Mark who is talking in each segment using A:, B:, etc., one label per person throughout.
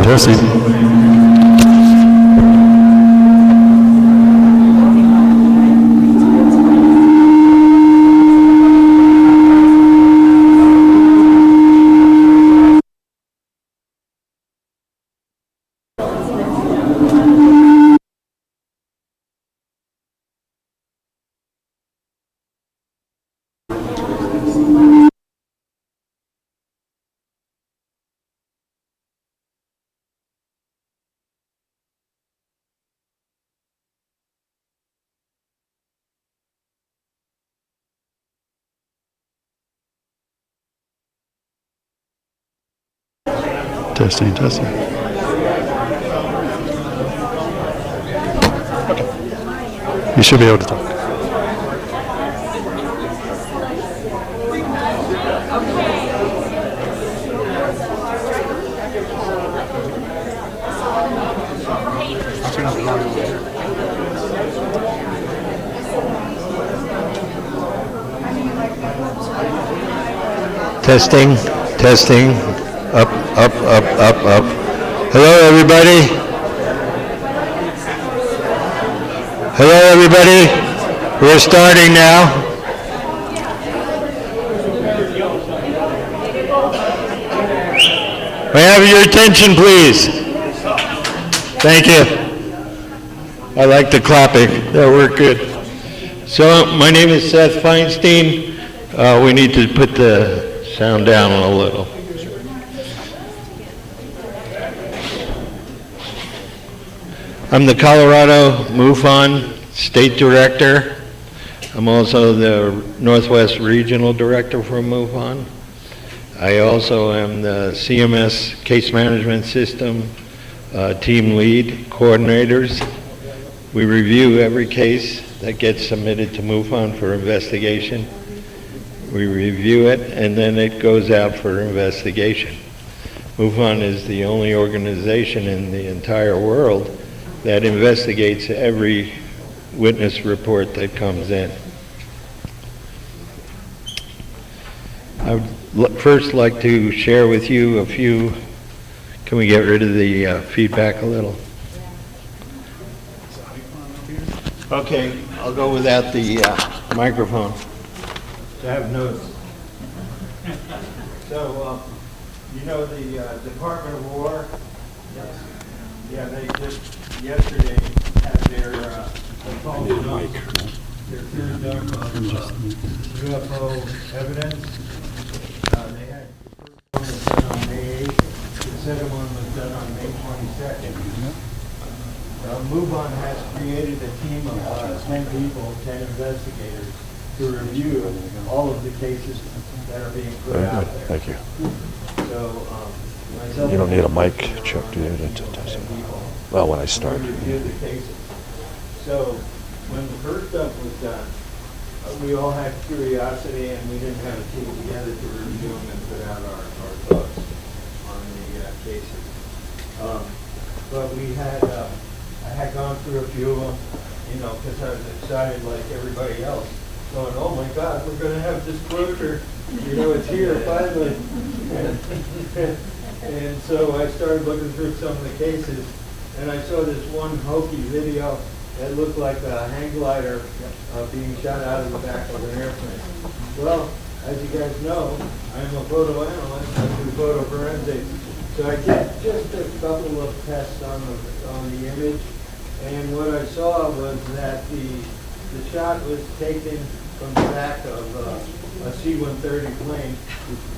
A: testing. Testing, testing. You should be able to talk. Testing, testing. Up, up, up, up, up. Hello, everybody. Hello, everybody. We're starting now. May I have your attention, please? Thank you. I like the clapping. That worked good. So, my name is Seth Feinstein. We need to put the sound down a little. I'm the Colorado MUFON State Director. I'm also the Northwest Regional Director for MUFON. I also am the CMS Case Management System Team Lead Coordinators. We review every case that gets submitted to MUFON for investigation. We review it and then it goes out for investigation. MUFON is the only organization in the entire world that investigates every witness report that comes in. I would first like to share with you a few, can we get rid of the feedback a little? Okay, I'll go without the microphone. I have notes. So, you know the Department of War? Yes. Yeah, they just yesterday had their third dump of UFO evidence. They had the first one was done on May 8th. The second one was done on May 22nd. MUFON has created a team of 10 people, 10 investigators, to review all of the cases that are being put out there.
B: Thank you.
A: So, myself,
B: You don't need a mic check, do you? Well, when I start.
A: Review the cases. So, when the first stuff was done, we all had curiosity and we didn't have a team together to review them and put out our thoughts on the cases. But we had, I had gone through a few of them, you know, because I was excited like everybody else, going, oh my God, we're going to have disclosure. You know, it's here finally. And so I started looking through some of the cases, and I saw this one hokey video that looked like a hang glider being shot out of the back of an airplane. Well, as you guys know, I'm a photo analyst. I do photo forensics. So I did just a couple of tests on the image, and what I saw was that the shot was taken from the back of a C-130 plane.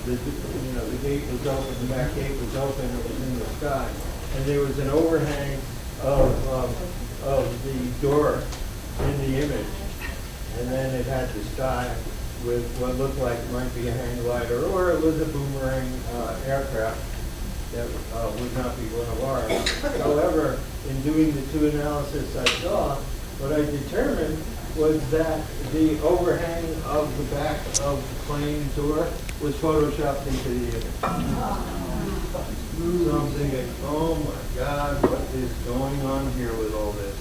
A: The gate was open, the back gate was open, it was in the sky, and there was an overhang of the door in the image, and then it had the sky with what looked like might be a hang glider, or it was a boomerang aircraft that would not be one of ours. However, in doing the two analysis I saw, what I determined was that the overhang of the back of the plane door was photoshopped into the image. So I'm thinking, oh my God, what is going on here with all this?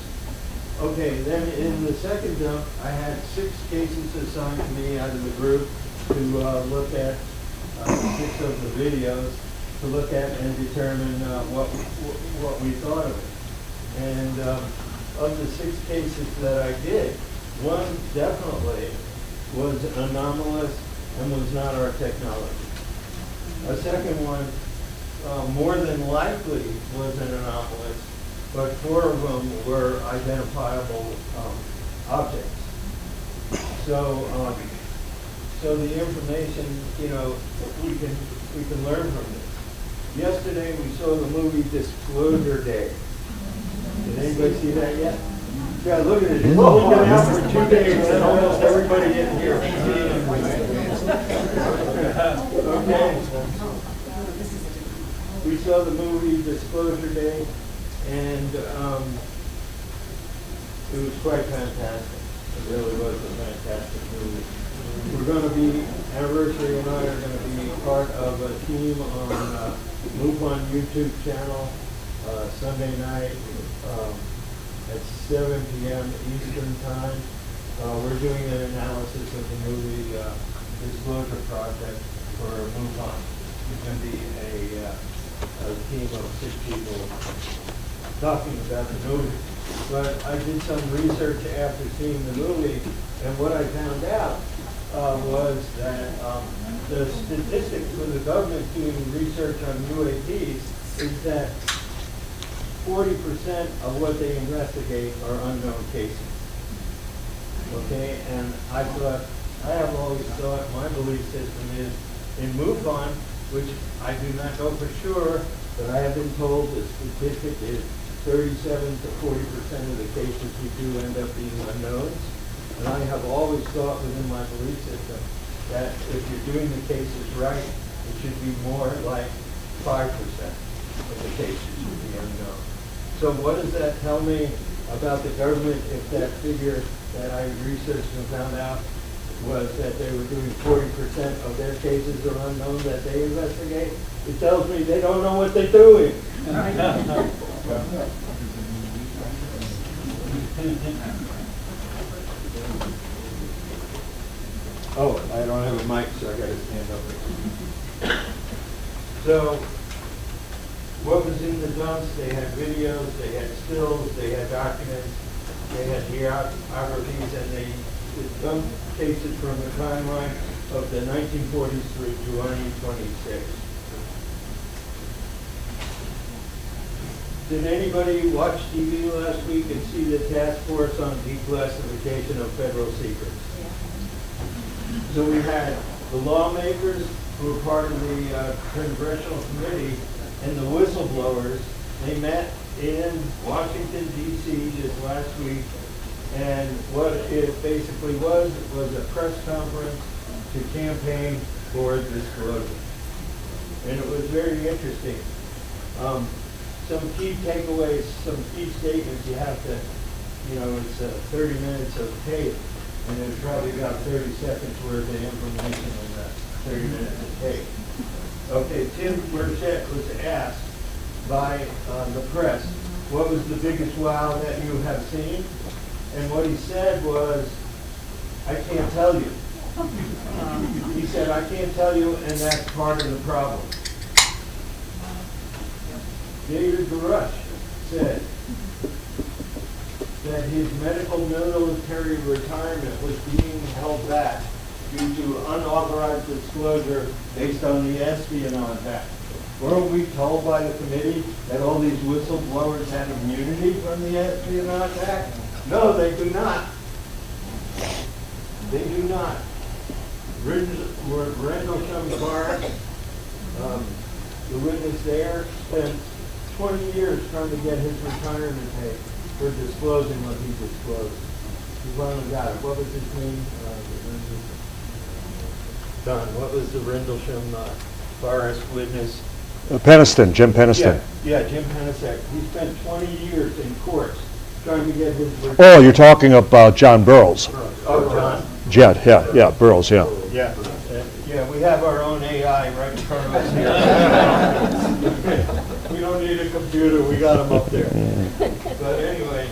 A: Okay, then in the second dump, I had 6 cases assigned to me out of the group to look at 6 of the videos. to look at and determine what we thought of it. And of the 6 cases that I did, one definitely was anomalous and was not our technology. A second one, more than likely, was an anomalous, but 4 of them were identifiable objects. So, so the information, you know, we can learn from this. Yesterday we saw the movie Disclosure Day. Did anybody see that yet? Yeah, look at it. It's only been out for 2 days and almost everybody in here has seen it. Okay. We saw the movie Disclosure Day, and it was quite fantastic. It really was a fantastic movie. We're going to be, Anniversary and I are going to be part of a team on MUFON YouTube channel Sunday night at 7 p.m. Eastern Time. We're doing an analysis of the movie Disclosure Project for MUFON. It's going to be a team of 6 people talking about the movie. But I did some research after seeing the movie, and what I found out was that the statistics for the government doing research on UAPs is that 40% of what they investigate are unknown cases. Okay, and I have always thought my belief system is in MUFON, which I do not know for sure, but I have been told the statistic is 37 to 40% of the cases we do end up being unknowns. And I have always thought within my belief system that if you're doing the cases right, it should be more like 5% of the cases should be unknown. So what does that tell me about the government if that figure that I researched and found out was that they were doing 40% of their cases are unknown that they investigate? It tells me they don't know what they're doing. Oh, I don't have a mic, so I got to stand up. So, what was in the dumps? They had videos, they had stills, they had documents, they had geographies, and they dumped cases from the timeline of the 1940s through 2026. Did anybody watch TV last week and see the task force on declassification of federal secrets? So we had the lawmakers who were part of the congressional committee and the whistleblowers. They met in Washington, D.C. this last week, and what it basically was a press conference to campaign for disclosure. And it was very interesting. Some key takeaways, some key statements you have to, you know, it's 30 minutes of tape, and there's probably about 30 seconds worth of information in that 30 minutes of tape. Okay, Tim Burchett was asked by the press, what was the biggest wow that you have seen? And what he said was, I can't tell you. He said, I can't tell you, and that's part of the problem. David Baruch said that his medical military retirement was being held back due to unauthorized disclosure based on the espionage act. Weren't we told by the committee that all these whistleblowers had immunity from the espionage act? No, they do not. They do not. Rendlesham Barr, the witness there, spent 20 years trying to get his retirement pay for disclosing what he disclosed. He finally got it. What was his name? Don, what was the Rendlesham Forest witness?
B: Peniston, Jim Peniston.
A: Yeah, Jim Peniston. He spent 20 years in courts trying to get his retirement.
B: Oh, you're talking about John Burroughs.
A: Oh, John.
B: Jed, yeah, Burroughs, yeah.
A: Yeah. Yeah, we have our own AI right in front of us here. We don't need a computer, we got them up there. But anyway,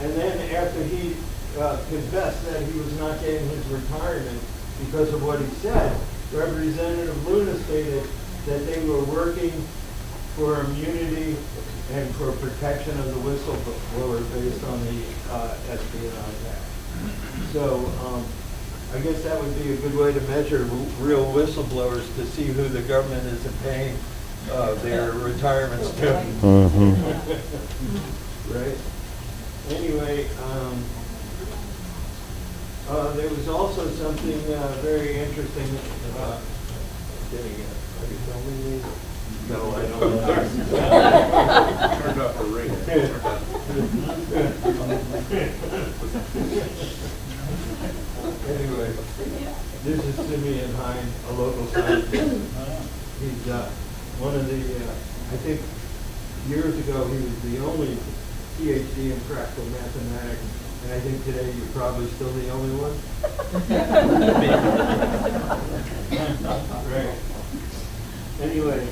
A: and then after he confessed that he was not getting his retirement because of what he said, Representative Luna stated that they were working for immunity and for protection of the whistleblower based on the Espionage Act. So I guess that would be a good way to measure real whistleblowers, to see who the government is paying their retirements to. Right? Anyway, there was also something very interesting. Are you filming me? No, I don't.
C: Turned off the radio.
A: Anyway, this is Simeon Hine, a local scientist. He's one of the, I think years ago he was the only PhD in practical mathematics, and I think today you're probably still the only one. Right. Anyway,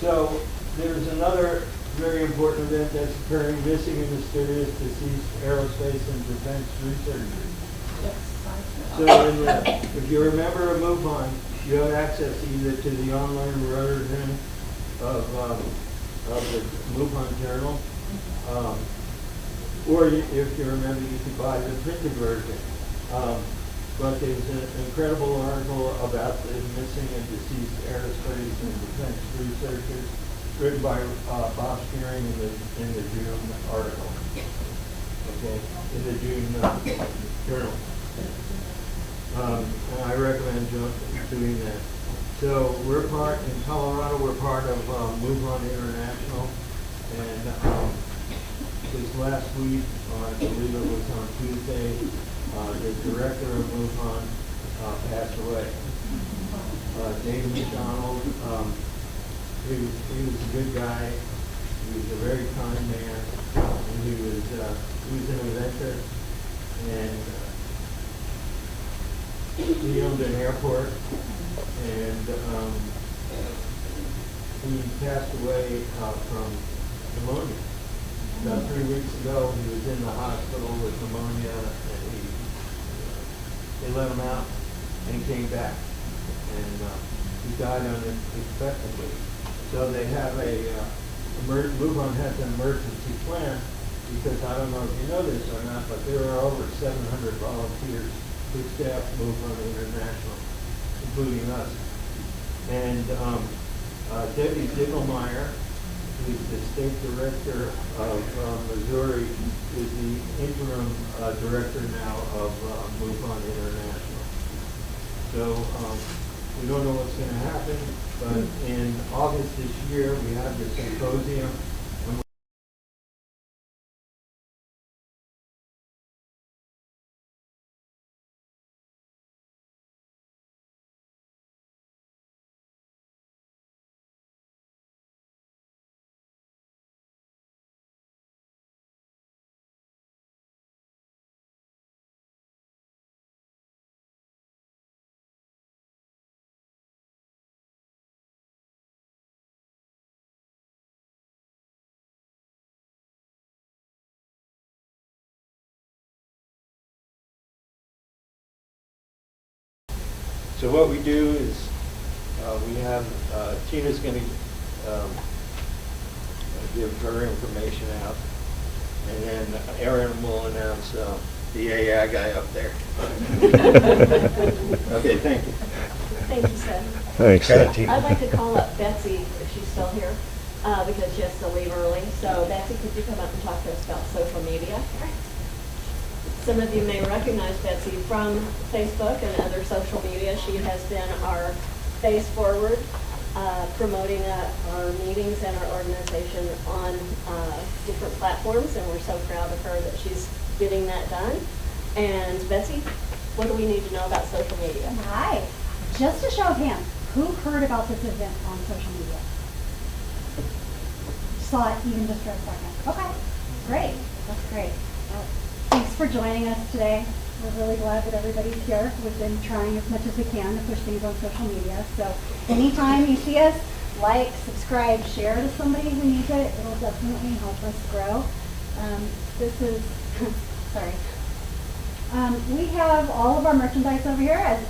A: so there's another very important event that's occurring: missing and mysterious deceased aerospace and defense researchers. So if you remember a MUFON, you have access either to the online version of the MUFON journal, or if you remember, you could buy the printed version. But there's an incredible article about the missing and deceased aerospace and defense researchers, written by Bob Shearing in the June article. Okay, in the June journal. And I recommend doing that. So in Colorado, we're part of MUFON International, and this last week, I believe it was on Tuesday, the director of MUFON passed away. David McDonald, he was a good guy. He was a very kind man, and he was an inventor, and he owned an airport, and he passed away from pneumonia. About 3 weeks ago, he was in the hospital with pneumonia, and they let him out, and he came back, and he died unexpectedly. So they have MUFON has an emergency plan, because I don't know if you know this or not, but there are over 700 volunteers who staff MUFON International, including us. And Debbie Dickelmeyer, who's the state director of Missouri, is the interim director now of MUFON International. So we don't know what's going to happen, but in August this year we have the symposium. So what we do is we have Tina's going to give her information out, and then Aaron will announce the AI guy up there. Okay, thank you.
D: Thank you, Seth.
B: Thanks, Seth.
D: I'd like to call up Betsy if she's still here, because she has to leave early. So Betsy, could you come up and talk to us about social media? Some of you may recognize Betsy from Facebook and other social media. She has been our face forward, promoting our meetings and our organization on different platforms, and we're so proud of her that she's getting that done. And Betsy, what do we need to know about social media?
E: Hi. Just a show of hands, who heard about this event on social media? Saw it even just for a second. Okay, great. That's great. Well, thanks for joining us today. We're really glad that everybody's here. We've been trying as much as we can to push things on social media. So anytime you see us, like, subscribe, share to somebody who needs it. It'll definitely help us grow. This is, sorry. We have all of our merchandise over here. As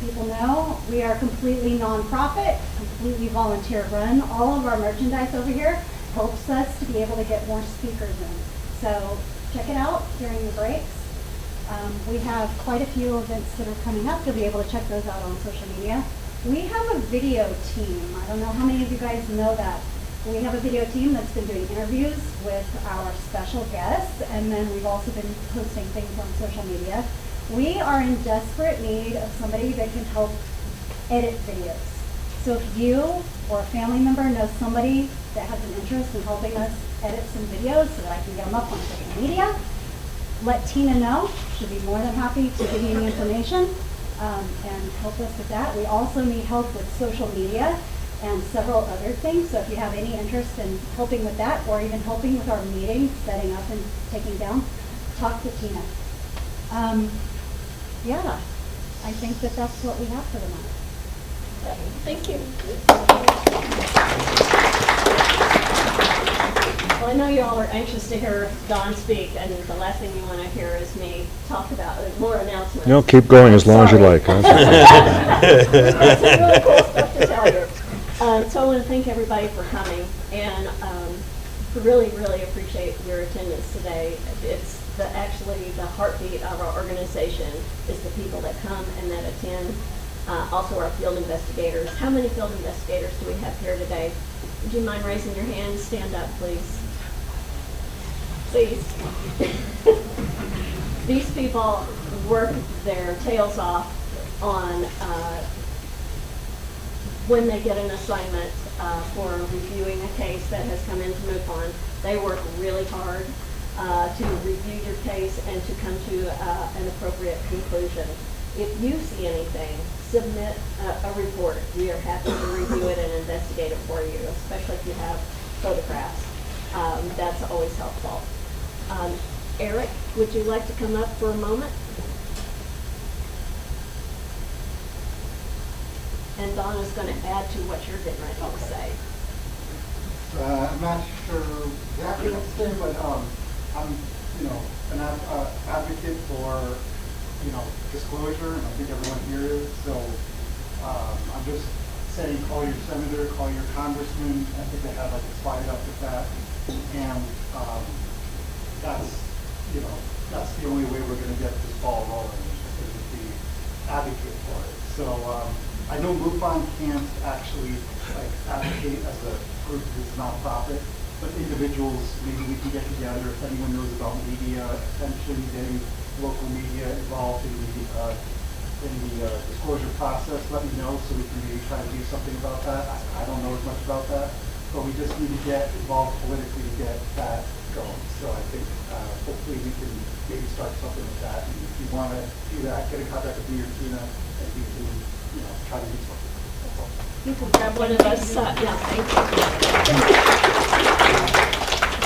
E: people know, we are completely nonprofit, completely volunteer run. All of our merchandise over here helps us to be able to get more speakers in. So check it out during the breaks. We have quite a few events that are coming up. You'll be able to check those out on social media. We have a video team. I don't know how many of you guys know that. We have a video team that's been doing interviews with our special guests, and then we've also been posting things on social media. We are in desperate need of somebody that can help edit videos. So if you or a family member knows somebody that has an interest in helping us edit some videos so that I can get them up on social media, let Tina know. She'll be more than happy to give you the information and help us with that. We also need help with social media and several other things. So if you have any interest in helping with that, or even helping with our meetings, setting up and taking down, talk to Tina. Yeah, I think that that's what we have for the moment.
D: Thank you. Well, I know you all are anxious to hear Don speak, and the last thing you want to hear is me talk about more announcements.
B: No, keep going as long as you like. Huh?
D: That's some really cool stuff to tell you. So I want to thank everybody for coming, and really, really appreciate your attendance today. It's actually the heartbeat of our organization is the people that come and that attend. Also our field investigators. How many field investigators do we have here today? Would you mind raising your hand? Stand up, please. Please. These people work their tails off on when they get an assignment for reviewing a case that has come into MUFON. They work really hard to review your case and to come to an appropriate conclusion. If you see anything, submit a report. We are happy to review it and investigate it for you, especially if you have photographs. That's always helpful. Eric, would you like to come up for a moment? And Don is going to add to what you're getting ready to say.
F: I'm not sure exactly what to say, but I'm, an advocate for, disclosure, and I think everyone here is. So I'm just saying, call your senator, call your congressman. I think they have like a slide up with that, and that's the only way we're going to get this ball rolling, is to be advocate for it. So I know MUFON can't actually advocate as a group who's nonprofit, but individuals, maybe we can get together. If anyone knows about media attention, getting local media involved in the disclosure process, let me know so we can maybe try to do something about that. I don't know as much about that, but we just need to get involved politically to get that going. So I think hopefully we can maybe start something with that. And if you want to do that, get in contact with me or Tina, and we can try to do something. That's all.
D: You can grab one of us. Thank you.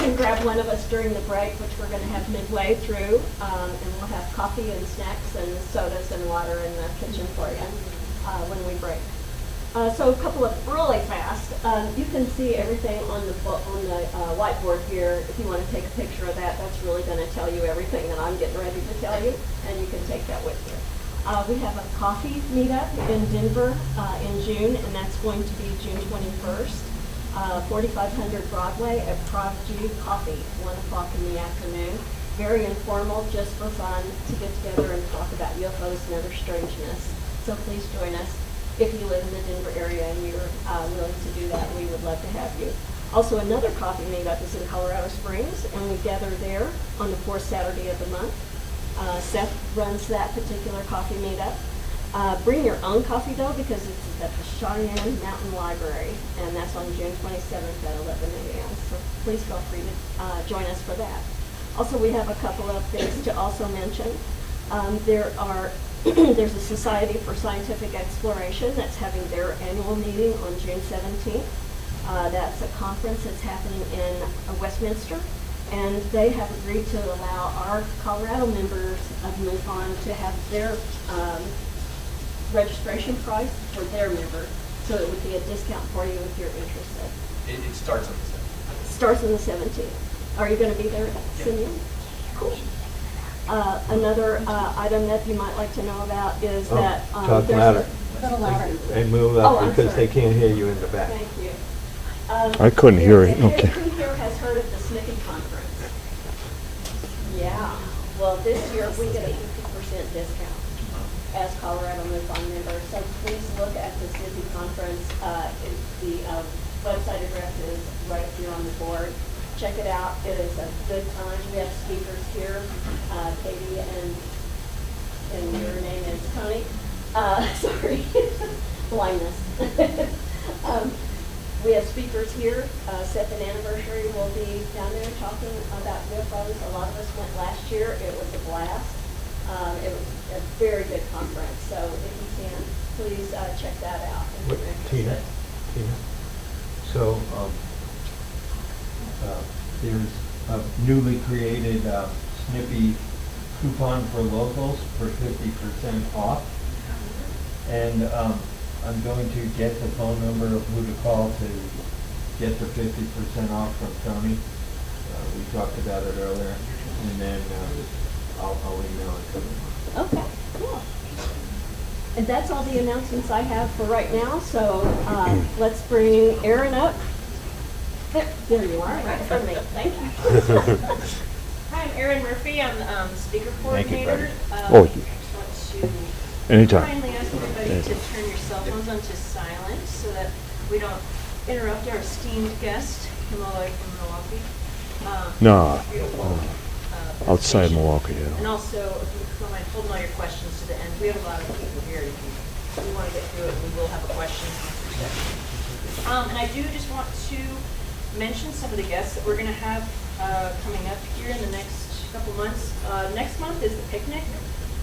D: You can grab one of us during the break, which we're going to have midway through, and we'll have coffee and snacks and sodas and water in the kitchen for you when we break. So a couple of really fast. You can see everything on the whiteboard here. If you want to take a picture of that, that's really going to tell you everything that I'm getting ready to tell you, and you can take that with you. We have a coffee meetup in Denver in June, and that's going to be June 21st. 4500 Broadway at Prodigy Coffee, 1 o'clock in the afternoon. Very informal, just for fun, to get together and talk about UFOs and other strangeness. So please join us. If you live in the Denver area and you're willing to do that, we would love to have you. Also, another coffee meetup is in Colorado Springs, and we gather there on the 4th Saturday of the month. Seth runs that particular coffee meetup. Bring your own coffee, though, because it's at the Cheyenne Mountain Library, and that's on June 27th at 11 a.m. So please feel free to join us for that. Also, we have a couple of things to also mention. There's a Society for Scientific Exploration that's having their annual meeting on June 17th. That's a conference that's happening in Westminster, and they have agreed to allow our Colorado members of MUFON to have their registration price for their member, so it would be a discount for you if you're interested.
G: It starts on the 7th.
D: Starts on the 17th. Are you going to be there, Simeon? Cool. Another item that you might like to know about is
A: Oh,
D: that.
A: talk
D: there's
A: louder.
D: a little louder.
A: And move
D: Oh,
A: up
D: I'm
A: because they
D: sorry.
A: can't hear you in the back.
D: Thank you.
B: I couldn't hear it. Okay.
D: Who here has heard of the Schmitt conference? Yeah. Well, this year we get a 50% discount as Colorado MUFON members. So please look at the Schmitt conference. The website address is right up here on the board. Check it out. It is a good time. We have speakers here. Katie and your name is Tony. Sorry, blindness. We have speakers here. 7th anniversary will be down there talking about UFOs. A lot of us went last year. It was a blast. It was a very good conference. So if you can, please check that out. if you're interested.
A: Tina, so there's a newly created Snippy coupon for locals for 50% off. And I'm going to get the phone number of who to call to get the 50% off from Tony. We talked about it earlier, and then I'll email it to them.
D: Okay, cool. And that's all the announcements I have for right now, so let's bring Aaron up. There you are, right in front of me. Thank you.
G: Hi, I'm Erin Murphy. I'm the speaker
A: Thank you,
G: coordinator.
B: Oh,
G: I just want to
B: Anytime.
G: kindly ask everybody to turn your cell phones onto silent so that we don't interrupt our esteemed guest from all the way from Milwaukee.
B: No,
G: Beautiful.
B: outside
G: presentation.
B: Milwaukee,
G: And
B: yeah.
G: also, if you don't mind holding all your questions to the end. We have a lot of people here. If we want to get through it, we will have a question and answer session. And I do just want to mention some of the guests that we're going to have coming up here in the next couple months. Next month is the picnic,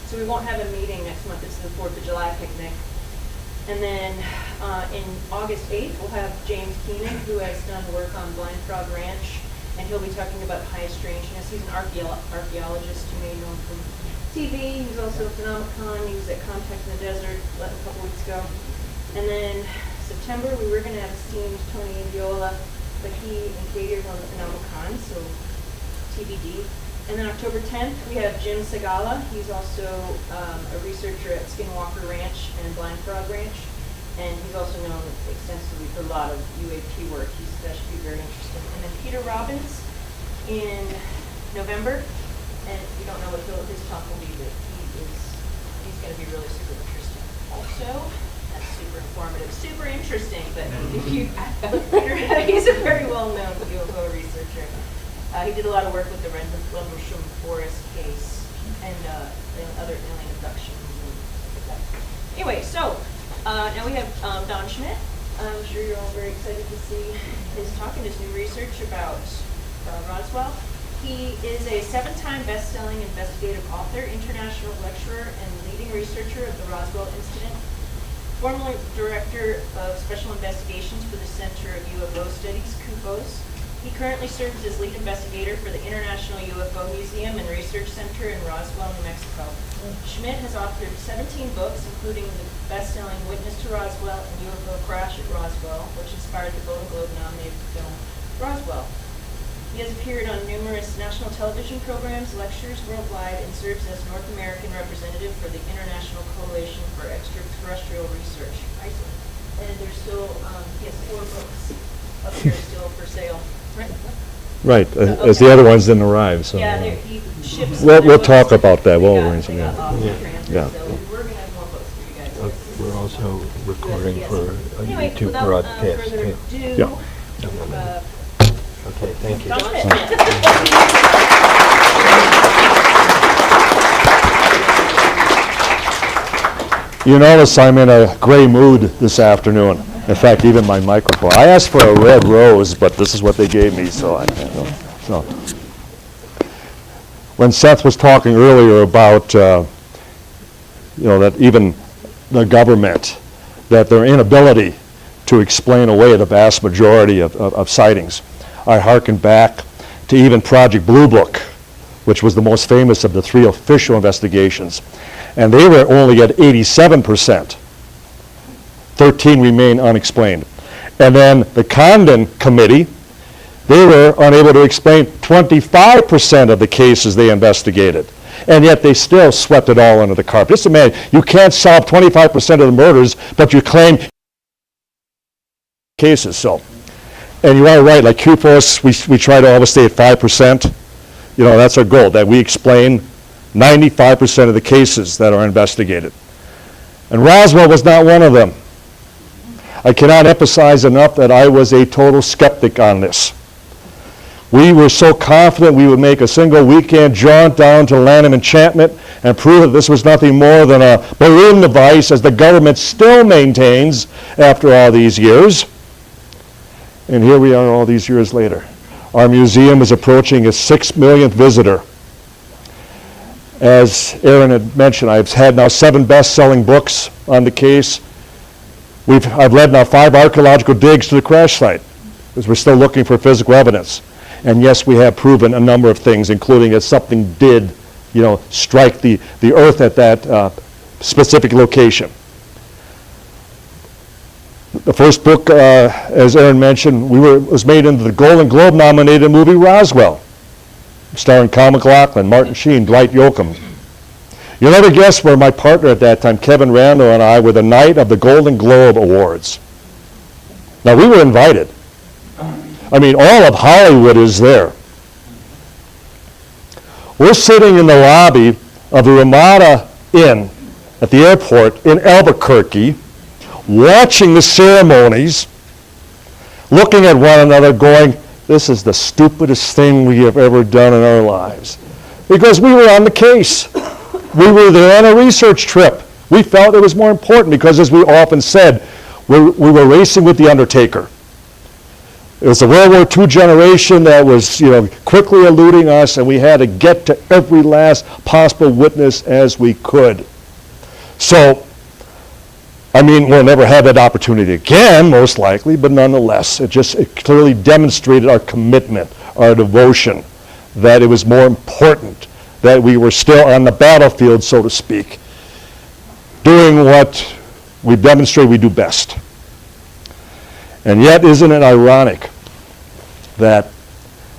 G: so we won't have a meeting next month. It's the 4th of July picnic. And then in August 8th, we'll have James Keenan, who has done work on Blind Frog Ranch, and he'll be talking about high strangeness. He's an archaeologist. You may know him from TV. He's also a Phenomenon. He was at Contact in the Desert a couple weeks ago. And then September, we were going to have esteemed Tony Indiola, but he and Katie are on the Phenomenon, so TBD. And then October 10th, we have Jim Segala. He's also a researcher at Skinwalker Ranch and Blind Frog Ranch. And he's also known extensively for a lot of UAP work. That should be very interesting. And then Peter Robbins in November. And if you don't know what his talk will be, but he's going to be really super interesting. Also, that's super informative, super interesting, but if you, Peter, he's a very well-known UFO researcher. He did a lot of work with the Rendlesham Forest case and other alien abductions and stuff like that. Anyway, so now we have Don Schmitt. I'm sure you're all very excited to see his talk and his new research about Roswell. He is a 7-time best-selling investigative author, international lecturer, and leading researcher of the Roswell Incident, formerly director of special investigations for the Center of UFO Studies, CUFOS. He currently serves as lead investigator for the International UFO Museum and Research Center in Roswell, New Mexico. Schmitt has authored 17 books, including the best-selling Witness to Roswell and UFO Crash at Roswell, which inspired the Golden Globe-nominated film Roswell. He has appeared on numerous national television programs, lectures worldwide, and serves as North American representative for the International Coalition for Extraterrestrial Research, ISO. And there's still, he has 4 books up here still for sale. Right?
B: Right,
D: Okay.
B: as the other ones didn't arrive, so.
D: Yeah, he ships.
B: We'll
D: other
B: talk
D: books.
B: about that. We'll
D: They got-
B: arrange
D: they
B: them,
D: got lots of
A: yeah.
D: transfers,
B: Yeah.
D: So we're gonna have more books for you guys.
A: We're also recording
D: Yes.
A: for a
D: Anyway,
A: YouTube
D: without
A: broadcast.
D: further
A: too.
D: ado,
B: Yeah.
A: Okay, thank you.
D: Don Schmitt.
B: You notice I'm in a gray mood this afternoon. In fact, even my microphone. I asked for a red rose, but this is what they gave me, so so. When Seth was talking earlier about, that even the government, that their inability to explain away the vast majority of sightings, I hearkened back to even Project Blue Book, which was the most famous of the 3 official investigations. And they were only at 87%. 13 remain unexplained. And then the Condon Committee, they were unable to explain 25% of the cases they investigated. And yet they still swept it all under the carpet. Just imagine, you can't solve 25% of the murders, but you claim cases. So, and you are right, like QFOS, we try to always stay at 5%. You know, that's our goal, that we explain 95% of the cases that are investigated. And Roswell was not one of them. I cannot emphasize enough that I was a total skeptic on this. We were so confident we would make a single weekend jaunt down to the land of enchantment and prove that this was nothing more than a balloon device, as the government still maintains after all these years. And here we are all these years later. Our museum is approaching its 6 millionth visitor. As Aaron had mentioned, I've had now 7 best-selling books on the case. I've led now 5 archaeological digs to the crash site, because we're still looking for physical evidence. And yes, we have proven a number of things, including that something did, strike the earth at that specific location. The first book, as Aaron mentioned, was made into the Golden Globe nominated movie Roswell, starring Kyle MacLachlan, Martin Sheen, Dwight Yoakam. You'll never guess where my partner at that time, Kevin Randall, and I were the night of the Golden Globe Awards. Now, we were invited. I mean, all of Hollywood is there. We're sitting in the lobby of the Ramada Inn at the airport in Albuquerque, watching the ceremonies, looking at one another going, this is the stupidest thing we have ever done in our lives. Because we were on the case. We were there on a research trip. We felt it was more important because, as we often said, we were racing with the Undertaker. It was the World War II generation that was, quickly eluding us, and we had to get to every last possible witness as we could. So, we'll never have that opportunity again, most likely, but nonetheless, it clearly demonstrated our commitment, our devotion, that it was more important that we were still on the battlefield, so to speak, doing what we demonstrate we do best. And yet, isn't it ironic that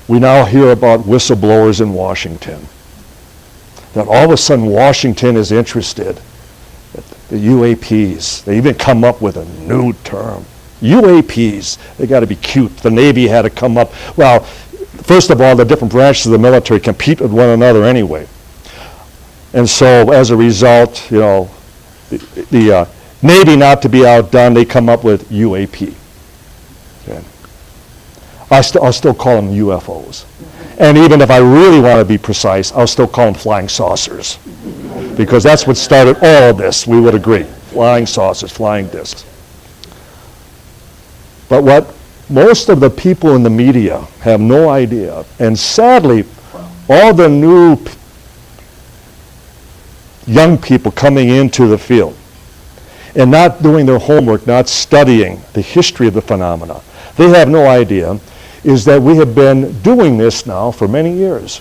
B: we now hear about whistleblowers in Washington? That all of a sudden Washington is interested. The UAPs, they even come up with a new term. UAPs, they got to be cute. The Navy had to come up. Well, first of all, the different branches of the military compete with one another anyway. And so as a result, the Navy, not to be outdone, they come up with UAP. Okay. I'll still call them UFOs. And even if I really want to be precise, I'll still call them flying saucers. Because that's what started all of this, we would agree. Flying saucers, flying discs. But what most of the people in the media have no idea, and sadly, all the new young people coming into the field and not doing their homework, not studying the history of the phenomena, they have no idea, is that we have been doing this now for many years.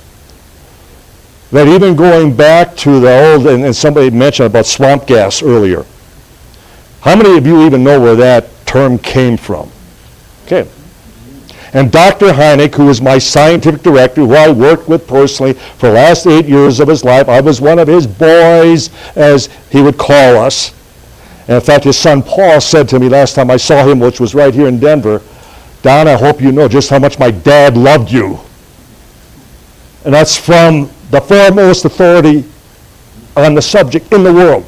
B: That even going back to the old, and somebody mentioned about swamp gas earlier. How many of you even know where that term came from? Okay. And Dr. Hynek, who was my scientific director, who I worked with personally for the last 8 years of his life, I was one of his boys, as he would call us. And in fact, his son Paul said to me last time I saw him, which was right here in Denver, Don, I hope you know just how much my dad loved you. And that's from the foremost authority on the subject in the world.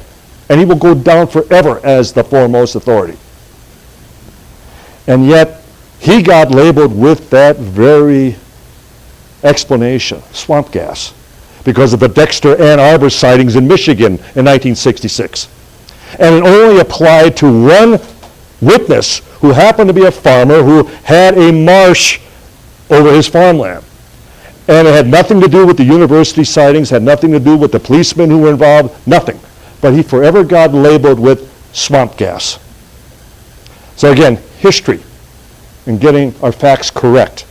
B: And he will go down forever as the foremost authority. And yet, he got labeled with that very explanation, swamp gas, because of the Dexter Ann Arbor sightings in Michigan in 1966. And it only applied to one witness who happened to be a farmer who had a marsh over his farmland. And it had nothing to do with the university sightings, had nothing to do with the policemen who were involved, nothing. But he forever got labeled with swamp gas. So again, history and getting our facts correct.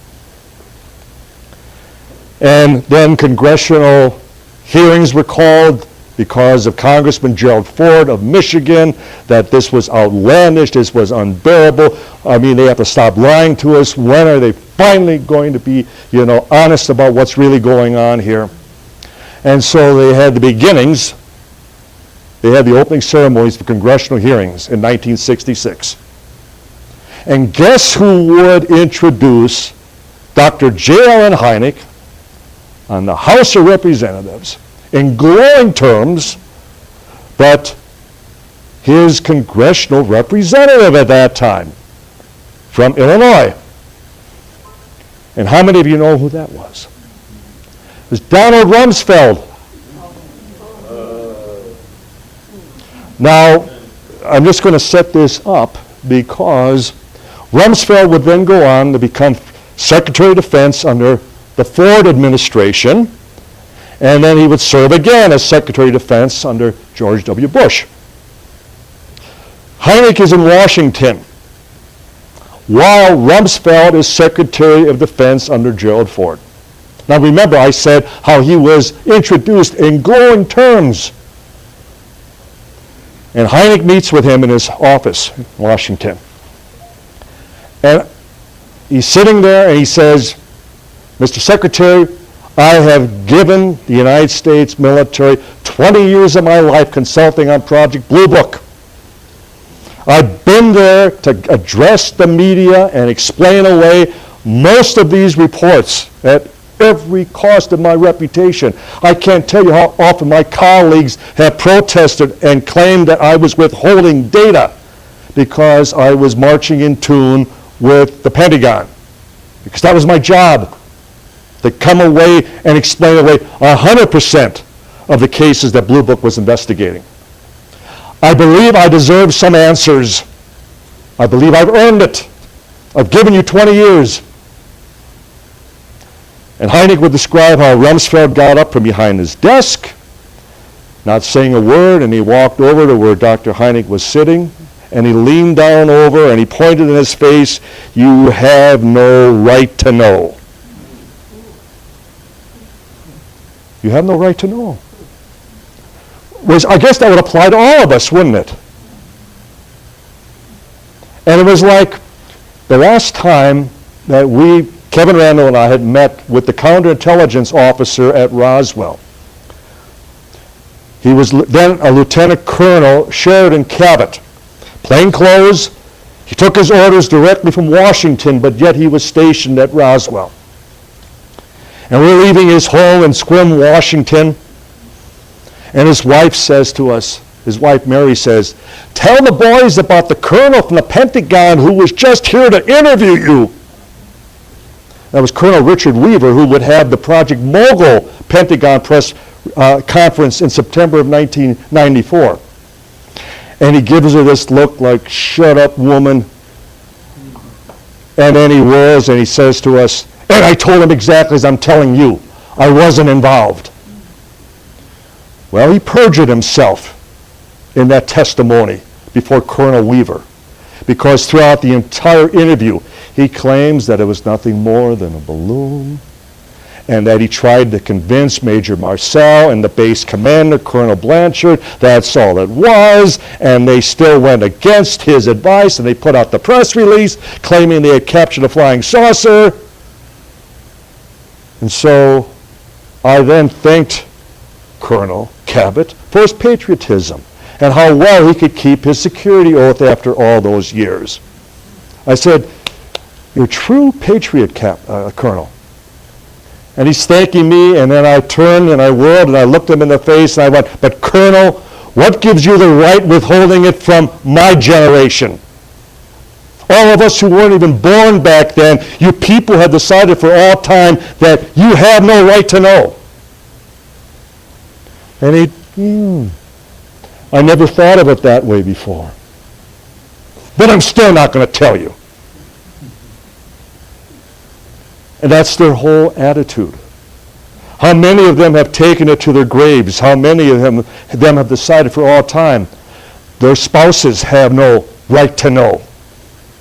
B: And then congressional hearings were called because of Congressman Gerald Ford of Michigan, that this was outlandish, this was unbearable. They have to stop lying to us. When are they finally going to be, honest about what's really going on here? And so they had the beginnings, they had the opening ceremonies for congressional hearings in 1966. And guess who would introduce Dr. J. Allen Hynek on the House of Representatives in glowing terms, but his congressional representative at that time from Illinois. And how many of you know who that was? It was Donald Rumsfeld. Now, I'm just going to set this up because Rumsfeld would then go on to become Secretary of Defense under the Ford administration, and then he would serve again as Secretary of Defense under George W. Bush. Hynek is in Washington, while Rumsfeld is Secretary of Defense under Gerald Ford. Now remember, I said how he was introduced in glowing terms. And Hynek meets with him in his office in Washington. And he's sitting there and he says, Mr. Secretary, I have given the United States military 20 years of my life consulting on Project Blue Book. I've been there to address the media and explain away most of these reports at every cost of my reputation. I can't tell you how often my colleagues have protested and claimed that I was withholding data because I was marching in tune with the Pentagon. Because that was my job, to come away and explain away 100% of the cases that Blue Book was investigating. I believe I deserve some answers. I believe I've earned it. I've given you 20 years. And Hynek would describe how Rumsfeld got up from behind his desk, not saying a word, and he walked over to where Dr. Hynek was sitting, and he leaned down over and he pointed in his face, "You have no right to know." You have no right to know. I guess that would apply to all of us, wouldn't it? And it was like the last time that Kevin Randall and I had met with the counterintelligence officer at Roswell. He was then a Lieutenant Colonel Sheridan Cabot. Plain clothes. He took his orders directly from Washington, but yet he was stationed at Roswell. And we're leaving his home in Sequim, Washington. And his wife says to us, his wife Mary says, "Tell the boys about the colonel from the Pentagon who was just here to interview you." That was Colonel Richard Weaver, who would have the Project Mogul Pentagon press conference in September of 1994. And he gives her this look like, "Shut up, woman." And then he whirls and he says to us, "And I told him exactly as I'm telling you. I wasn't involved." Well, he perjured himself in that testimony before Colonel Weaver, because throughout the entire interview, he claims that it was nothing more than a balloon, and that he tried to convince Major Marcel and the base commander, Colonel Blanchard, that's all it was, and they still went against his advice, and they put out the press release claiming they had captured a flying saucer. And so I then thanked Colonel Cabot for his patriotism and how well he could keep his security oath after all those years. I said, "You're a true patriot, Colonel." And he's thanking me, and then I turned and I whirled and I looked him in the face and I went, "But Colonel, what gives you the right withholding it from my generation? All of us who weren't even born back then, you people have decided for all time that you have no right to know." And I never thought of it that way before. But I'm still not going to tell you. And that's their whole attitude. How many of them have taken it to their graves? How many of them have decided for all time their spouses have no right to know?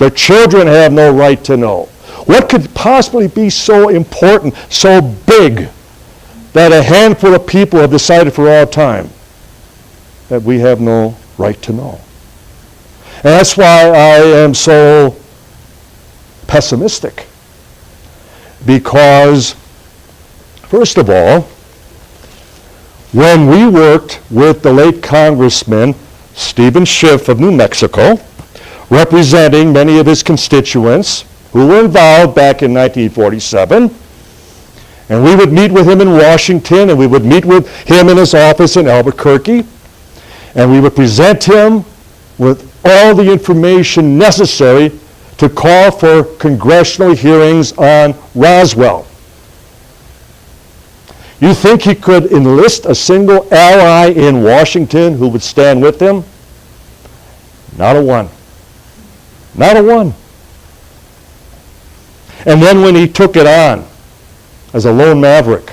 B: Their children have no right to know. What could possibly be so important, so big, that a handful of people have decided for all time that we have no right to know? And that's why I am so pessimistic. Because, first of all, when we worked with the late Congressman Stephen Schiff of New Mexico, representing many of his constituents who were involved back in 1947. And we would meet with him in Washington, and we would meet with him in his office in Albuquerque, and we would present him with all the information necessary to call for congressional hearings on Roswell. You think he could enlist a single ally in Washington who would stand with him? Not a one. Not a one. And then when he took it on as a lone maverick,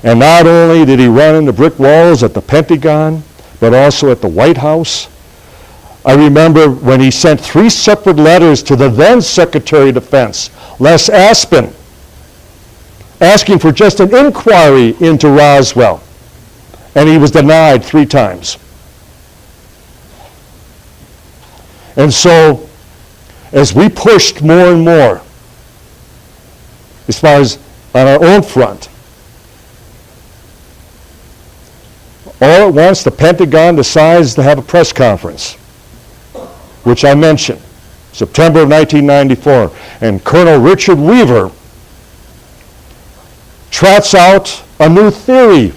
B: and not only did he run into brick walls at the Pentagon, but also at the White House. I remember when he sent 3 separate letters to the then Secretary of Defense, Les Aspin, asking for just an inquiry into Roswell. And he was denied 3 times. And so, as we pushed more and more, as far as on our own front, all at once the Pentagon decides to have a press conference, which I mentioned, September of 1994, and Colonel Richard Weaver trots out a new theory.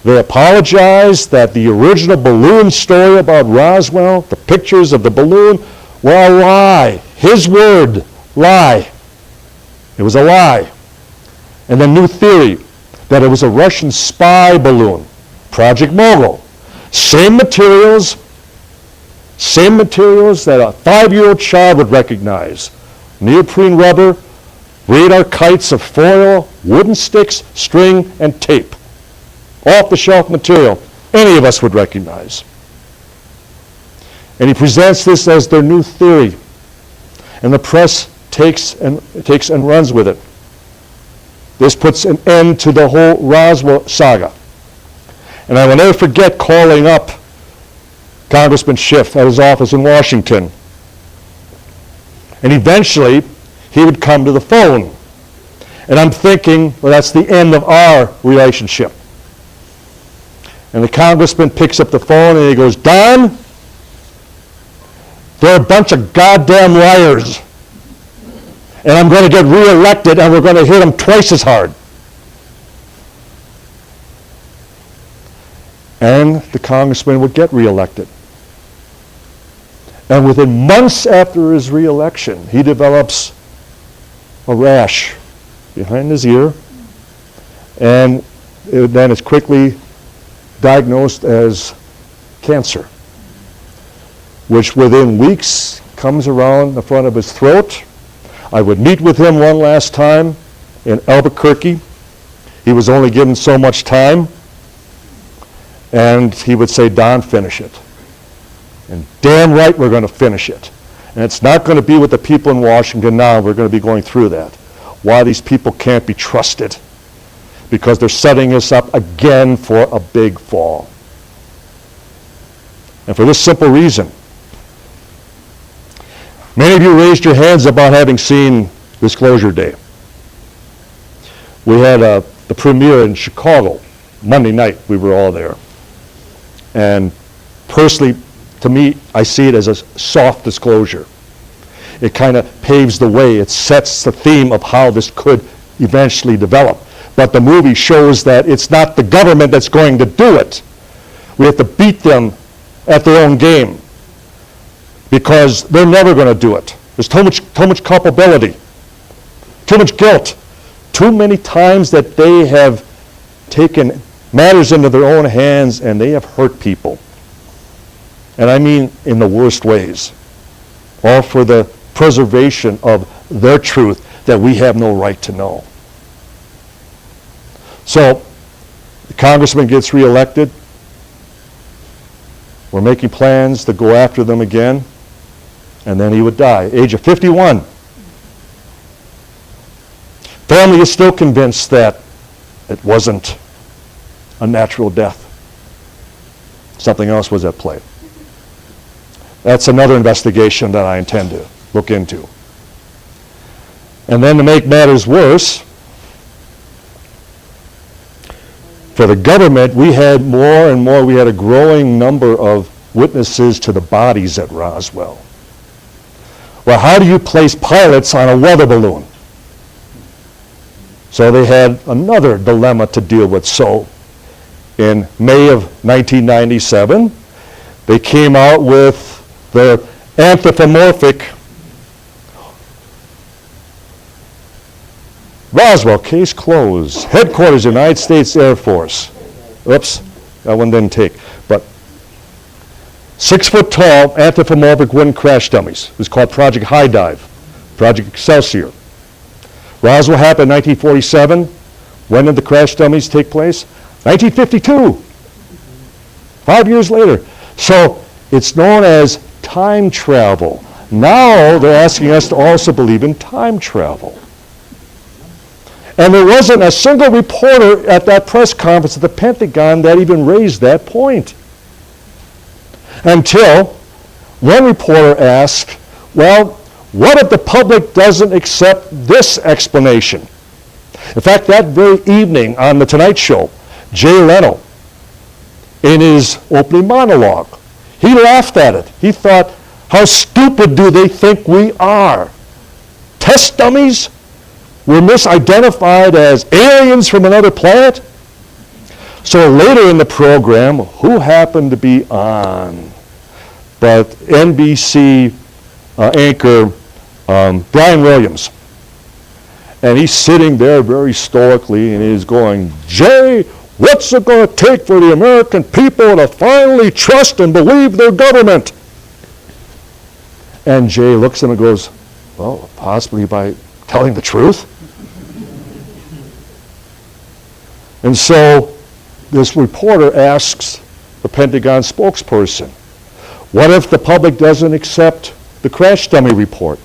B: They apologized that the original balloon story about Roswell, the pictures of the balloon, were a lie. His word, lie. It was a lie. And the new theory that it was a Russian spy balloon, Project Mogul. Same materials that a 5-year-old child would recognize. Neoprene rubber, radar kites of foil, wooden sticks, string, and tape. Off-the-shelf material any of us would recognize. And he presents this as their new theory. And the press takes and runs with it. This puts an end to the whole Roswell saga. And I will never forget calling up Congressman Schiff at his office in Washington. And eventually, he would come to the phone. And I'm thinking, well, that's the end of our relationship. And the congressman picks up the phone and he goes, Don, they're a bunch of goddamn liars. And I'm going to get reelected and we're going to hit them twice as hard. And the congressman would get reelected. And within months after his reelection, he develops a rash behind his ear, and then it's quickly diagnosed as cancer, which within weeks comes around the front of his throat. I would meet with him one last time in Albuquerque. He was only given so much time, and he would say, Don, finish it. And damn right we're going to finish it. And it's not going to be with the people in Washington now. We're going to be going through that. Why these people can't be trusted. Because they're setting us up again for a big fall. And for this simple reason. Many of you raised your hands about having seen Disclosure Day. We had the premiere in Chicago, Monday night. We were all there. And personally, to me, I see it as a soft disclosure. It kind of paves the way. It sets the theme of how this could eventually develop. But the movie shows that it's not the government that's going to do it. We have to beat them at their own game because they're never going to do it. There's too much culpability, too much guilt, too many times that they have taken matters into their own hands and they have hurt people. And I mean in the worst ways, all for the preservation of their truth that we have no right to know. So, the congressman gets reelected. We're making plans to go after them again, and then he would die, age of 51. Family is still convinced that it wasn't a natural death. Something else was at play. That's another investigation that I intend to look into. And then to make matters worse, for the government, we had more and more, we had a growing number of witnesses to the bodies at Roswell. Well, how do you place pilots on a weather balloon? So they had another dilemma to deal with. So in May of 1997, they came out with their anthropomorphic Roswell, case closed. Headquarters, United States Air Force. Oops, that one didn't take. But 6 foot tall anthropomorphic wooden crash dummies. It was called Project High Dive, Project Excelsior. Roswell happened in 1947. When did the crash dummies take place? 1952. 5 years later. So it's known as time travel. Now they're asking us to also believe in time travel. And there wasn't a single reporter at that press conference at the Pentagon that even raised that point. Until one reporter asked, well, what if the public doesn't accept this explanation? In fact, that very evening on The Tonight Show, Jay Leno, in his opening monologue, he laughed at it. He thought, how stupid do they think we are? Test dummies? We're misidentified as aliens from another planet? So later in the program, who happened to be on? But NBC anchor Brian Williams. And he's sitting there very stoically and he's going, Jay, what's it going to take for the American people to finally trust and believe their government? And Jay looks at him and goes, well, possibly by telling the truth. And so this reporter asks the Pentagon spokesperson, what if the public doesn't accept the crash dummy report?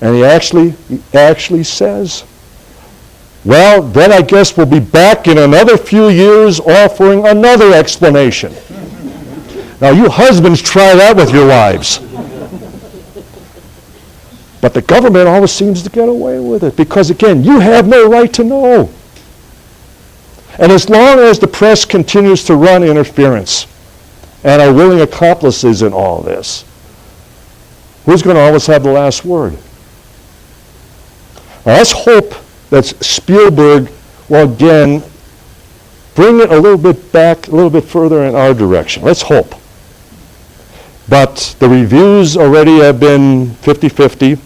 B: And he actually says, well, then I guess we'll be back in another few years offering another explanation. Now you husbands try that with your wives. But the government always seems to get away with it because, again, you have no right to know. And as long as the press continues to run interference and are willing accomplices in all this, who's going to always have the last word? Now, let's hope that Spielberg will again bring it a little bit back, a little bit further in our direction. Let's hope. But the reviews already have been 50-50.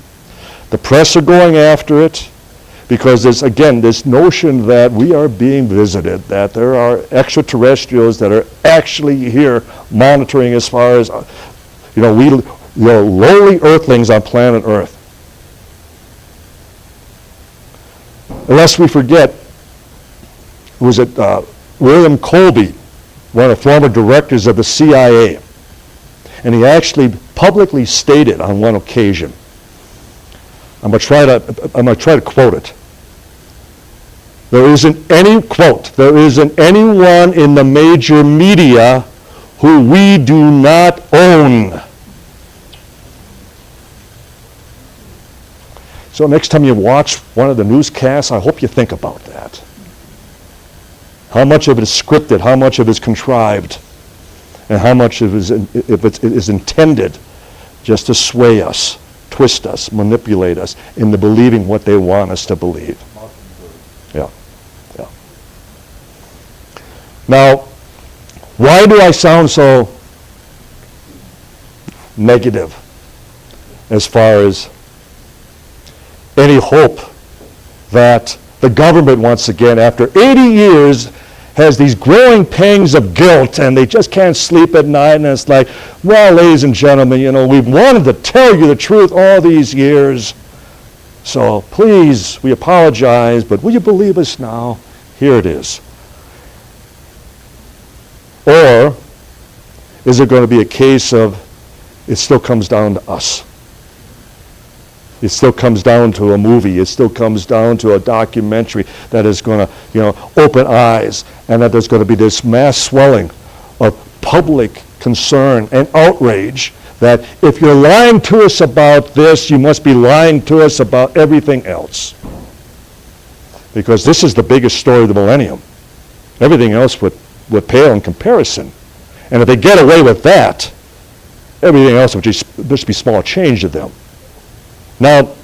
B: The press are going after it. Because there's, again, this notion that we are being visited, that there are extraterrestrials that are actually here monitoring as far as, lowly earthlings on planet Earth. Unless we forget, was it William Colby, one of the former directors of the CIA, and he actually publicly stated on one occasion, I'm going to try to quote it. There isn't any, quote, there isn't anyone in the major media who we do not own. So next time you watch one of the newscasts, I hope you think about that. How much of it is scripted, how much of it is contrived, and how much of it is intended just to sway us, twist us, manipulate us into believing what they want us to believe. Yeah. Now, why do I sound so negative as far as any hope that the government, once again, after 80 years, has these growing pangs of guilt and they just can't sleep at night, and it's like, well, ladies and gentlemen, we've wanted to tell you the truth all these years, so please, we apologize, but will you believe us now? Here it is. Or is it going to be a case of it still comes down to us? It still comes down to a movie. It still comes down to a documentary that is going to, open eyes, and that there's going to be this mass swelling of public concern and outrage that if you're lying to us about this, you must be lying to us about everything else. Because this is the biggest story of the millennium. Everything else would pale in comparison. And if they get away with that, everything else would just be small change to them. Now,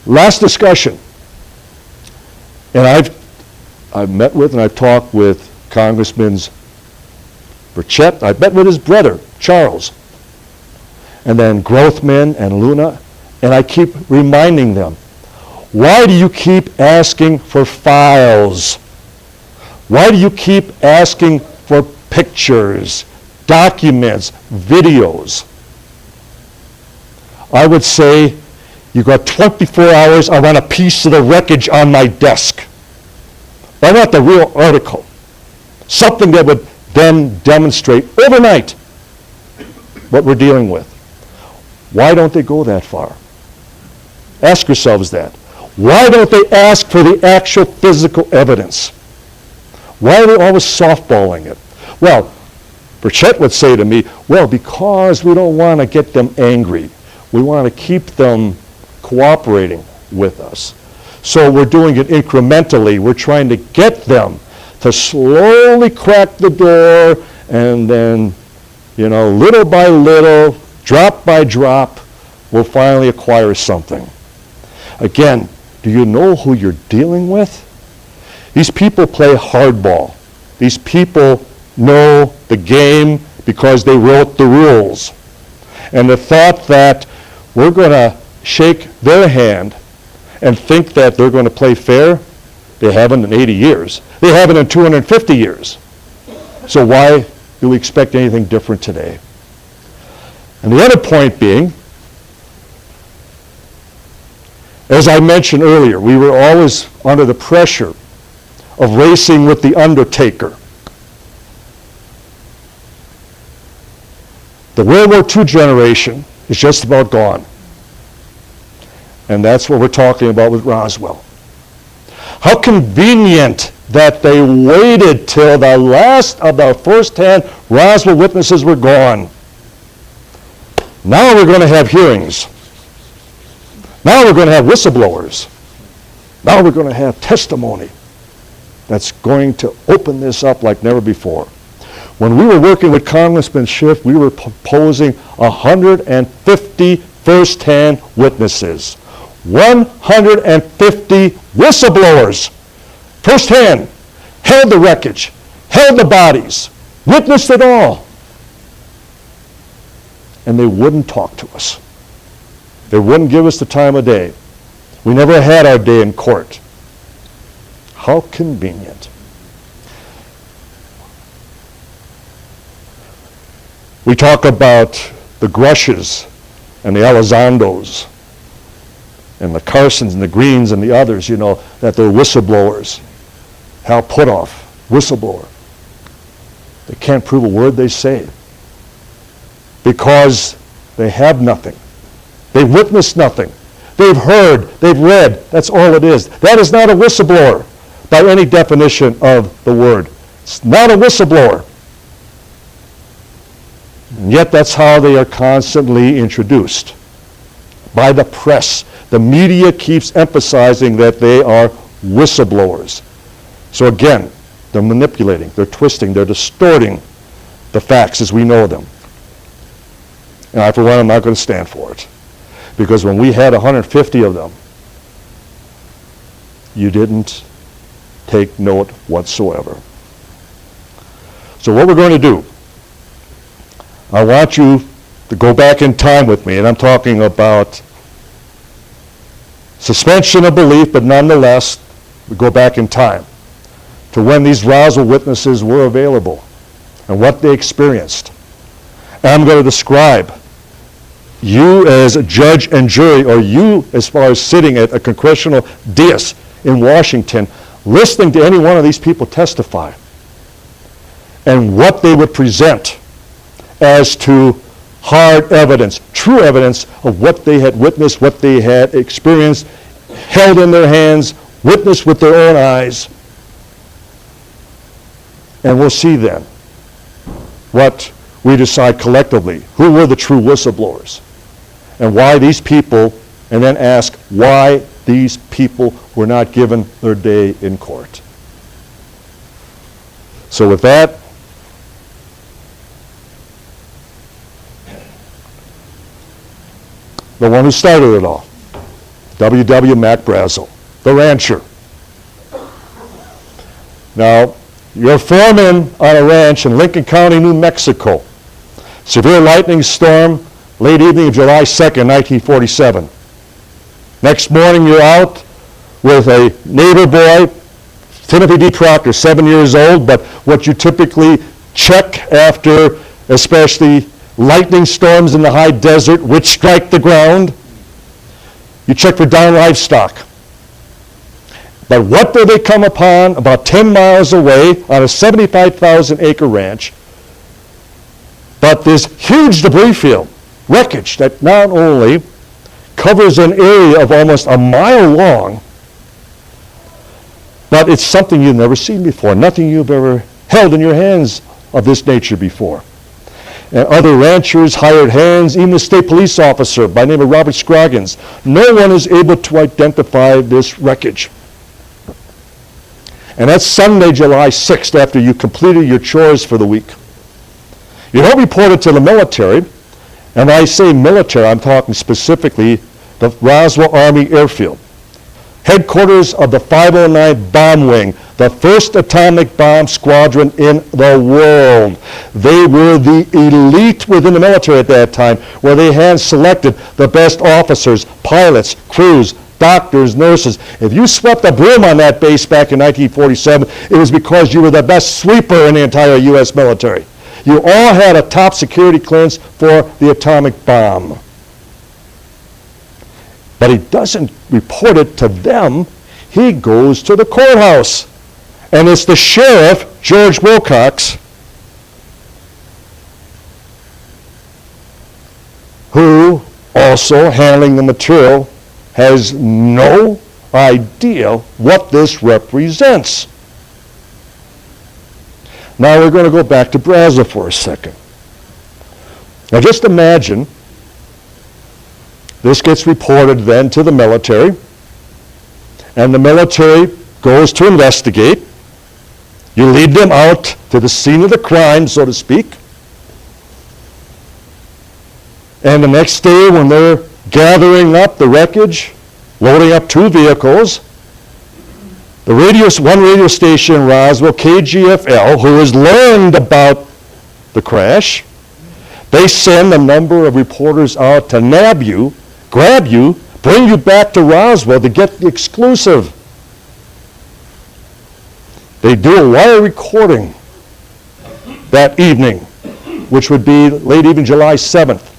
B: last discussion, and I've met with and I've talked with Congressman Burchett. I've met with his brother, Charles, and then Grothman and Luna, and I keep reminding them, why do you keep asking for files? Why do you keep asking for pictures, documents, videos? I would say, you got 24 hours, I want a piece of the wreckage on my desk. I want the real article. Something that would then demonstrate overnight what we're dealing with. Why don't they go that far? Ask yourselves that. Why don't they ask for the actual physical evidence? Why are they always softballing it? Well, Burchett would say to me, well, because we don't want to get them angry. We want to keep them cooperating with us. So we're doing it incrementally. We're trying to get them to slowly crack the door, and then, little by little, drop by drop, we'll finally acquire something. Again, do you know who you're dealing with? These people play hardball. These people know the game because they wrote the rules. And the thought that we're going to shake their hand and think that they're going to play fair, they haven't in 80 years. They haven't in 250 years. So why do we expect anything different today? And the other point being, as I mentioned earlier, we were always under the pressure of racing with the undertaker. The World War II generation is just about gone. And that's what we're talking about with Roswell. How convenient that they waited till the last of the first-hand Roswell witnesses were gone. Now we're going to have hearings. Now we're going to have whistleblowers. Now we're going to have testimony that's going to open this up like never before. When we were working with Congressman Schiff, we were proposing 150 first-hand witnesses. 150 whistleblowers, first-hand, held the wreckage, held the bodies, witnessed it all. And they wouldn't talk to us. They wouldn't give us the time of day. We never had our day in court. How convenient. We talk about the Grushes and the Elizondos and the Carsons and the Greens and the others, that they're whistleblowers. Hal Puthoff, whistleblower. They can't prove a word they say because they have nothing. They've witnessed nothing. They've heard, they've read. That's all it is. That is not a whistleblower by any definition of the word. It's not a whistleblower. And yet that's how they are constantly introduced by the press. The media keeps emphasizing that they are whistleblowers. So again, they're manipulating, they're twisting, they're distorting the facts as we know them. And I, for one, am not going to stand for it. Because when we had 150 of them, you didn't take note whatsoever. So what we're going to do, I want you to go back in time with me, and I'm talking about suspension of belief, but nonetheless, we go back in time to when these Roswell witnesses were available and what they experienced. And I'm going to describe you as a judge and jury, or you as far as sitting at a congressional dais in Washington, listening to any one of these people testify, and what they would present as to hard evidence, true evidence of what they had witnessed, what they had experienced, held in their hands, witnessed with their own eyes. And we'll see then what we decide collectively, who were the true whistleblowers, and why these people, and then ask why these people were not given their day in court. So with that, the one who started it all, W. Mac Brazel, the rancher. Now, you're foreman on a ranch in Lincoln County, New Mexico. Severe lightning storm, late evening of July 2nd, 1947. Next morning, you're out with a neighbor boy, Timothy D. Proctor, 7 years old, but what you typically check after, especially lightning storms in the high desert, which strike the ground, you check for downed livestock. But what do they come upon about 10 miles away on a 75,000-acre ranch but this huge debris field, wreckage that not only covers an area of almost a mile long, but it's something you've never seen before, nothing you've ever held in your hands of this nature before. And other ranchers, hired hands, even a state police officer by the name of Robert Scroggins, no one is able to identify this wreckage. And that's Sunday, July 6th, after you completed your chores for the week. You don't report it to the military, and when I say military, I'm talking specifically the Roswell Army Airfield, headquarters of the 509 Bomb Wing, the first atomic bomb squadron in the world. They were the elite within the military at that time, where they had selected the best officers, pilots, crews, doctors, nurses. If you swept a broom on that base back in 1947, it was because you were the best sweeper in the entire U.S. military. You all had a top security clearance for the atomic bomb. But he doesn't report it to them. He goes to the courthouse. And it's the sheriff, George Wilcox, who, also handling the material, has no idea what this represents. Now we're going to go back to Brazel for a second. Now just imagine this gets reported then to the military, and the military goes to investigate. You lead them out to the scene of the crime, so to speak. And the next day when they're gathering up the wreckage, loading up 2 vehicles, one radio station in Roswell, KGFL, who has learned about the crash, they send a number of reporters out to nab you, grab you, bring you back to Roswell to get the exclusive. They do a wire recording that evening, which would be late evening July 7th.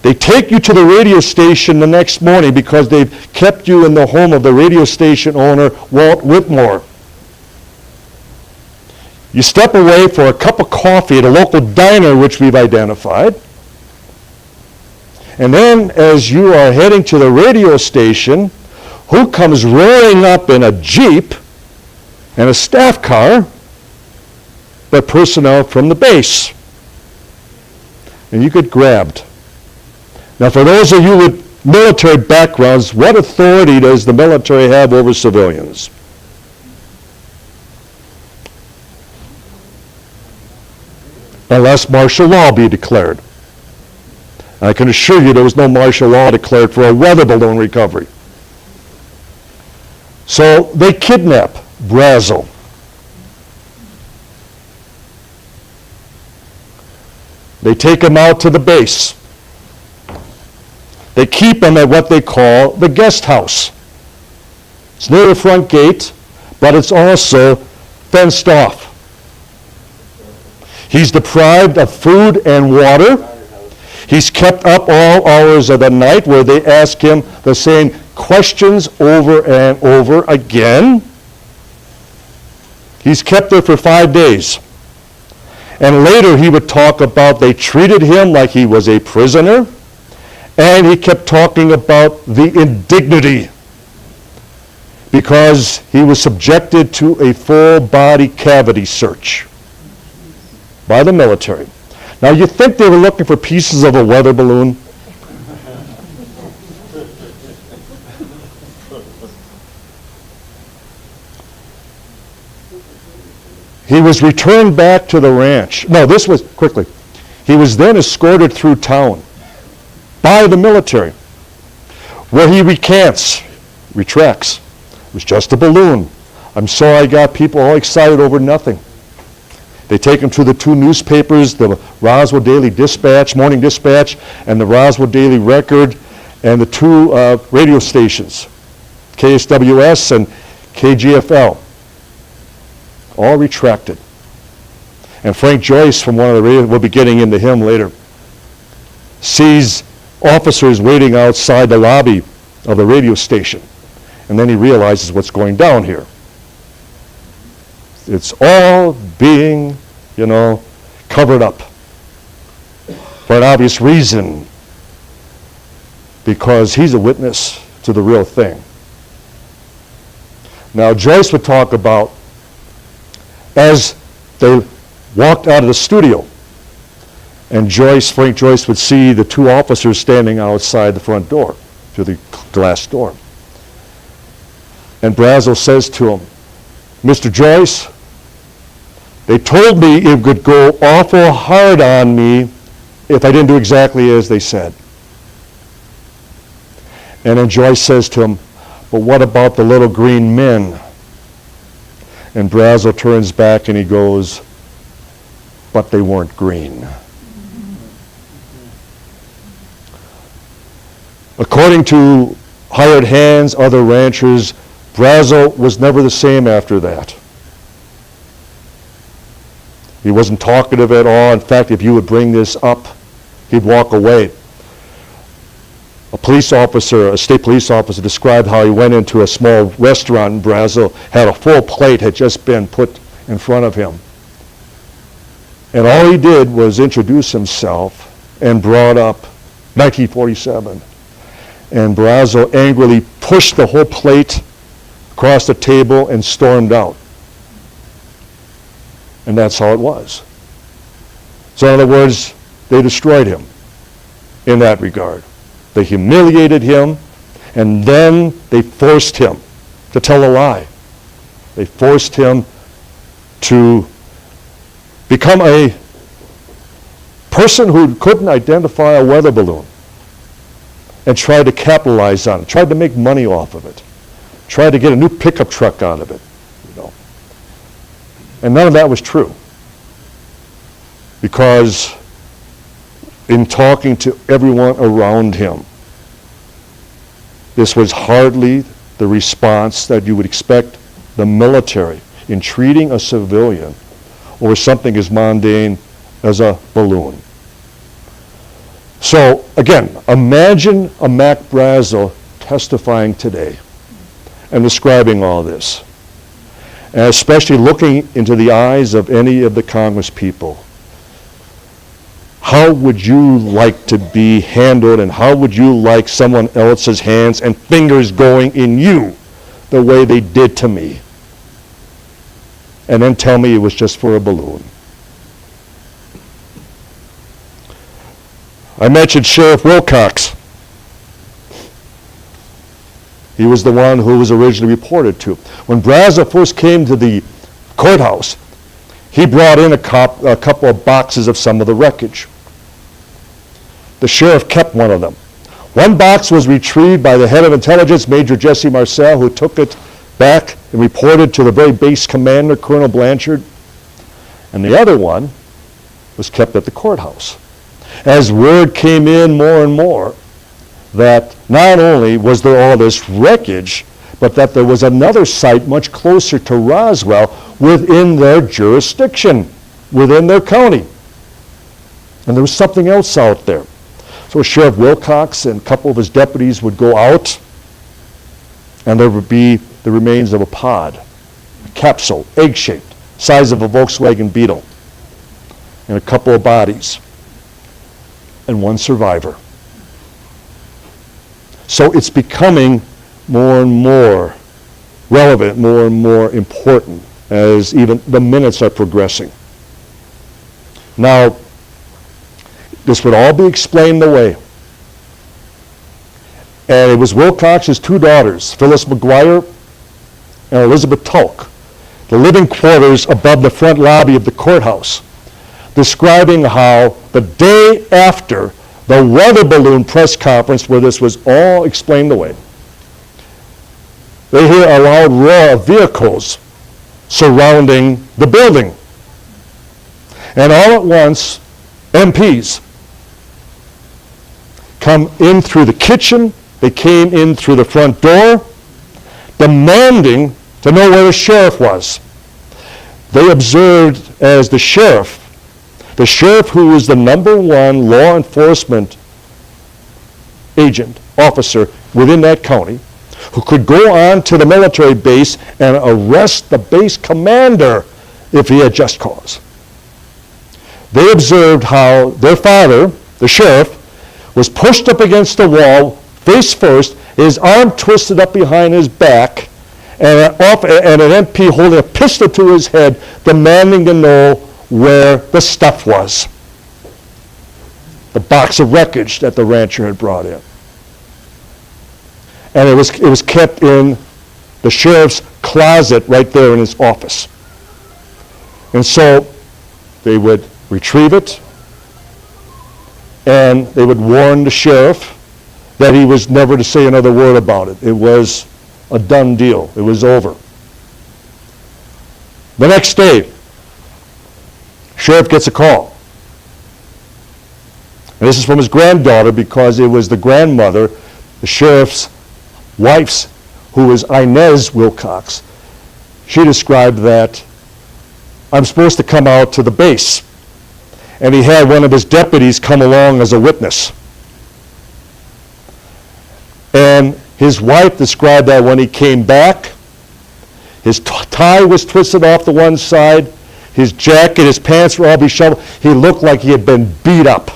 B: They take you to the radio station the next morning because they've kept you in the home of the radio station owner, Walt Whitmore. You step away for a cup of coffee at a local diner, which we've identified. And then as you are heading to the radio station, who comes roaring up in a Jeep and a staff car? But personnel from the base. And you get grabbed. Now, for those of you with military backgrounds, what authority does the military have over civilians? Unless martial law be declared. I can assure you there was no martial law declared for a weather balloon recovery. So they kidnap Brazel. They take him out to the base. They keep him at what they call the guest house. It's near the front gate, but it's also fenced off. He's deprived of food and water. He's kept up all hours of the night where they ask him the same questions over and over again. He's kept there for 5 days. And later he would talk about they treated him like he was a prisoner. And he kept talking about the indignity because he was subjected to a full body cavity search by the military. Now you think they were looking for pieces of a weather balloon? He was returned back to the ranch. No, this was, quickly. He was then escorted through town by the military, where he retracts. It was just a balloon. I'm sorry I got people all excited over nothing. They take him to the two newspapers, the Roswell Daily Dispatch, Morning Dispatch, and the Roswell Daily Record, and the two radio stations, KSWS and KGFL, all retracted. And Frank Joyce from one of the radio, we'll be getting into him later, sees officers waiting outside the lobby of the radio station. And then he realizes what's going down here. It's all being, covered up for an obvious reason, because he's a witness to the real thing. Now, Joyce would talk about, as they walked out of the studio, and Frank Joyce would see the two officers standing outside the front door, through the glass door. And Brazel says to him, Mr. Joyce, they told me it would go awful hard on me if I didn't do exactly as they said. And then Joyce says to him, but what about the little green men? And Brazel turns back and he goes, but they weren't green. According to hired hands, other ranchers, Brazel was never the same after that. He wasn't talkative at all. In fact, if you would bring this up, he'd walk away. A state police officer described how he went into a small restaurant in Brazel, had a full plate had just been put in front of him. And all he did was introduce himself and brought up 1947. And Brazel angrily pushed the whole plate across the table and stormed out. And that's how it was. So in other words, they destroyed him in that regard. They humiliated him, and then they forced him to tell a lie. They forced him to become a person who couldn't identify a weather balloon and tried to capitalize on it, tried to make money off of it, tried to get a new pickup truck out of it. And none of that was true. Because in talking to everyone around him, this was hardly the response that you would expect the military in treating a civilian or something as mundane as a balloon. So again, imagine a Mac Brazel testifying today and describing all this, and especially looking into the eyes of any of the Congress people. How would you like to be handled, and how would you like someone else's hands and fingers going in you the way they did to me? And then tell me it was just for a balloon. I mentioned Sheriff Wilcox. He was the one who was originally reported to. When Brazel first came to the courthouse, he brought in a couple of boxes of some of the wreckage. The sheriff kept one of them. One box was retrieved by the head of intelligence, Major Jesse Marcel, who took it back and reported to the very base commander, Colonel Blanchard. And the other one was kept at the courthouse. As word came in more and more that not only was there all this wreckage, but that there was another site much closer to Roswell within their jurisdiction, within their county. And there was something else out there. So Sheriff Wilcox and a couple of his deputies would go out, and there would be the remains of a pod, a capsule, egg-shaped, size of a Volkswagen Beetle, and a couple of bodies, and one survivor. So it's becoming more and more relevant, more and more important as even the minutes are progressing. Now, this would all be explained away. And it was Wilcox's two daughters, Phyllis McGuire and Elizabeth Tulk, the living quarters above the front lobby of the courthouse, describing how the day after the weather balloon press conference where this was all explained away, they hear a loud roar of vehicles surrounding the building. And all at once, MPs come in through the kitchen, they came in through the front door, demanding to know where the sheriff was. They observed as the sheriff who was the #1 law enforcement agent, officer within that county, who could go on to the military base and arrest the base commander if he had just cause. They observed how their father, the sheriff, was pushed up against the wall, face first, his arm twisted up behind his back, and an MP holding a pistol to his head, demanding to know where the stuff was. The box of wreckage that the rancher had brought in. And it was kept in the sheriff's closet right there in his office. And so they would retrieve it, and they would warn the sheriff that he was never to say another word about it. It was a done deal. It was over. The next day, sheriff gets a call. And this is from his granddaughter, because it was the grandmother, the sheriff's wife's, who was Inez Wilcox. She described that, I'm supposed to come out to the base. And he had one of his deputies come along as a witness. And his wife described that when he came back, his tie was twisted off to one side, his jacket, his pants were all disheveled. He looked like he had been beat up.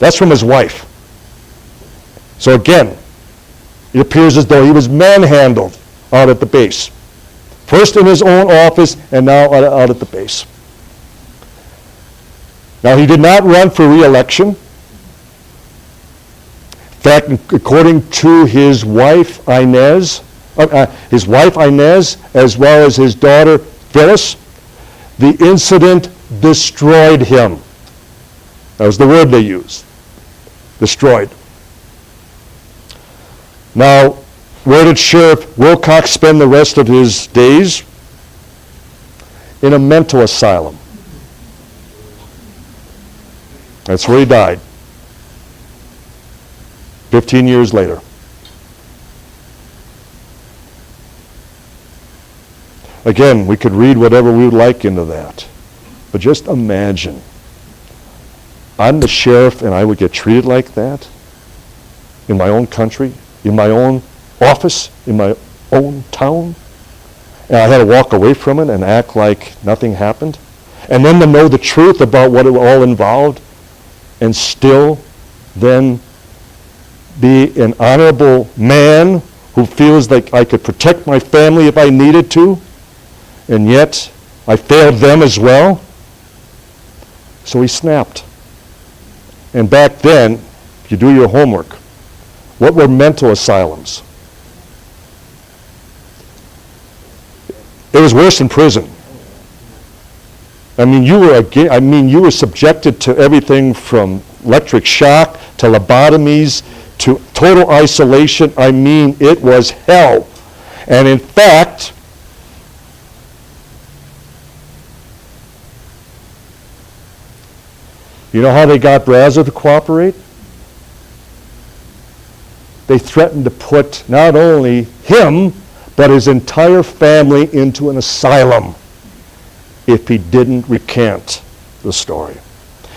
B: That's from his wife. So again, it appears as though he was manhandled out at the base. First in his own office, and now out at the base. Now, he did not run for re-election. In fact, according to his wife Inez, as well as his daughter Phyllis, the incident destroyed him. That was the word they used. Destroyed. Now, where did Sheriff Wilcox spend the rest of his days? In a mental asylum. That's where he died. 15 years later. Again, we could read whatever we would like into that. But just imagine, I'm the sheriff and I would get treated like that in my own country, in my own office, in my own town. And I had to walk away from it and act like nothing happened. And then to know the truth about what it all involved, and still then be an honorable man who feels like I could protect my family if I needed to, and yet I failed them as well. So he snapped. And back then, if you do your homework, what were mental asylums? It was worse than prison. I mean, you were subjected to everything from electric shock to lobotomies to total isolation. I mean, it was hell. And in fact, you know how they got Brazza to cooperate? They threatened to put not only him, but his entire family into an asylum if he didn't recant the story.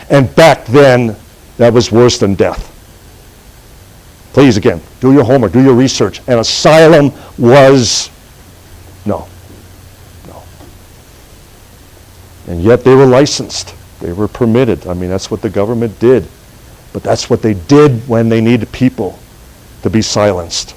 B: And back then, that was worse than death. Please, again, do your homework, do your research. An asylum was, no. And yet they were licensed. They were permitted. I mean, that's what the government did. But that's what they did when they needed people to be silenced.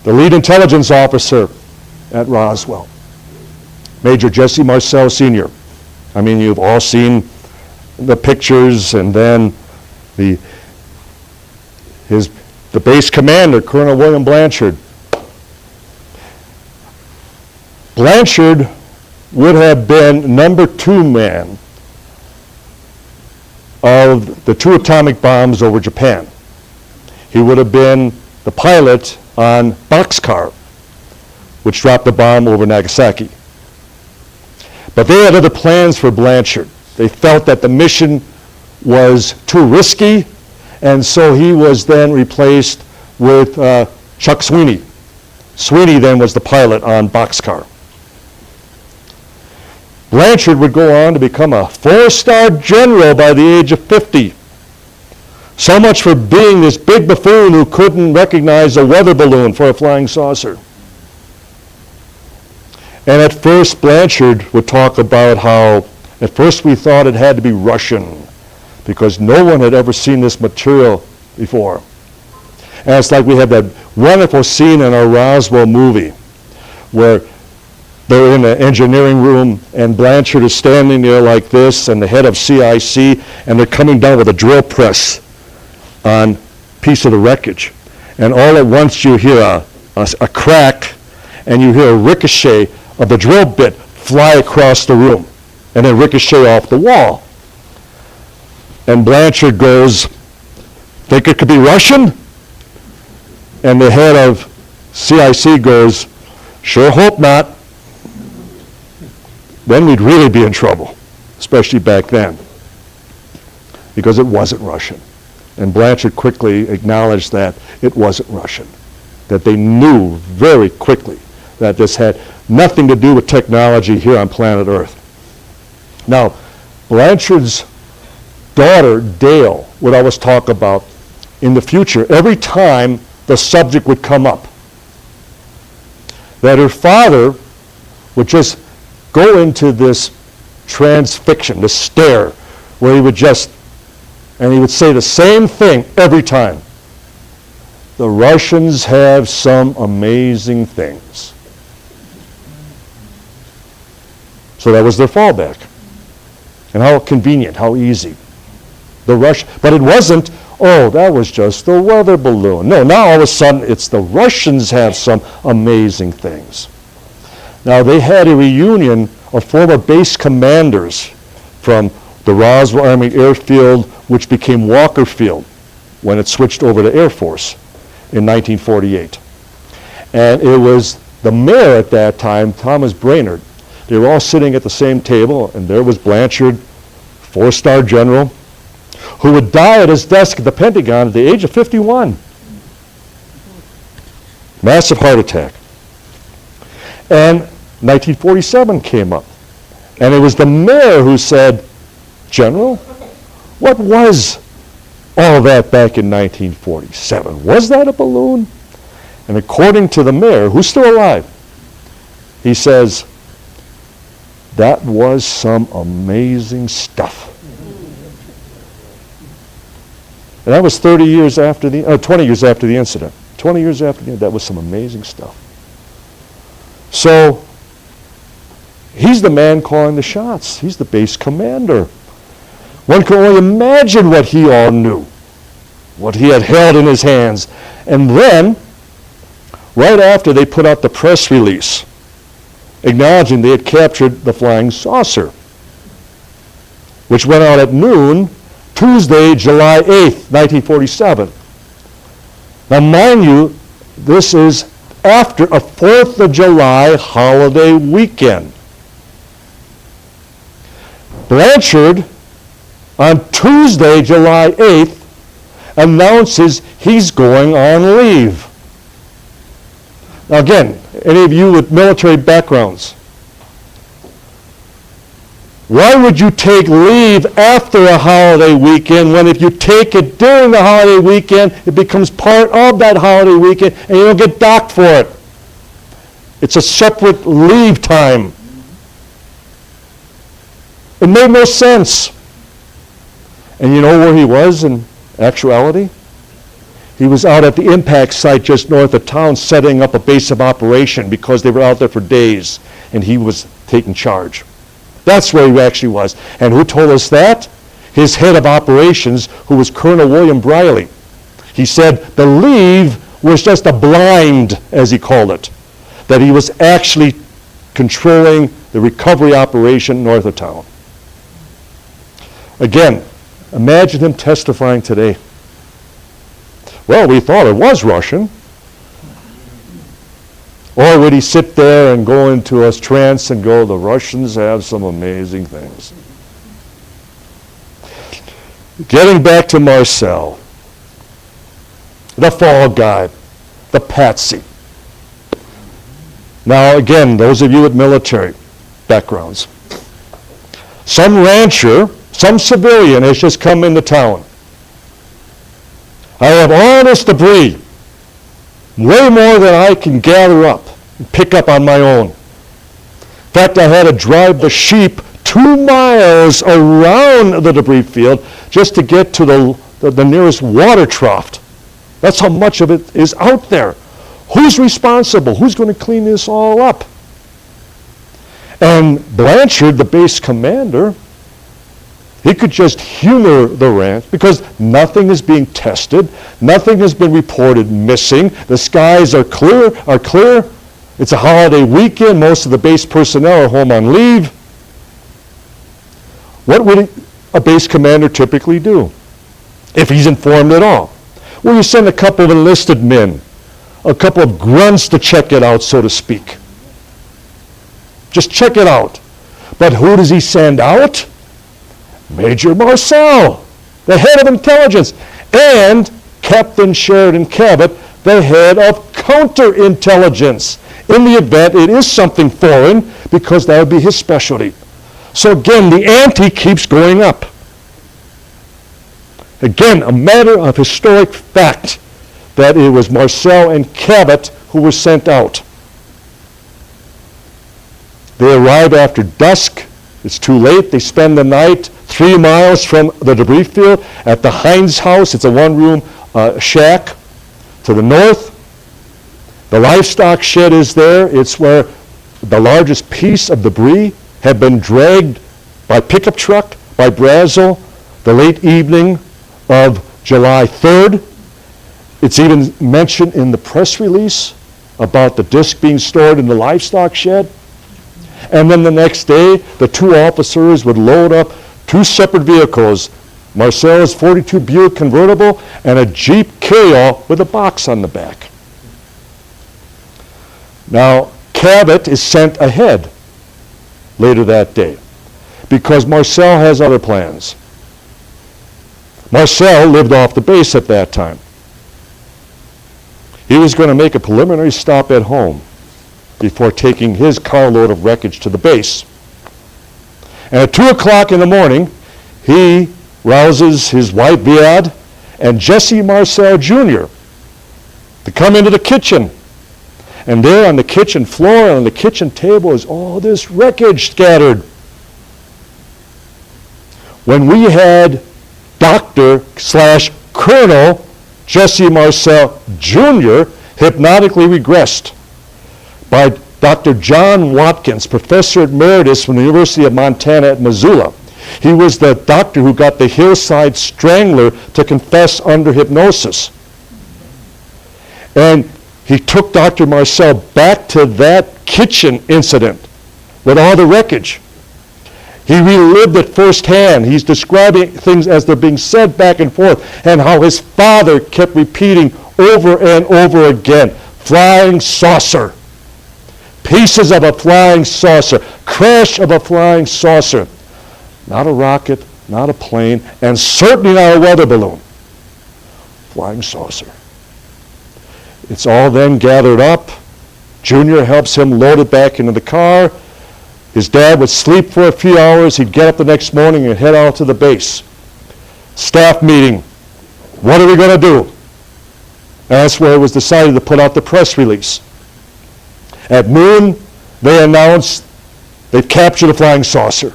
B: The lead intelligence officer at Roswell, Major Jesse Marcel Sr. I mean, you've all seen the pictures and then the the base commander, Colonel William Blanchard. Blanchard would have been number 2 man of the 2 atomic bombs over Japan. He would have been the pilot on Boxcar, which dropped the bomb over Nagasaki. But they had other plans for Blanchard. They felt that the mission was too risky, and so he was then replaced with Chuck Sweeney. Sweeney then was the pilot on Boxcar. Blanchard would go on to become a 4-star general by the age of 50. So much for being this big buffoon who couldn't recognize a weather balloon for a flying saucer. And at first, Blanchard would talk about how, at first we thought it had to be Russian, because no one had ever seen this material before. And it's like we have that wonderful scene in our Roswell movie, where they're in the engineering room, and Blanchard is standing there like this, and the head of CIC, and they're coming down with a drill press on a piece of the wreckage. And all at once you hear a crack, and you hear a ricochet of the drill bit fly across the room, and then ricochet off the wall. And Blanchard goes, "Think it could be Russian?" And the head of CIC goes, "Sure hope not." Then we'd really be in trouble, especially back then, because it wasn't Russian. And Blanchard quickly acknowledged that it wasn't Russian, that they knew very quickly that this had nothing to do with technology here on planet Earth. Now, Blanchard's daughter, Dale, would always talk about, in the future, every time the subject would come up, that her father would just go into this transfixion, this stare, where he would and he would say the same thing every time. The Russians have some amazing things. So that was their fallback. And how convenient, how easy. But it wasn't, oh, that was just the weather balloon. No, now all of a sudden it's the Russians have some amazing things. Now they had a reunion of former base commanders from the Roswell Army Airfield, which became Walker Field when it switched over to Air Force in 1948. And it was the mayor at that time, Thomas Brainerd. They were all sitting at the same table, and there was Blanchard, 4-star general, who would die at his desk at the Pentagon at the age of 51. Massive heart attack. And 1947 came up. And it was the mayor who said, "General, what was all that back in 1947? Was that a balloon?" And according to the mayor, who's still alive, he says, "That was some amazing stuff." And that was 20 years after the incident. 20 years after the incident, that was some amazing stuff. So he's the man calling the shots. He's the base commander. One can only imagine what he all knew, what he had held in his hands. And then, right after they put out the press release, acknowledging they had captured the flying saucer, which went out at noon, Tuesday, July 8th, 1947. Now, mind you, this is after a 4th of July holiday weekend. Blanchard, on Tuesday, July 8th, announces he's going on leave. Now again, any of you with military backgrounds, why would you take leave after a holiday weekend when if you take it during the holiday weekend, it becomes part of that holiday weekend and you don't get docked for it? It's a separate leave time. It made no sense. And you know where he was in actuality? He was out at the impact site just north of town setting up a base of operation because they were out there for days and he was taking charge. That's where he actually was. And who told us that? His head of operations, who was Colonel William Briley. He said the leave was just a blind, as he called it, that he was actually controlling the recovery operation north of town. Again, imagine him testifying today. Well, we thought it was Russian. Or would he sit there and go into a trance and go, the Russians have some amazing things. Getting back to Marcel, the fall guy, the patsy. Now again, those of you with military backgrounds, some rancher, some civilian has just come into town. I have all this debris, way more than I can gather up and pick up on my own. In fact, I had to drive the sheep 2 miles around the debris field just to get to the nearest water trough. That's how much of it is out there. Who's responsible? Who's going to clean this all up? And Blanchard, the base commander, he could just humor the ranch because nothing is being tested. Nothing has been reported missing. The skies are clear. It's a holiday weekend. Most of the base personnel are home on leave. What would a base commander typically do if he's informed at all? Well, you send a couple of enlisted men, a couple of grunts to check it out, so to speak. Just check it out. But who does he send out? Major Marcel, the head of intelligence, and Captain Sheridan Cabot, the head of counterintelligence. In the event it is something foreign, because that would be his specialty. So again, the ante keeps going up. Again, a matter of historic fact that it was Marcel and Cabot who were sent out. They arrive after dusk. It's too late. They spend the night 3 miles from the debris field at the Hines house. It's a one-room shack to the north. The livestock shed is there. It's where the largest piece of debris had been dragged by pickup truck, by Brazel, the late evening of July 3rd. It's even mentioned in the press release about the disc being stored in the livestock shed. And then the next day, the 2 officers would load up 2 separate vehicles, Marcel's 42 Buick convertible and a Jeep carryall with a box on the back. Now, Cabot is sent ahead later that day because Marcel has other plans. Marcel lived off the base at that time. He was going to make a preliminary stop at home before taking his carload of wreckage to the base. And at 2 o'clock in the morning, he rouses his wife, Viad, and Jesse Marcel Jr. to come into the kitchen. And there on the kitchen floor and on the kitchen table is all this wreckage scattered. When we had Dr./Colonel Jesse Marcel Jr. hypnotically regressed by Dr. John Watkins, Professor Emeritus from the University of Montana at Missoula. He was the doctor who got the Hillside Strangler to confess under hypnosis. And he took Dr. Marcel back to that kitchen incident with all the wreckage. He relived it firsthand. He's describing things as they're being said back and forth and how his father kept repeating over and over again, flying saucer, pieces of a flying saucer, crash of a flying saucer. Not a rocket, not a plane, and certainly not a weather balloon. Flying saucer. It's all then gathered up. Junior helps him load it back into the car. His dad would sleep for a few hours. He'd get up the next morning and head out to the base. Staff meeting. What are we going to do? And that's where it was decided to put out the press release. At noon, they announced they'd captured a flying saucer.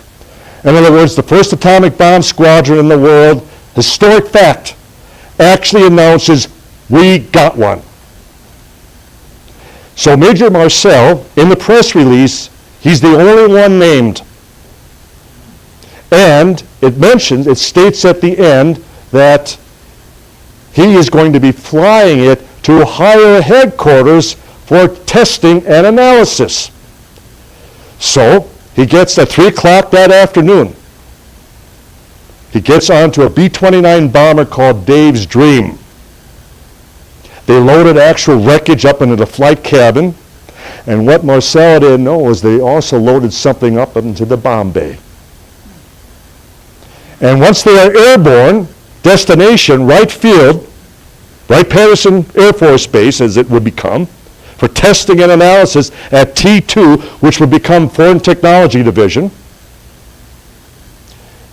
B: In other words, the first atomic bomb squadron in the world, historic fact, actually announces, we got one. So Major Marcel, in the press release, he's the only one named. And it states at the end that he is going to be flying it to higher headquarters for testing and analysis. So he gets at 3 o'clock that afternoon. He gets onto a B-29 bomber called Dave's Dream. They loaded actual wreckage up into the flight cabin, and what Marcel didn't know is they also loaded something up into the bomb bay. And once they are airborne, destination, Wright Field, Wright-Patterson Air Force Base, as it would become, for testing and analysis at T2, which would become Foreign Technology Division,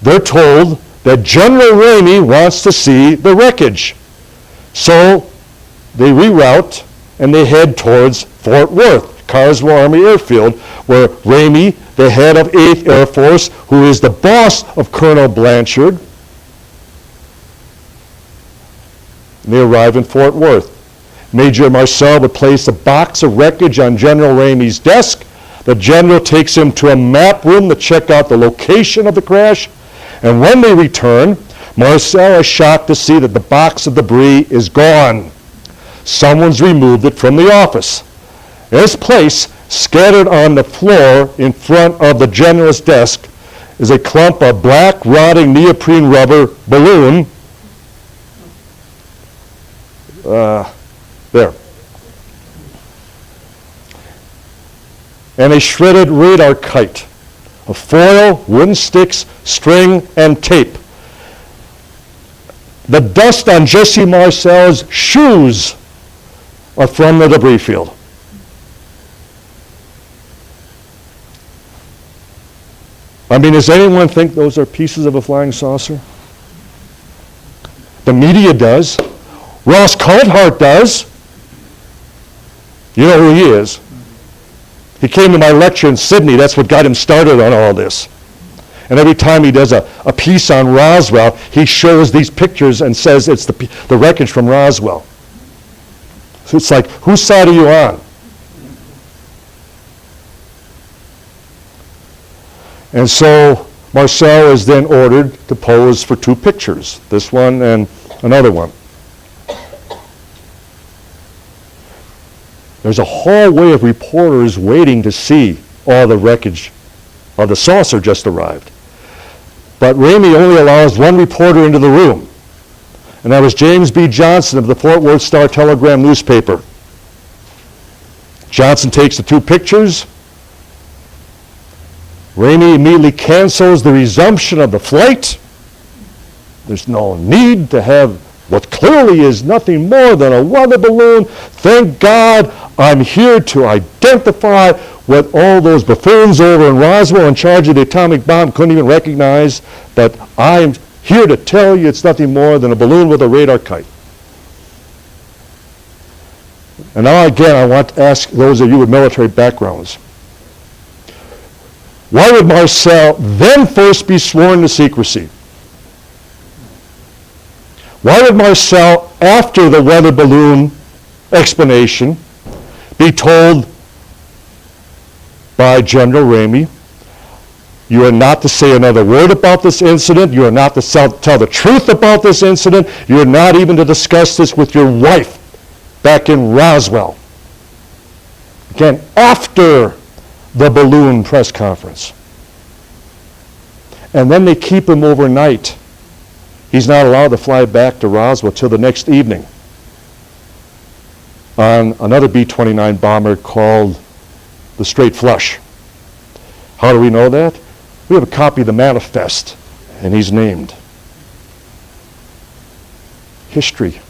B: they're told that General Ramey wants to see the wreckage. So they reroute and they head towards Fort Worth, Carswell Army Airfield, where Ramey, the head of 8th Air Force, who is the boss of Colonel Blanchard, and they arrive in Fort Worth. Major Marcel would place a box of wreckage on General Ramey's desk. The general takes him to a map room to check out the location of the crash. And when they return, Marcel is shocked to see that the box of debris is gone. Someone's removed it from the office. In its place, scattered on the floor in front of the general's desk, is a clump of black, rotting neoprene rubber balloon. There. And a shredded radar kite of foil, wooden sticks, string, and tape. The dust on Jesse Marcel's shoes are from the debris field. I mean, does anyone think those are pieces of a flying saucer? The media does. Ross Coulthart does. You know who he is. He came to my lecture in Sydney. That's what got him started on all this. And every time he does a piece on Roswell, he shows these pictures and says it's the wreckage from Roswell. So it's like, whose side are you on? And so Marcel is then ordered to pose for 2 pictures, this one and another one. There's a hallway of reporters waiting to see all the wreckage of the saucer just arrived. But Ramey only allows 1 reporter into the room, and that was James B. Johnson of the Fort Worth Star-Telegram newspaper. Johnson takes the 2 pictures. Ramey immediately cancels the resumption of the flight. There's no need to have what clearly is nothing more than a weather balloon. Thank God I'm here to identify what all those buffoons over in Roswell in charge of the atomic bomb couldn't even recognize, but I'm here to tell you it's nothing more than a balloon with a radar kite. And now again, I want to ask those of you with military backgrounds, why would Marcel then first be sworn to secrecy? Why would Marcel, after the weather balloon explanation, be told by General Ramey, you are not to say another word about this incident, you are not to tell the truth about this incident, you are not even to discuss this with your wife back in Roswell? Again, after the balloon press conference. And then they keep him overnight. He's not allowed to fly back to Roswell till the next evening on another B-29 bomber called the Straight Flush. How do we know that? We have a copy of the manifest, and he's named. History.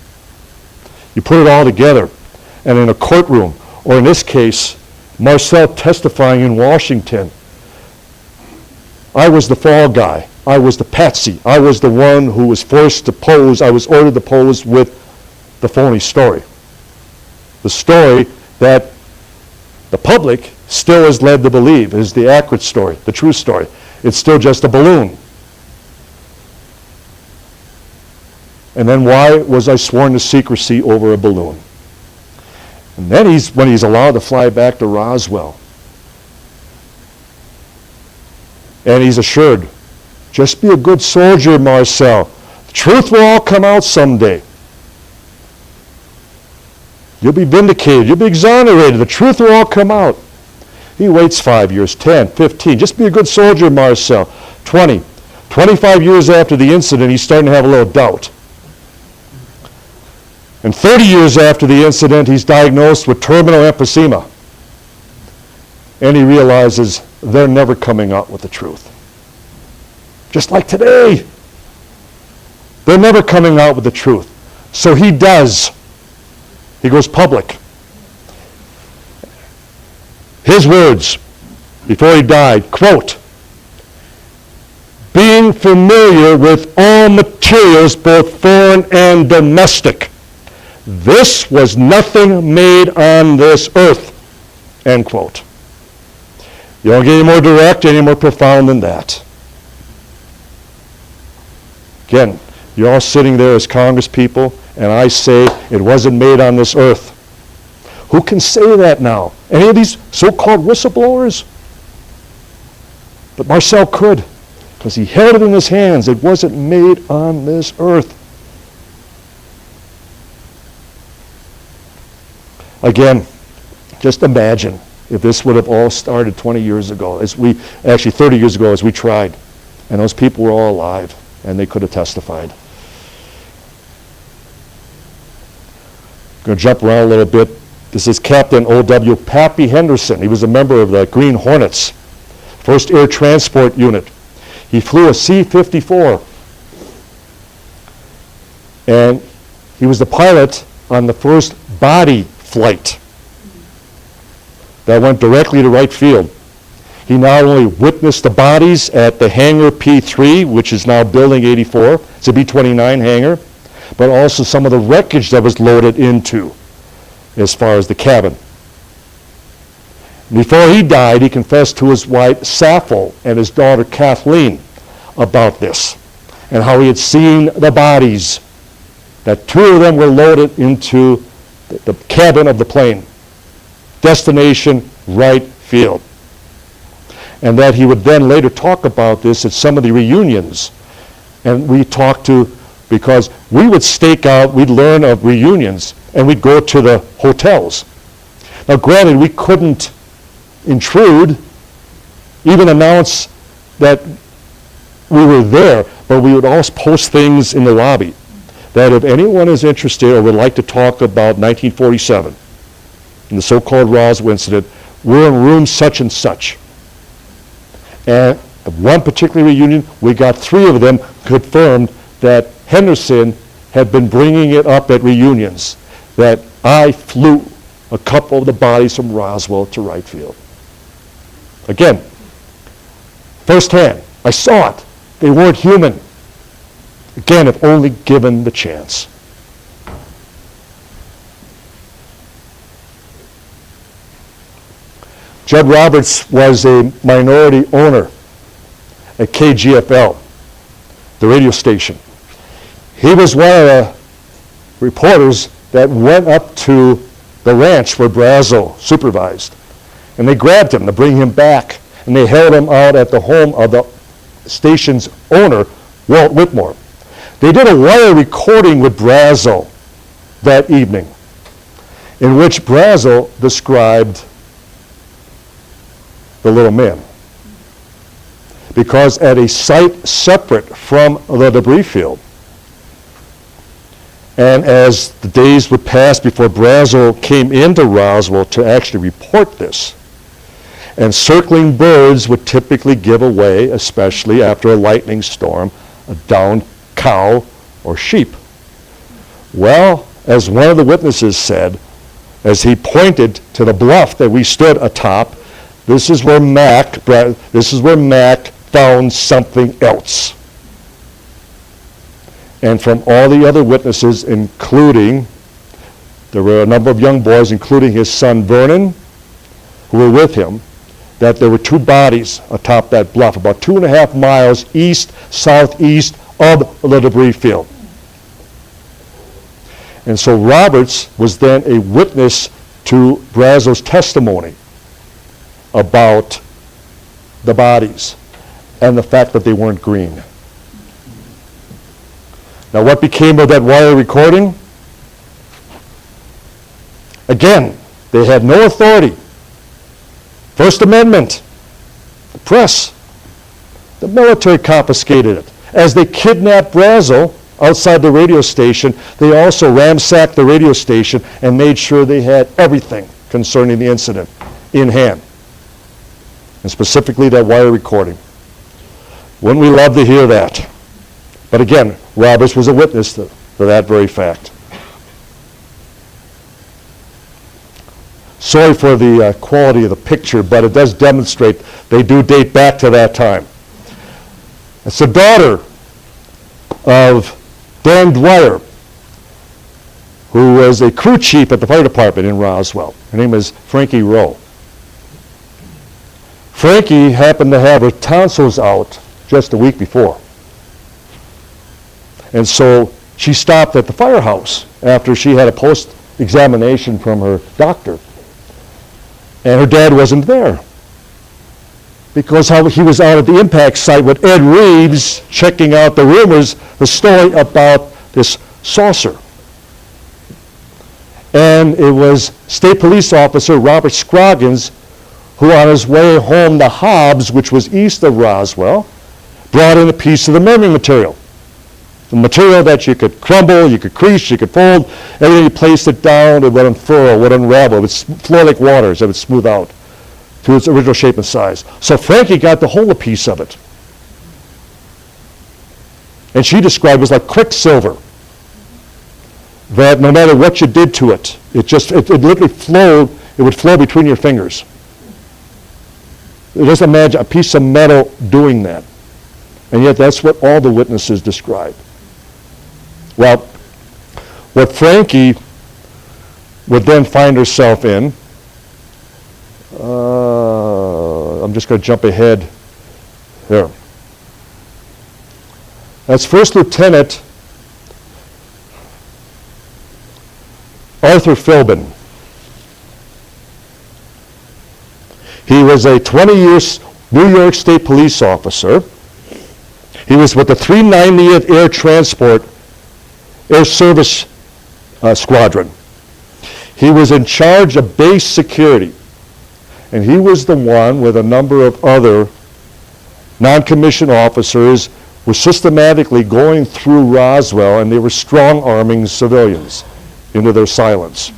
B: You put it all together, and in a courtroom, or in this case, Marcel testifying in Washington, I was the fall guy. I was the patsy. I was the one who was forced to pose. I was ordered to pose with the phony story. The story that the public still is led to believe is the accurate story, the true story. It's still just a balloon. And then why was I sworn to secrecy over a balloon? And then when he's allowed to fly back to Roswell, and he's assured, just be a good soldier, Marcel. The truth will all come out someday. You'll be vindicated. You'll be exonerated. The truth will all come out. He waits 5 years, 10, 15. Just be a good soldier, Marcel. 20. 25 years after the incident, he's starting to have a little doubt. And 30 years after the incident, he's diagnosed with terminal emphysema. And he realizes they're never coming out with the truth. Just like today. They're never coming out with the truth. So he does. He goes public. His words before he died, quote, being familiar with all materials, both foreign and domestic, this was nothing made on this earth, end quote. You don't get any more direct, any more profound than that. Again, you're all sitting there as Congress people, and I say it wasn't made on this earth. Who can say that now? Any of these so-called whistleblowers? But Marcel could, because he held it in his hands. It wasn't made on this earth. Again, just imagine if this would have all started 20 years ago, 30 years ago as we tried, and those people were all alive, and they could have testified. I'm going to jump around a little bit. This is Captain O.W. Pappy Henderson. He was a member of the Green Hornets, 1st Air Transport Unit. He flew a C-54. And he was the pilot on the first body flight that went directly to right field. He not only witnessed the bodies at the hangar P3, which is now Building 84, it's a B-29 hangar, but also some of the wreckage that was loaded into as far as the cabin. Before he died, he confessed to his wife Sappho and his daughter Kathleen about this and how he had seen the bodies, that 2 of them were loaded into the cabin of the plane. Destination, right field. And that he would then later talk about this at some of the reunions. And we talked to, because we would stake out, we'd learn of reunions, and we'd go to the hotels. Now granted, we couldn't intrude, even announce that we were there, but we would always post things in the lobby that if anyone is interested or would like to talk about 1947 and the so-called Roswell Incident, we're in room such and such. And at one particular reunion, we got 3 of them confirmed that Henderson had been bringing it up at reunions, that I flew a couple of the bodies from Roswell to right field. Again, firsthand, I saw it. They weren't human. Again, if only given the chance. Judd Roberts was a minority owner at KGFL, the radio station. He was one of the reporters that went up to the ranch where Brazo supervised. And they grabbed him to bring him back. And they held him out at the home of the station's owner, Walt Whitmore. They did a wire recording with Brazo that evening, in which Brazo described the little man. Because at a site separate from the debris field, and as the days would pass before Brazo came into Roswell to actually report this, and circling birds would typically give away, especially after a lightning storm, a downed cow or sheep. Well, as one of the witnesses said, as he pointed to the bluff that we stood atop, this is where Mac found something else. And from all the other witnesses, including, there were a number of young boys, including his son Vernon, who were with him, that there were 2 bodies atop that bluff, about 2.5 miles southeast of the debris field. And so Roberts was then a witness to Brazo's testimony about the bodies and the fact that they weren't green. Now, what became of that wire recording? Again, they had no authority. First Amendment, the press, the military confiscated it. As they kidnapped Roswell outside the radio station, they also ransacked the radio station and made sure they had everything concerning the incident in hand, and specifically that wire recording. Wouldn't we love to hear that? But again, Roberts was a witness to that very fact. Sorry for the quality of the picture, but it does demonstrate they do date back to that time. It's the daughter of Dan Dwyer, who was a crew chief at the fire department in Roswell. Her name is Frankie Rowe. Frankie happened to have her tonsils out just a week before. And so she stopped at the firehouse after she had a post-examination from her doctor. And her dad wasn't there, because he was out at the impact site with Ed Reeves checking out the rumors, the story about this saucer. And it was State Police Officer Robert Scroggins who, on his way home to Hobbs, which was east of Roswell, brought in a piece of the memory material. The material that you could crumble, you could crease, you could fold. Everything you placed it down, it would unfurl, would unravel. It would flow like waters. It would smooth out to its original shape and size. So Frankie got to hold a piece of it. And she described it as like quicksilver, that no matter what you did to it, it literally flowed, it would flow between your fingers. Just imagine a piece of metal doing that. And yet that's what all the witnesses described. Well, what Frankie would then find herself in, I'm just going to jump ahead here. That's First Lieutenant Arthur Philbin. He was a 20-year New York State police officer. He was with the 390th Air Transport Air Service Squadron. He was in charge of base security, and he was the one with a number of other non-commissioned officers were systematically going through Roswell, and they were strong-arming civilians into their silence.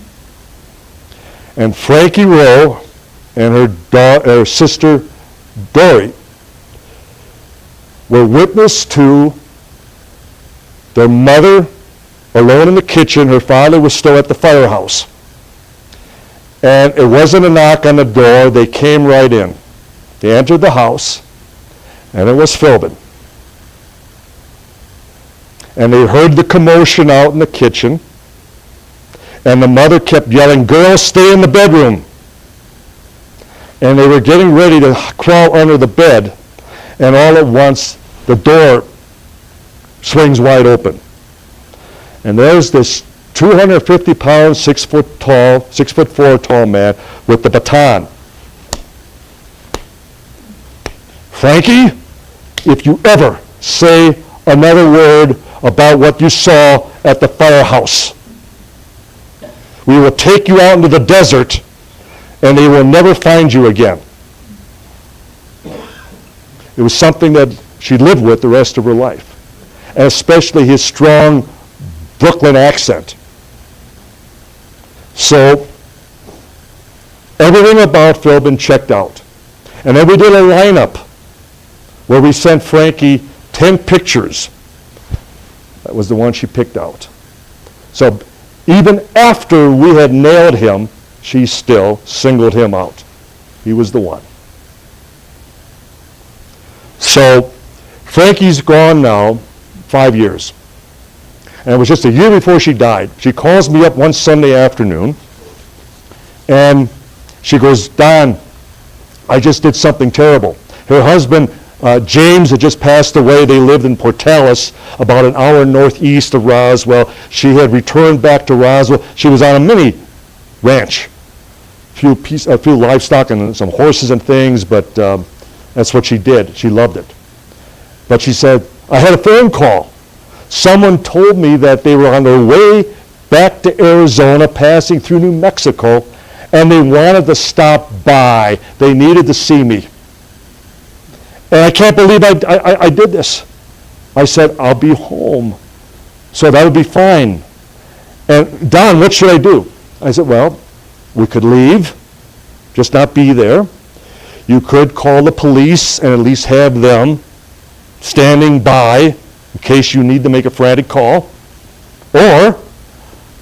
B: And Frankie Rowe and her sister Dory were witness to their mother alone in the kitchen. Her father was still at the firehouse. And it wasn't a knock on the door. They came right in. They entered the house, and it was Philbin. And they heard the commotion out in the kitchen, and the mother kept yelling, "Girls, stay in the bedroom." And they were getting ready to crawl under the bed, and all at once the door swings wide open. And there's this 250-pound, 6'4" tall man with the baton. "Frankie, if you ever say another word about what you saw at the firehouse, we will take you out into the desert and they will never find you again." It was something that she lived with the rest of her life, and especially his strong Brooklyn accent. So everything about Philbin checked out. And then we did a lineup where we sent Frankie 10 pictures. That was the one she picked out. So even after we had nailed him, she still singled him out. He was the one. So Frankie's gone now 5 years. And it was just a year before she died. She calls me up one Sunday afternoon, and she goes, "Don, I just did something terrible." Her husband, James, had just passed away. They lived in Portales, about an hour northeast of Roswell. She had returned back to Roswell. She was on a mini ranch, a few livestock and some horses and things, but that's what she did. She loved it. But she said, "I had a phone call. Someone told me that they were on their way back to Arizona, passing through New Mexico, and they wanted to stop by. They needed to see me. And I can't believe I did this. I said, I'll be home. So that would be fine. And Don, what should I do? I said, well, we could leave, just not be there. You could call the police and at least have them standing by in case you need to make a frantic call. Or,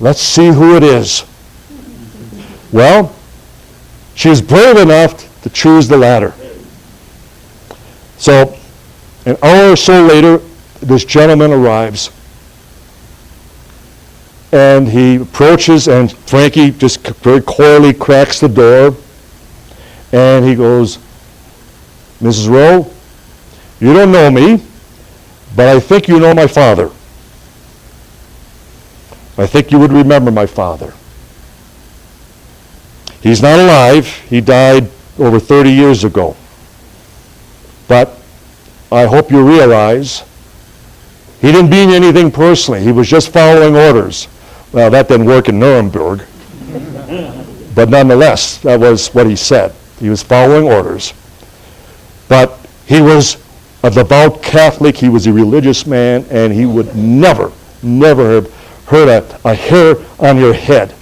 B: let's see who it is. Well, she was brave enough to choose the latter. So, an hour or so later, this gentleman arrives. And he approaches, and Frankie just very coyly cracks the door. And he goes, Mrs. Rowe, you don't know me, but I think you know my father. I think you would remember my father. He's not alive. He died over 30 years ago. But I hope you realize he didn't mean anything personally. He was just following orders. Well, that didn't work in Nuremberg. But nonetheless, that was what he said. He was following orders. But he was a devout Catholic. He was a religious man, and he would never have hurt a hair on your head.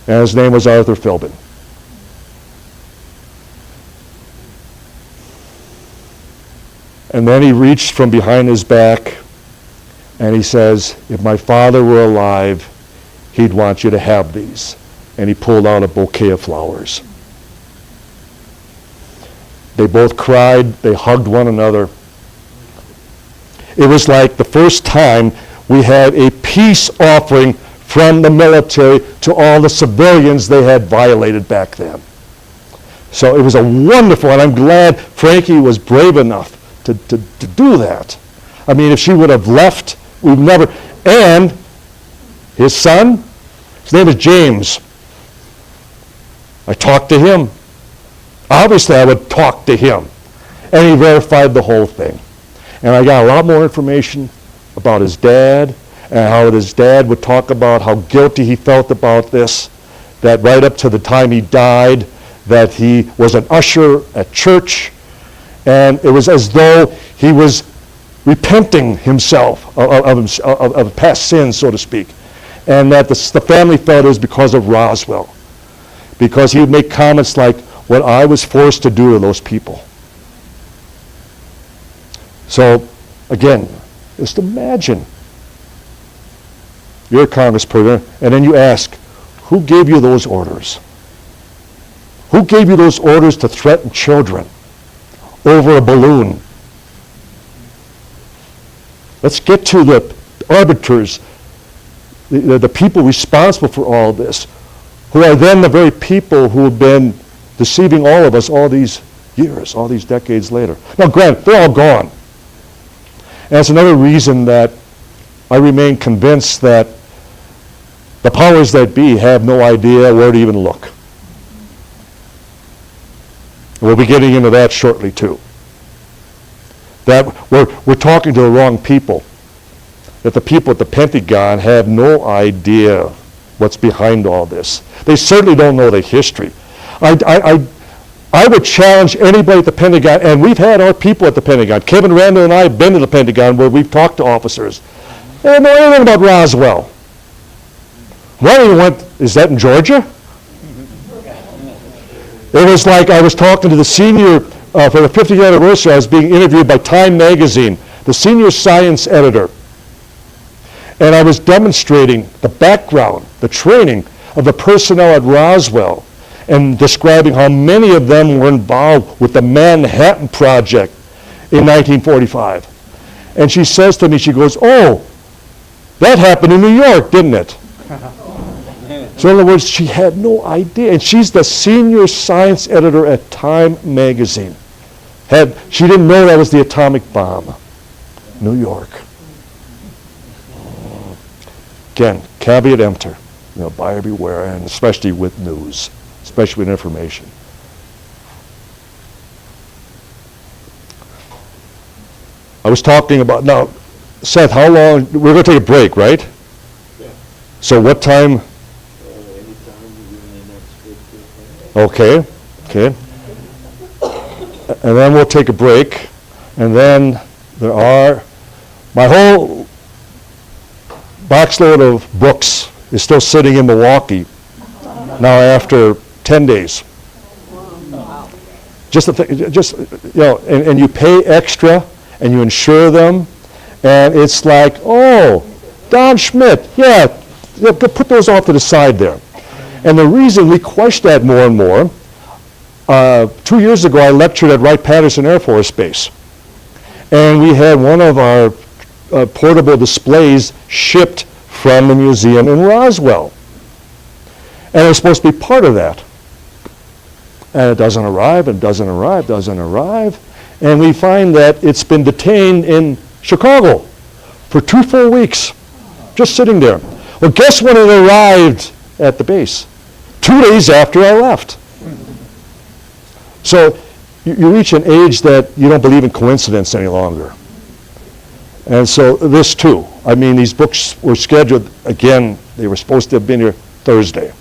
B: And his name was Arthur Philbin. And then he reached from behind his back, and he says, if my father were alive, he'd want you to have these. And he pulled out a bouquet of flowers. They both cried. They hugged one another. It was like the first time we had a peace offering from the military to all the civilians they had violated back then. So it was a wonderful, and I'm glad Frankie was brave enough to do that. I mean, if she would have left, we'd never, and his son, his name is James. I talked to him. Obviously, I would talk to him. And he verified the whole thing. And I got a lot more information about his dad, and how his dad would talk about how guilty he felt about this, that right up to the time he died, that he was an usher at church, and it was as though he was repenting himself of past sins, so to speak, and that the family felt it was because of Roswell, because he would make comments like, what I was forced to do to those people. So, again, just imagine you're a congressperson, and then you ask, who gave you those orders? Who gave you those orders to threaten children over a balloon? Let's get to the arbiters, the people responsible for all this, who are then the very people who have been deceiving all of us all these years, all these decades later. Now, granted, they're all gone. And that's another reason that I remain convinced that the powers that be have no idea where to even look. We'll be getting into that shortly, too. That we're talking to the wrong people. That the people at the Pentagon have no idea what's behind all this. They certainly don't know the history. I would challenge anybody at the Pentagon, and we've had our people at the Pentagon. Kevin Randall and I have been to the Pentagon where we've talked to officers. They don't know anything about Roswell. One even went, is that in Georgia? It was like I was talking to the senior, for the 50th anniversary, I was being interviewed by Time magazine, the senior science editor. And I was demonstrating the background, the training of the personnel at Roswell, and describing how many of them were involved with the Manhattan Project in 1945. And she says to me, she goes, oh, that happened in New York, didn't it? So in other words, she had no idea. And she's the senior science editor at Time magazine. She didn't know that was the atomic bomb. New York. Again, caveat emptor. Buyer beware, and especially with news, especially with information. I was talking about, now, Seth, how long, we're going to take a break, right? So what time?
A: Anytime within the next 15 minutes.
B: Okay, okay. And then we'll take a break. And then there are, my whole boxload of books is still sitting in Milwaukee now after 10 days. Just and you pay extra and you insure them, and it's like, oh, Don Schmitt, yeah, put those off to the side there. And the reason we question that more and more, 2 years ago I lectured at Wright-Patterson Air Force Base, and we had one of our portable displays shipped from the museum in Roswell. And it was supposed to be part of that. And it doesn't arrive, and doesn't arrive, doesn't arrive. And we find that it's been detained in Chicago for 2 full weeks, just sitting there. Well, guess when it arrived at the base? 2 days after I left. So you reach an age that you don't believe in coincidence any longer. And so this too. I mean, these books were scheduled, again, they were supposed to have been here Thursday.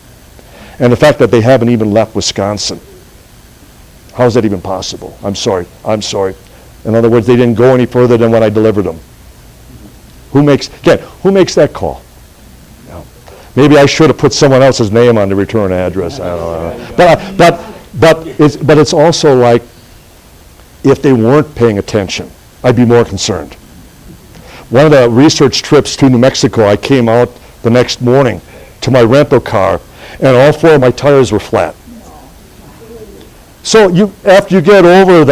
B: And the fact that they haven't even left Wisconsin. How is that even possible? I'm sorry. In other words, they didn't go any further than when I delivered them. Who makes that call? No. Maybe I should have put someone else's name on the return address. I don't know. But it's also like, if they weren't paying attention, I'd be more concerned. One of the research trips to New Mexico, I came out the next morning to my rental car, and all 4 of my tires were flat. So after you get over and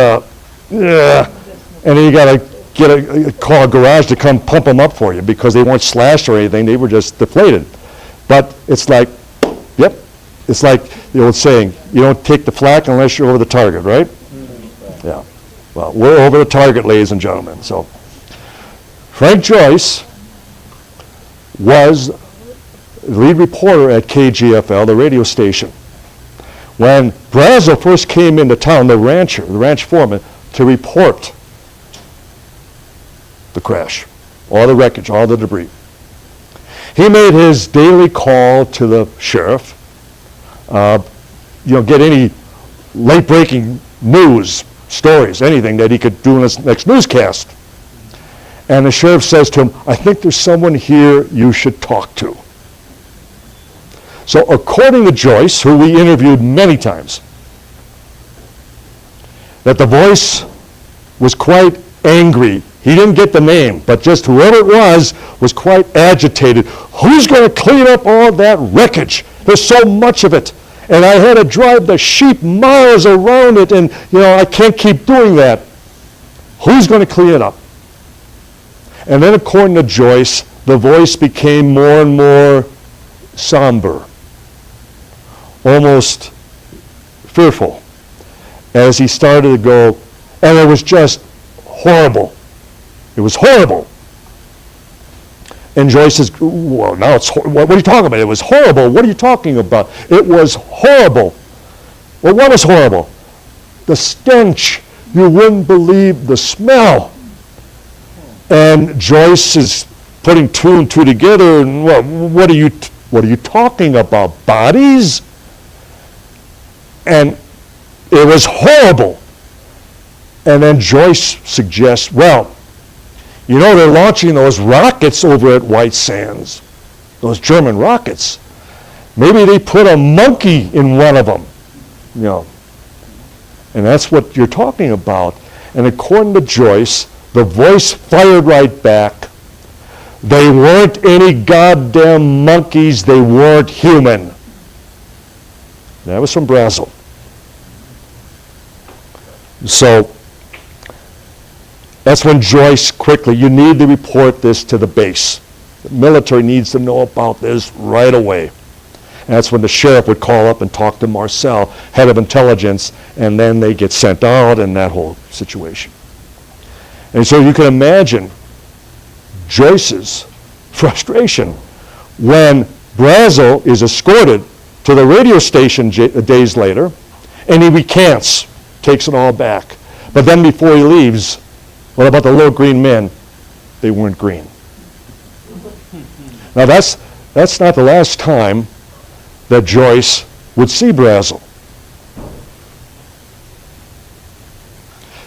B: then you got to call a garage to come pump them up for you because they weren't slashed or anything, they were just deflated. But it's like, yep, it's like the old saying, you don't take the flak unless you're over the target, right? Yeah. Well, we're over the target, ladies and gentlemen. So Frank Joyce was the lead reporter at KGFL, the radio station. When Brazel first came into town, the ranch foreman, to report the crash, all the wreckage, all the debris. He made his daily call to the sheriff, get any late-breaking news, stories, anything that he could do in his next newscast. And the sheriff says to him, I think there's someone here you should talk to. So according to Joyce, who we interviewed many times, that the voice was quite angry. He didn't get the name, but just whoever it was quite agitated. Who's going to clean up all that wreckage? There's so much of it. And I had to drive the sheep miles around it, and I can't keep doing that. Who's going to clean it up? And then according to Joyce, the voice became more and more somber, almost fearful, as he started to go, and it was just horrible. It was horrible. And Joyce says, well, now it's what are you talking about? It was horrible. What are you talking about? It was horrible. Well, what is horrible? The stench. You wouldn't believe the smell. And Joyce is putting 2 and 2 together, and what are you talking about? Bodies? And it was horrible. And then Joyce suggests, they're launching those rockets over at White Sands, those German rockets. Maybe they put a monkey in one of them, And that's what you're talking about. And according to Joyce, the voice fired right back. They weren't any goddamn monkeys. They weren't human. That was from Brazel. So that's when Joyce quickly, you need to report this to the base. The military needs to know about this right away. And that's when the sheriff would call up and talk to Marcel, head of intelligence, and then they get sent out and that whole situation. And so you can imagine Joyce's frustration when Brazel is escorted to the radio station days later, and he recants, takes it all back. But then before he leaves, what about the little green men? They weren't green. Now that's that's not the last time that Joyce would see Brazel.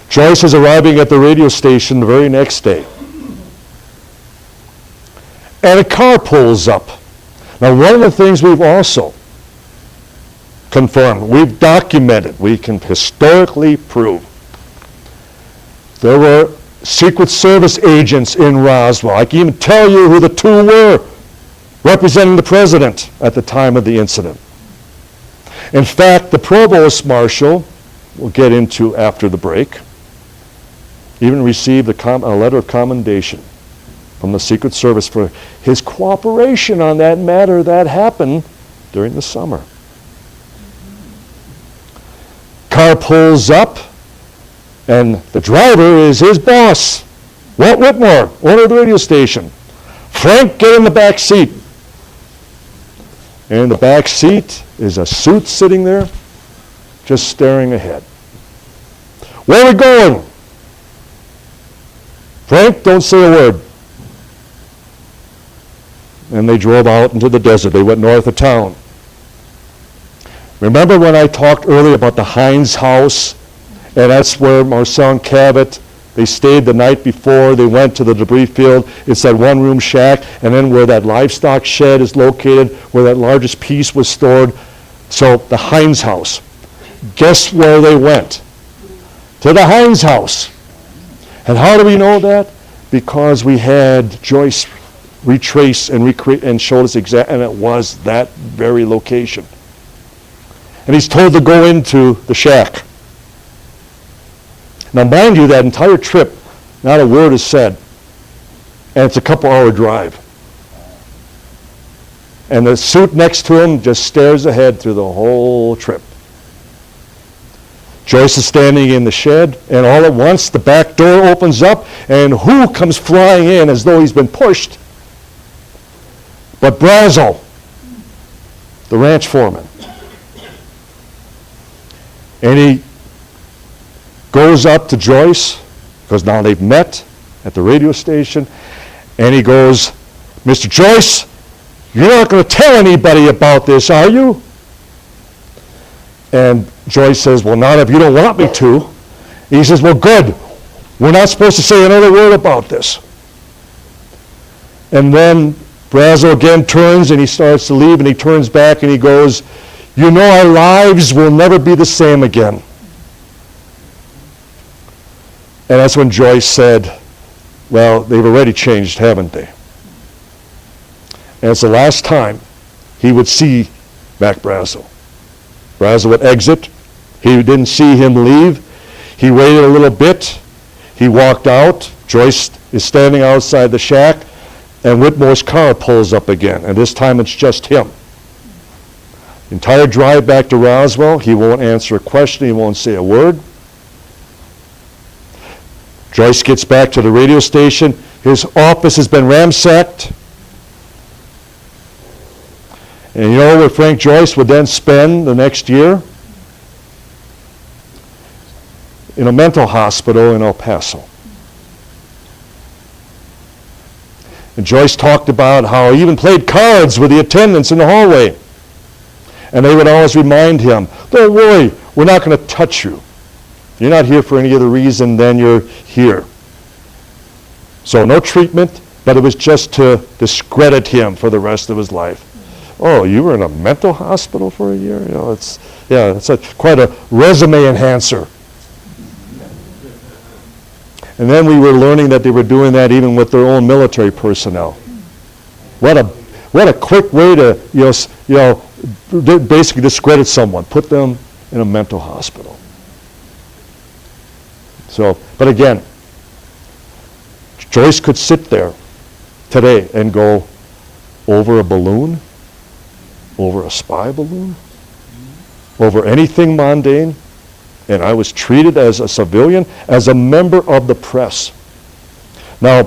B: Joyce is arriving at the radio station the very next day. And a car pulls up. Now, one of the things we've also confirmed, we've documented, we can historically prove, there were Secret Service agents in Roswell. I can even tell you who the two were representing the president at the time of the incident. In fact, the provost marshal, we'll get into after the break, even received a letter of commendation from the Secret Service for his cooperation on that matter that happened during the summer. Car pulls up, and the driver is his boss, Walt Whitmore, owner of the radio station. Frank, get in the back seat. And in the back seat is a suit sitting there, just staring ahead. Where are we going? Frank, don't say a word. And they drove out into the desert. They went north of town. Remember when I talked earlier about the Hines house? And that's where Marcel and Cavett, they stayed the night before. They went to the debris field. It's that one-room shack. And then where that livestock shed is located, where that largest piece was stored. So the Hines house. Guess where they went? To the Hines house. And how do we know that? Because we had Joyce retrace and recreate and showed us exact, and it was that very location. And he's told to go into the shack. Now, mind you, that entire trip, not a word is said, and it's a couple-hour drive. And the suit next to him just stares ahead through the whole trip. Joyce is standing in the shed, and all at once the back door opens up, and who comes flying in as though he's been pushed? But Brazel, the ranch foreman. And he goes up to Joyce, because now they've met at the radio station, and he goes, Mr. Joyce, you're not going to tell anybody about this, are you? And Joyce says, well, not if you don't want me to. He says, well, good. We're not supposed to say another word about this. And then Brazel again turns and he starts to leave, and he turns back and he goes, you know, our lives will never be the same again. And that's when Joyce said, well, they've already changed, haven't they? And it's the last time he would see Mac Brazel. Brazel would exit. He didn't see him leave. He waited a little bit. He walked out. Joyce is standing outside the shack, and Whitmore's car pulls up again, and this time it's just him. The entire drive back to Roswell, he won't answer a question, he won't say a word. Joyce gets back to the radio station. His office has been ransacked. And you know where Frank Joyce would then spend the next year? In a mental hospital in El Paso. And Joyce talked about how he even played cards with the attendants in the hallway. And they would always remind him, don't worry, we're not going to touch you. You're not here for any other reason than you're here. So no treatment, but it was just to discredit him for the rest of his life. Oh, you were in a mental hospital for a year? You know, it's quite a resume enhancer. And then we were learning that they were doing that even with their own military personnel. What a quick way to basically discredit someone, put them in a mental hospital. So, but again, Joyce could sit there today and go over a balloon, over a spy balloon, over anything mundane, and I was treated as a civilian, as a member of the press. Now,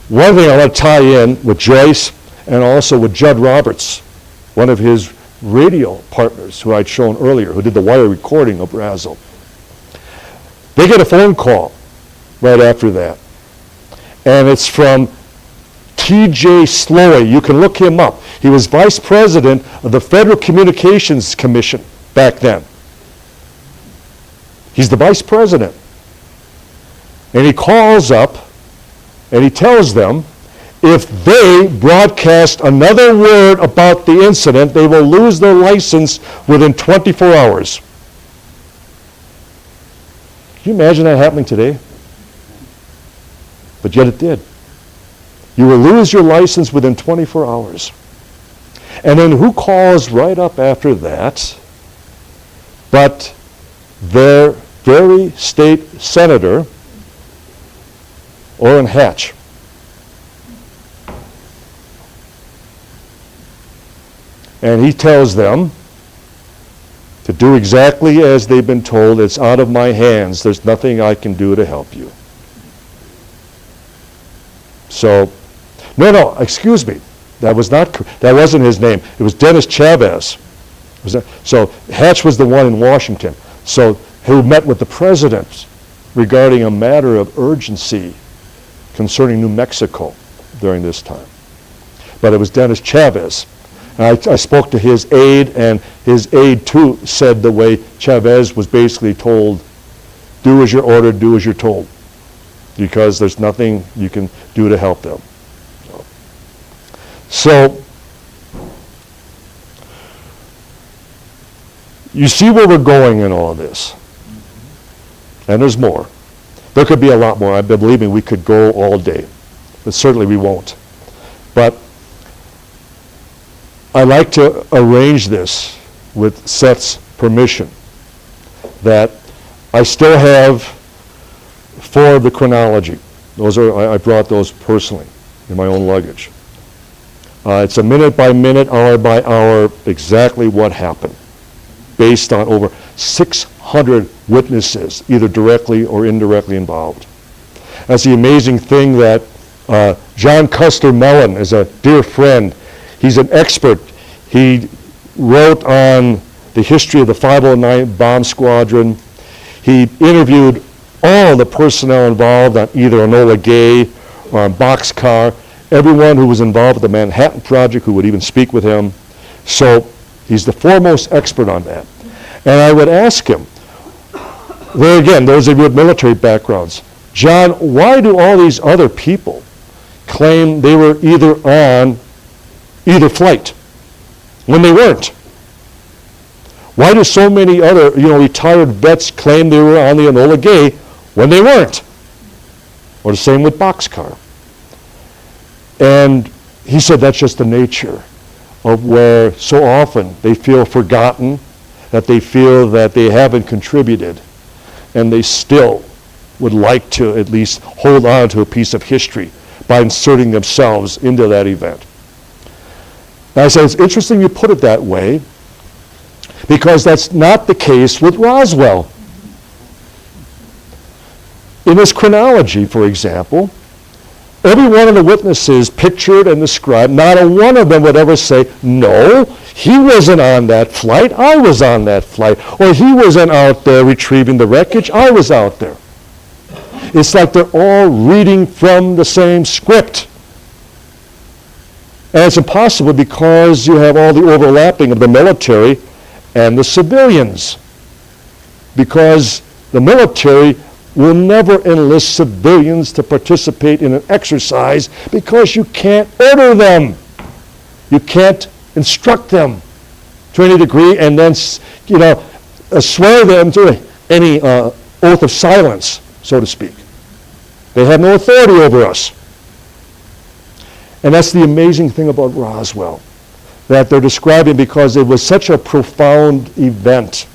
B: one thing I want to tie in with Joyce and also with Judd Roberts, one of his radio partners who I'd shown earlier, who did the wire recording of Brazel. They get a phone call right after that. And it's from T.J. Slowey. You can look him up. He was vice president of the Federal Communications Commission back then. He's the vice president. And he calls up and he tells them if they broadcast another word about the incident, they will lose their license within 24 hours. Can you imagine that happening today? But yet it did. You will lose your license within 24 hours. And then who calls right up after that but their very state senator, Orrin Hatch. And he tells them to do exactly as they've been told. It's out of my hands. There's nothing I can do to help you. So, no, excuse me. That wasn't his name. It was Dennis Chavez. So Hatch was the one in Washington. So who met with the president regarding a matter of urgency concerning New Mexico during this time. But it was Dennis Chavez. And I spoke to his aide, and his aide too said the way Chavez was basically told, do as you're ordered, do as you're told, because there's nothing you can do to help them. So, you see where we're going in all of this. And there's more. There could be a lot more. Believe me, we could go all day. But certainly we won't. But I like to arrange this with Seth's permission, that I still have 4 of the chronology. I brought those personally in my own luggage. It's a minute by minute, hour by hour, exactly what happened, based on over 600 witnesses, either directly or indirectly involved. That's the amazing thing that John Custer Mellon is a dear friend. He's an expert. He wrote on the history of the 509 bomb squadron. He interviewed all the personnel involved on either Enola Gay or on Boxcar, everyone who was involved with the Manhattan Project who would even speak with him. So he's the foremost expert on that. And I would ask him, there again, those of you with military backgrounds, John, why do all these other people claim they were either on either flight when they weren't? Why do so many other retired vets claim they were on the Enola Gay when they weren't? Or the same with Boxcar. And he said that's just the nature of where so often they feel forgotten, that they feel that they haven't contributed, and they still would like to at least hold on to a piece of history by inserting themselves into that event. And I said, it's interesting you put it that way, because that's not the case with Roswell. In this chronology, for example, every one of the witnesses pictured and described, not a one of them would ever say, no, he wasn't on that flight, I was on that flight. Or he wasn't out there retrieving the wreckage, I was out there. It's like they're all reading from the same script. And it's impossible because you have all the overlapping of the military and the civilians. Because the military will never enlist civilians to participate in an exercise because you can't order them. You can't instruct them to any degree and then, swear them to any oath of silence, so to speak. They have no authority over us. And that's the amazing thing about Roswell, that they're describing, because it was such a profound event,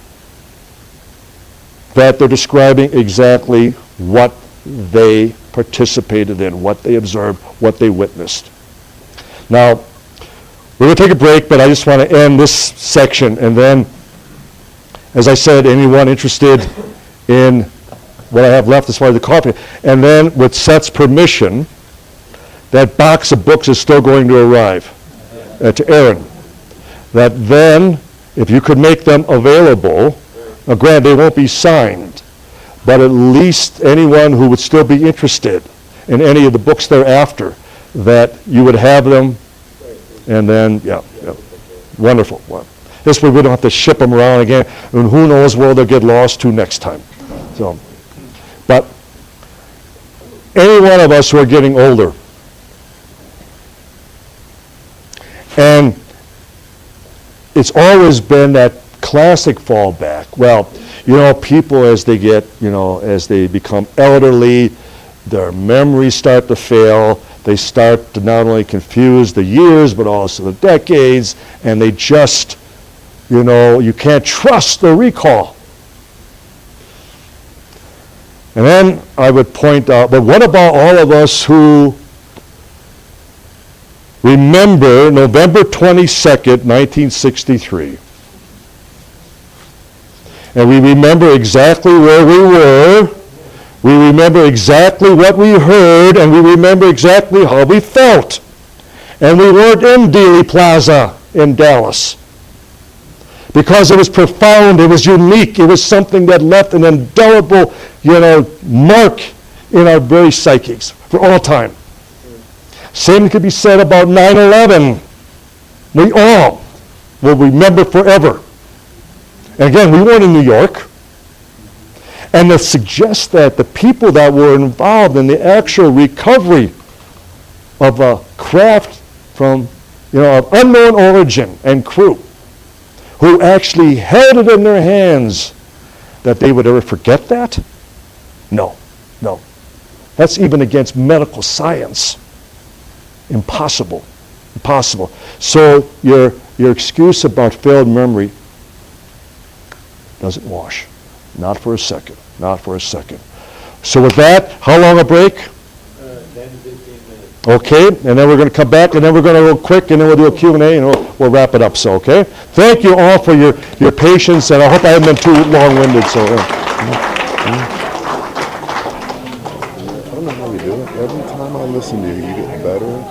B: that they're describing exactly what they participated in, what they observed, what they witnessed. Now, we're going to take a break, but I just want to end this section, and then, as I said, anyone interested in what I have left as far as the coffee, and then with Seth's permission, that box of books is still going to arrive to Aaron. That then, if you could make them available, now granted, they won't be signed, but at least anyone who would still be interested in any of the books thereafter, that you would have them, and then, yeah. Wonderful. Well, this way we don't have to ship them around again, and who knows where they'll get lost to next time. So, but any one of us who are getting older, and it's always been that classic fallback. Well, people as they get, as they become elderly, their memories start to fail. They start to not only confuse the years, but also the decades, and they just, you can't trust the recall. And then I would point out, but what about all of us who remember November 22nd, 1963? And we remember exactly where we were. We remember exactly what we heard, and we remember exactly how we felt. And we weren't in Dealey Plaza in Dallas. Because it was profound, it was unique, it was something that left an indelible, mark in our very psyches for all time. Same could be said about 9/11. We all will remember forever. And again, we weren't in New York. And to suggest that the people that were involved in the actual recovery of a craft from, of unknown origin and crew, who actually held it in their hands, that they would ever forget that? No. That's even against medical science. Impossible. So your excuse about failed memory doesn't wash. Not for a second. So with that, how long a break?
A: 10 to 15 minutes.
B: Okay, and then we're going to come back, and then we're going to go quick, and then we'll do a Q&A, and we'll wrap it up. So, okay? Thank you all for your patience, and I hope I haven't been too long-winded. So,
C: I don't know how you do it. Every time I listen to you, you get better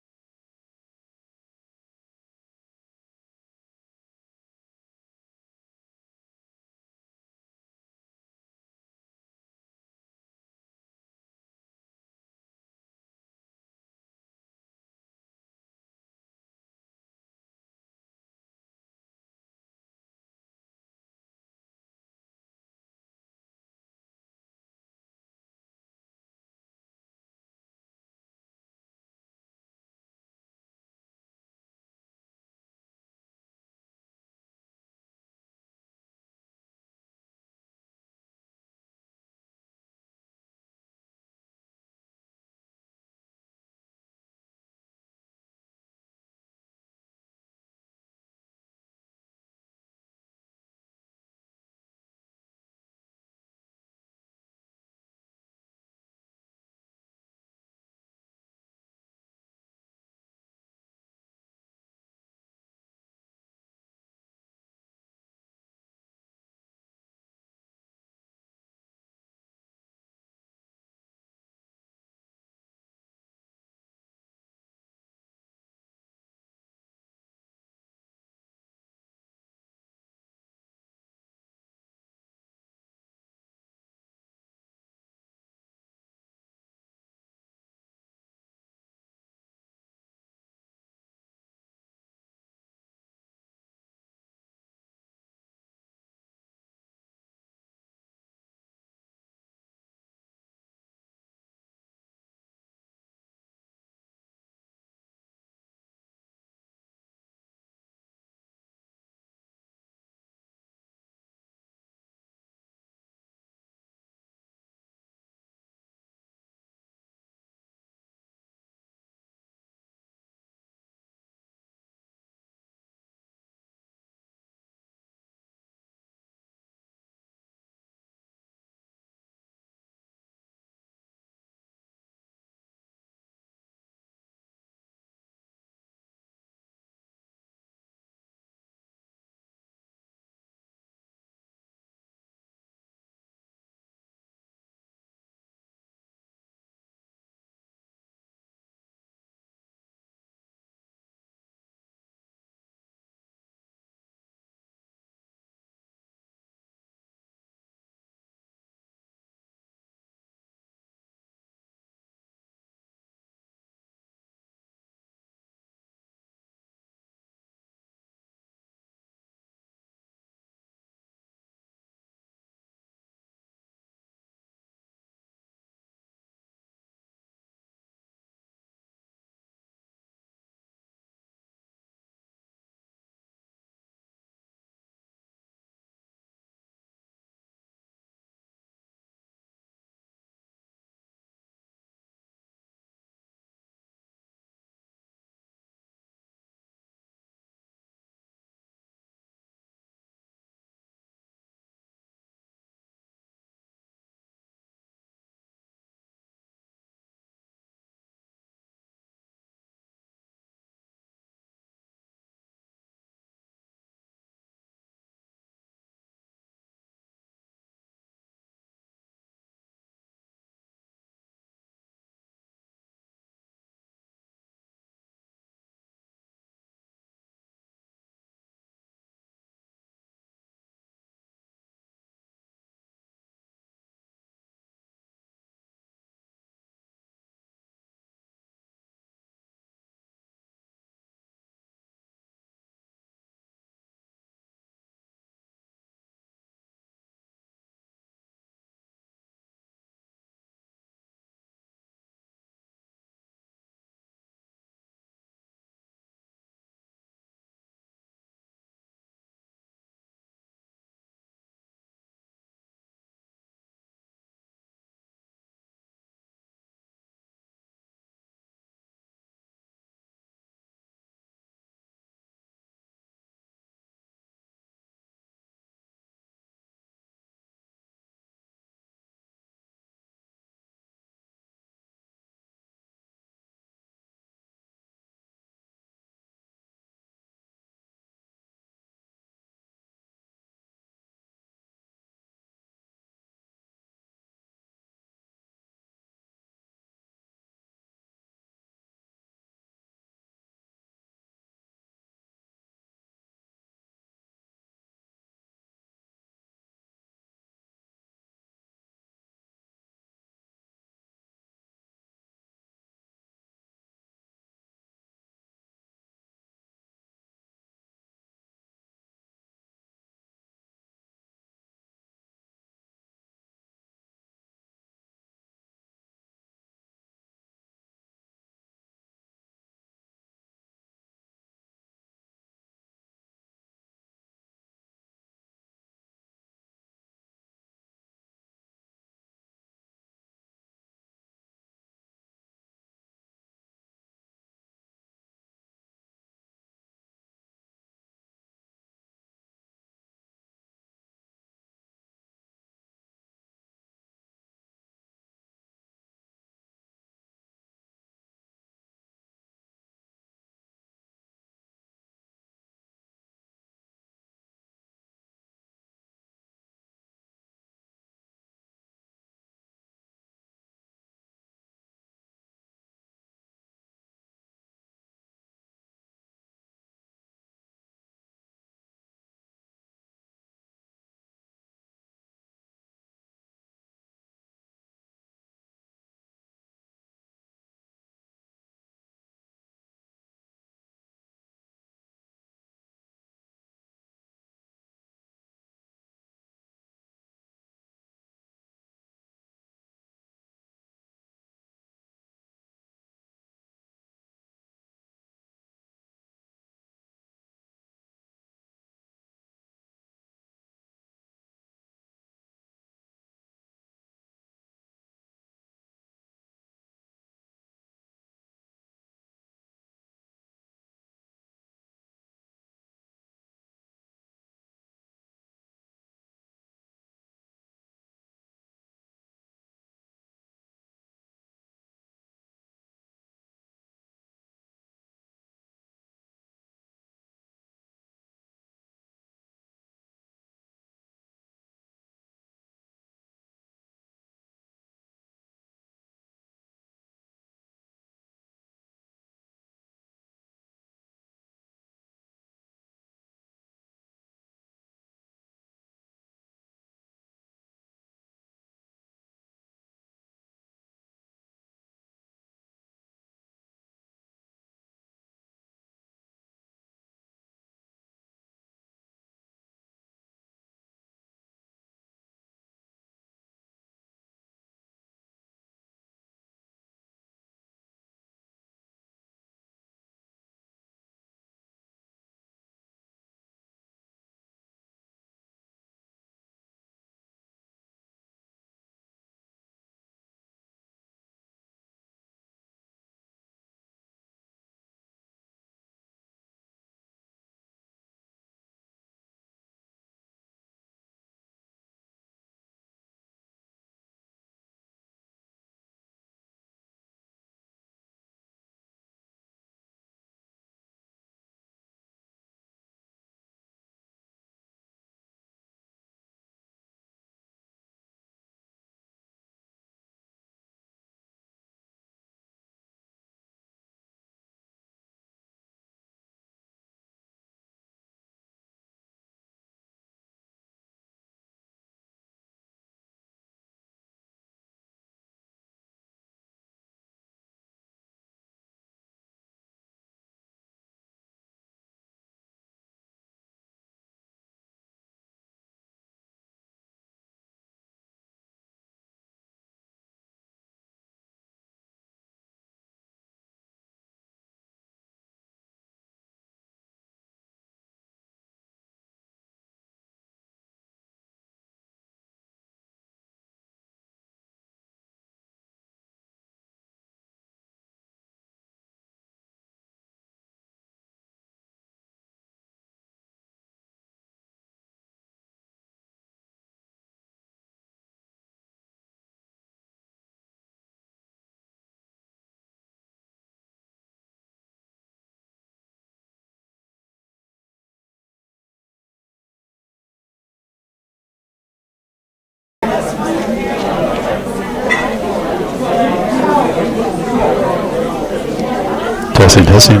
H: Testing, testing.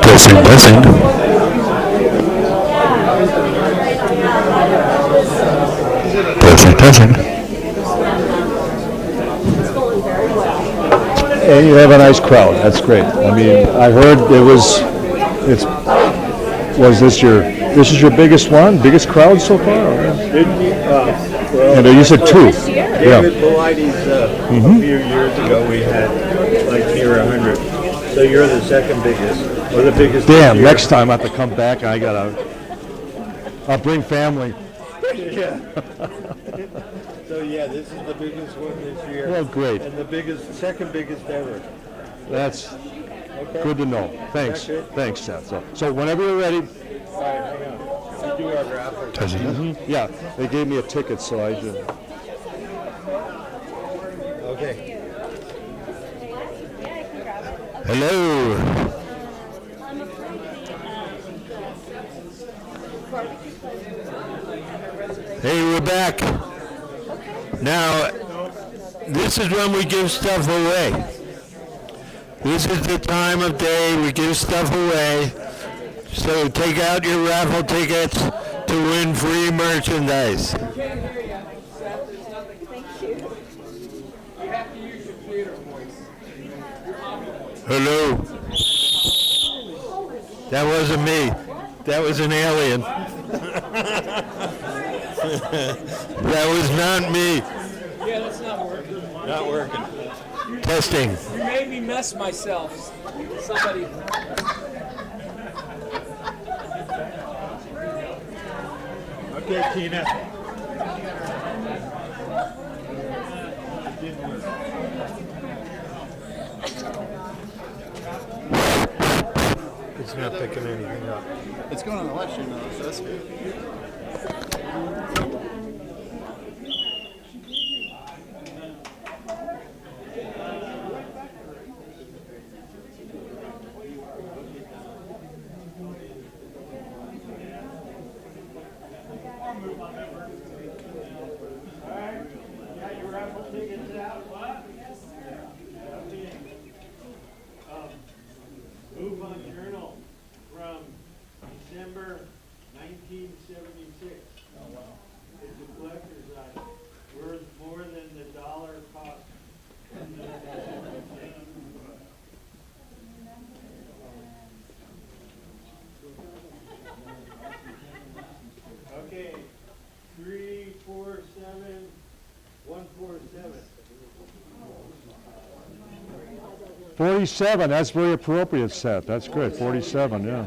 H: Testing, testing. Testing, testing.
B: And you have a nice crowd. That's great. I mean, I heard this is your biggest one, biggest crowd so far? And you said two.
A: David Polides, a few years ago, we had like near 100. So you're the second biggest, or the biggest.
B: Damn, next time I have to come back and I'll bring family.
A: Yeah. So yeah, this is the biggest one this year.
B: Well, great.
A: And the second biggest ever.
B: That's
A: Okay.
B: good to know. Thanks.
A: Is that good?
B: Thanks, Seth. So whenever you're ready.
A: All right, hang on. We do our graphics.
H: Testing.
B: Yeah, they gave me a ticket, so I did.
A: Okay.
H: Hello. Hey, we're back. Now, this is when we give stuff away. This is the time of day we give stuff away. So take out your raffle tickets to win free merchandise. Hello. That wasn't me. That was an alien. That was not me.
I: Yeah, that's not working.
A: Not working.
H: Testing.
I: You made me mess myself. Somebody.
A: Okay, Tina. It's not picking anything up.
F: It's going on the left, you know, so that's good.
A: MUFON Journal from December 1976. Oh, wow. It's a collector's item. Worth more than the dollar cost. Okay, 347 147.
B: 47, that's very appropriate, Seth. That's good. 47, yeah.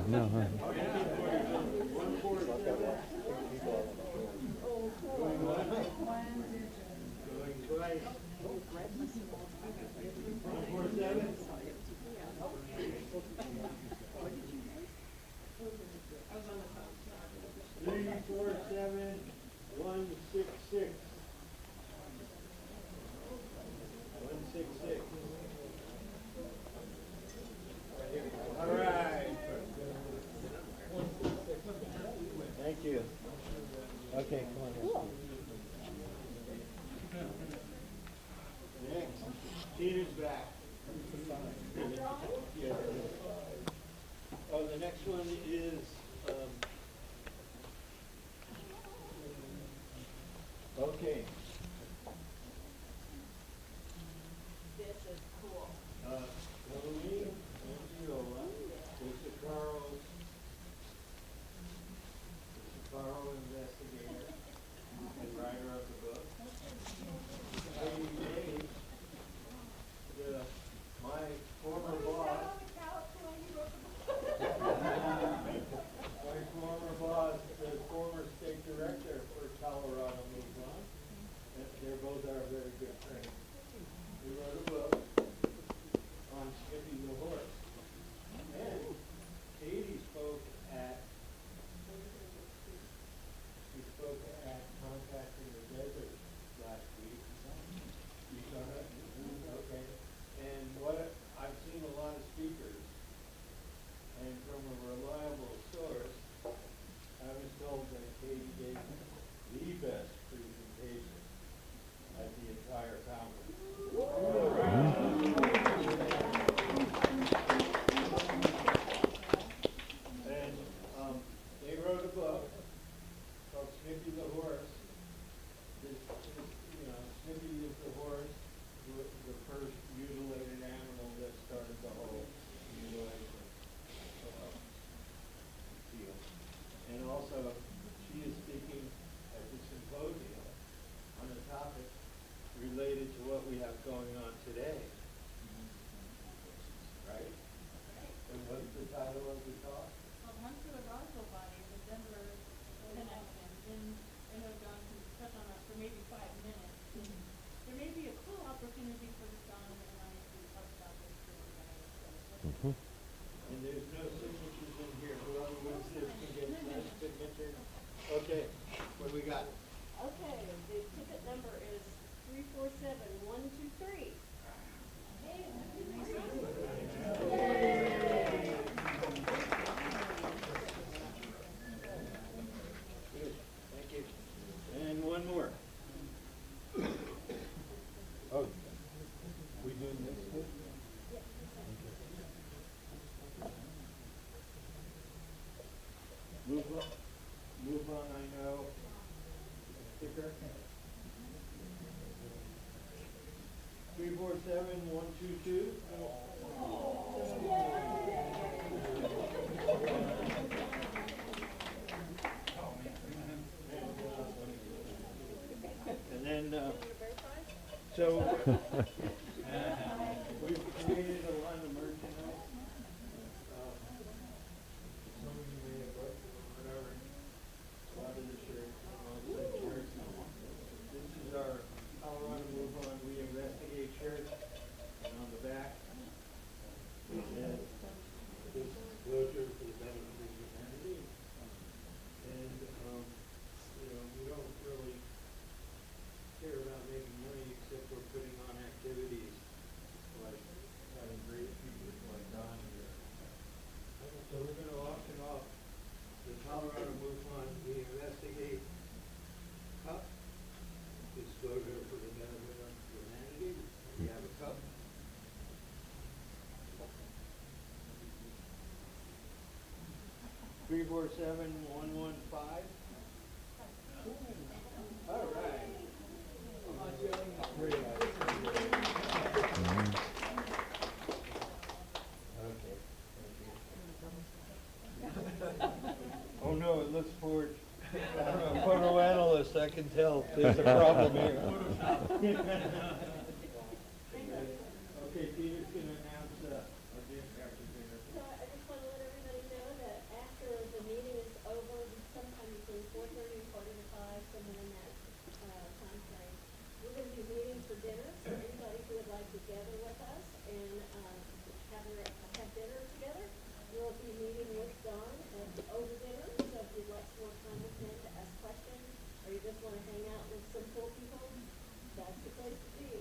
A: All right. Thank you. Okay, come on. Next, Tina's back. Yeah. Oh, the next one is, okay.
D: This is cool.
A: Halloween and Viola, Lisa Carl investigator and writer of the book. Katie Day, my former boss. My former boss, the former state director for Colorado MUFON. And there's no signatures in here. Whoever wins this can get that signature. Okay, what do we got?
D: Okay, the ticket number is 347123.
A: Good, thank you. And one more. Oh, we doing this too? Move on, I know. Sticker. 347122. And then, so, we've created a line of merchandise. Some of you may have bought whatever, a lot of the shirts, shirts. This is our Colorado MUFON, we investigate shirts, and on the back, it says, disclosure for the benefit of humanity. And, we don't really care about making money except for putting on activities like having great people like Don here. So we're going to auction off the Colorado MUFON We Investigate cup, disclosure for the benefit of humanity. We have a cup. Three, 4, 7, 1, 1, 5. All right. Oh no, it looks forged. I'm a photo analyst, I can tell there's a problem here. Okay, Peter's going to announce our gift after dinner.
D: So I just want to let everybody know that after the meeting is over, sometime between 4:30 and 4:45, somewhere in that time frame, we're going to be meeting for dinner. So anybody who would like to gather with us and have dinner together, we'll be meeting with Don over dinner. So if you'd like some more time with him to ask questions, or you just want to hang out with some cool people, that's the place to be.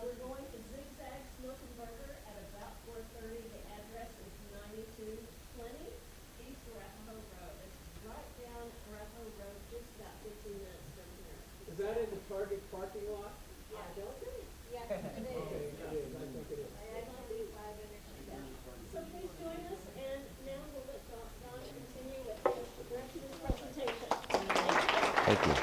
D: We're going to Zigzag Smoke and Burger at about 4:30. The address is 9220 East Arapahoe Road. It's right down Arapahoe Road, just about 15 minutes from here.
I: Is that in the Target parking lot?
D: I don't think. Yeah, it is.
I: It is, I think it is.
D: I believe 5 minutes. So please join us, and now we'll let Don continue with the rest of his presentation.
B: Thank you.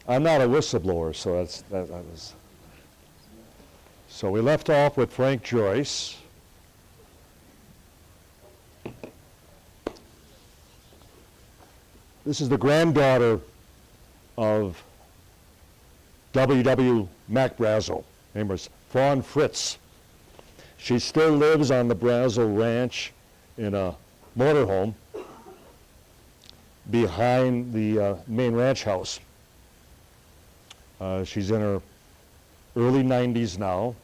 B: I'm not a whistleblower, so that was. So we left off with Frank Joyce. This is the granddaughter of W.W. Mac Brazel. Her name was Fawn Fritz. She still lives on the Brazel Ranch in a motorhome behind the main ranch house. She's in her early 90s now,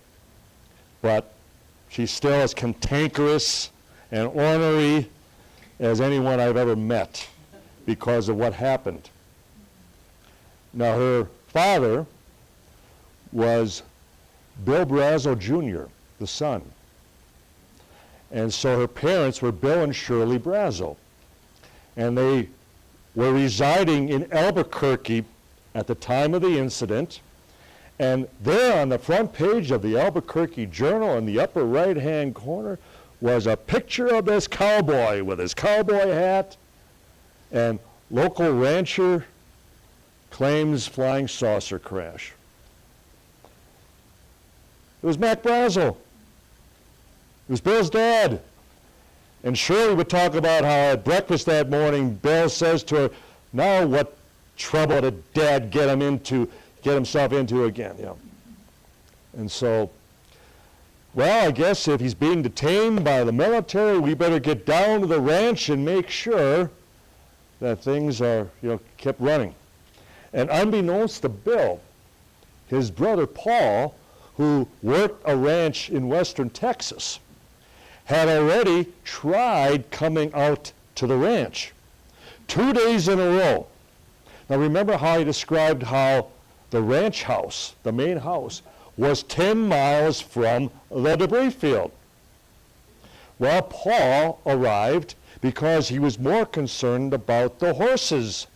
B: but she's still as cantankerous and ornery as anyone I've ever met because of what happened. Now, her father was Bill Brazel Jr., the son. And so her parents were Bill and Shirley Brazel. And they were residing in Albuquerque at the time of the incident, and there on the front page of the Albuquerque Journal in the upper right-hand corner was a picture of this cowboy with his cowboy hat, and local rancher claims flying saucer crash. It was Mac Brazel. It was Bill's dad. And Shirley would talk about how at breakfast that morning, Bill says to her, "Now what trouble did Dad get himself into again?" And so, well, I guess if he's being detained by the military, we better get down to the ranch and make sure that things are, kept running. And unbeknownst to Bill, his brother Paul, who worked a ranch in western Texas, had already tried coming out to the ranch 2 days in a row. Now remember how I described how the ranch house, the main house, was 10 miles from the debris field. Well, Paul arrived because he was more concerned about the horses.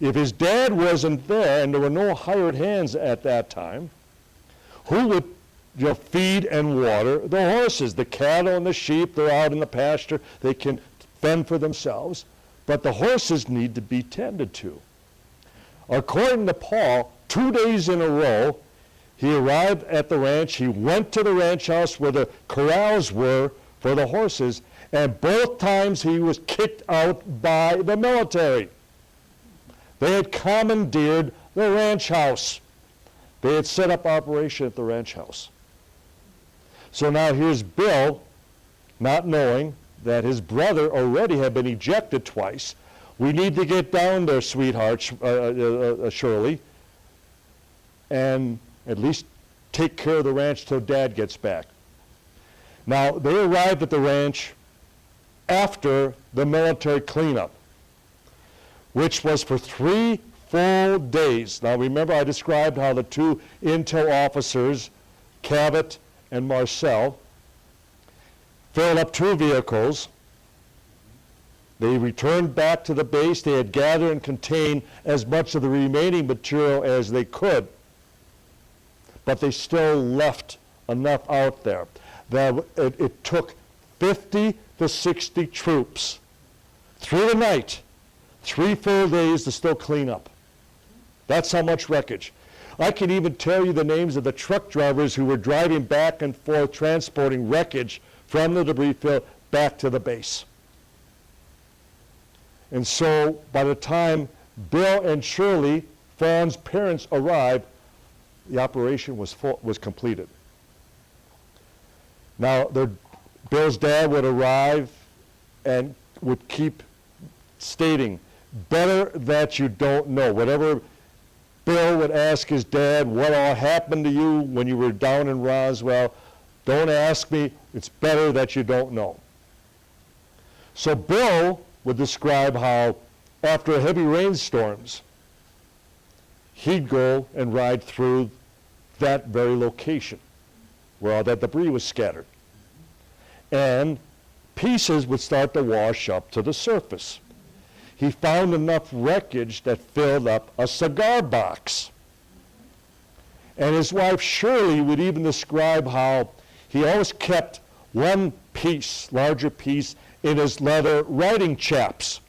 B: If his dad wasn't there, and there were no hired hands at that time, who would feed and water the horses? The cattle and the sheep, they're out in the pasture, they can fend for themselves, but the horses need to be tended to. According to Paul, 2 days in a row, he arrived at the ranch, he went to the ranch house where the corrals were for the horses, and both times he was kicked out by the military. They had commandeered the ranch house. They had set up operation at the ranch house. So now here's Bill, not knowing that his brother already had been ejected twice. We need to get down there, sweetheart, Shirley, and at least take care of the ranch till Dad gets back. Now, they arrived at the ranch after the military cleanup, which was for 3 full days. Now, remember I described how the 2 intel officers, Cabot and Marcel, filled up 2 vehicles. They returned back to the base. They had gathered and contained as much of the remaining material as they could, but they still left enough out there that it took 50 to 60 troops through the night, 3 full days to still clean up. That's how much wreckage. I can even tell you the names of the truck drivers who were driving back and forth transporting wreckage from the debris field back to the base. And so by the time Bill and Shirley, Fawn's parents, arrived, the operation was completed. Now, Bill's dad would arrive and would keep stating, better that you don't know. Whatever Bill would ask his dad, what all happened to you when you were down in Roswell, don't ask me, it's better that you don't know. So Bill would describe how after heavy rainstorms, he'd go and ride through that very location where all that debris was scattered. And pieces would start to wash up to the surface. He found enough wreckage that filled up a cigar box. And his wife Shirley would even describe how he always kept one piece, larger piece, in his leather riding chaps.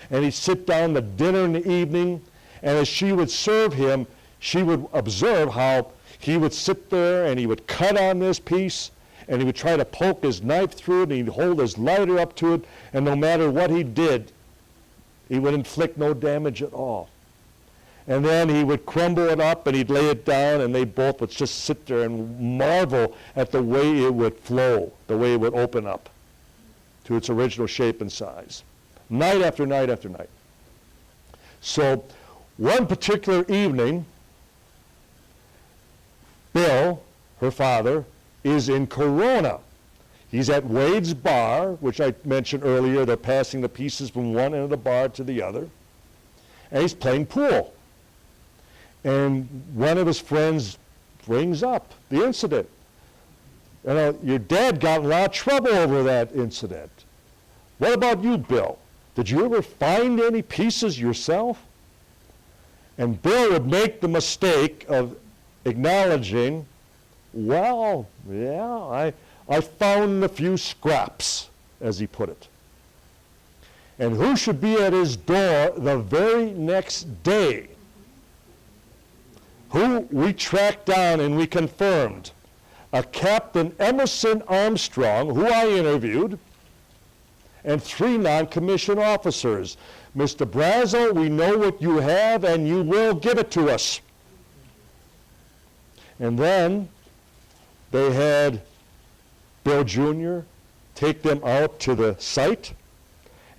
B: And he'd sit down to dinner in the evening, and as she would serve him, she would observe how he would sit there and he would cut on this piece, and he would try to poke his knife through it, and he'd hold his lighter up to it, and no matter what he did, he would inflict no damage at all. And then he would crumble it up and he'd lay it down, and they both would just sit there and marvel at the way it would flow, the way it would open up to its original shape and size. Night after night after night. So one particular evening, Bill, her father, is in Corona. He's at Wade's bar, which I mentioned earlier. They're passing the pieces from one end of the bar to the other. And he's playing pool. And one of his friends brings up the incident. You know, your dad got in a lot of trouble over that incident. What about you, Bill? Did you ever find any pieces yourself? And Bill would make the mistake of acknowledging, well, yeah, I found a few scraps, as he put it. And who should be at his door the very next day? Who we tracked down and we confirmed. A Captain Emerson Armstrong, who I interviewed, and 3 non-commissioned officers. Mr. Brazel, we know what you have and you will give it to us. And then they had Bill Jr. take them out to the site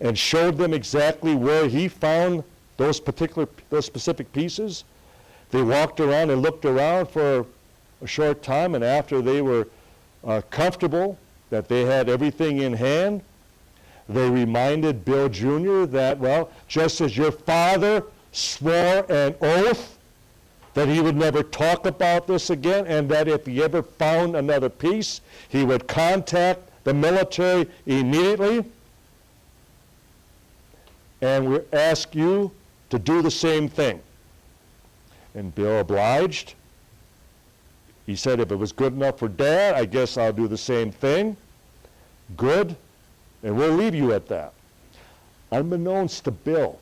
B: and showed them exactly where he found those specific pieces. They walked around and looked around for a short time, and after they were comfortable that they had everything in hand, they reminded Bill Jr. that, well, just as your father swore an oath that he would never talk about this again, and that if he ever found another piece, he would contact the military immediately, and we ask you to do the same thing. And Bill obliged. He said, if it was good enough for Dad, I guess I'll do the same thing. Good, and we'll leave you at that. Unbeknownst to Bill,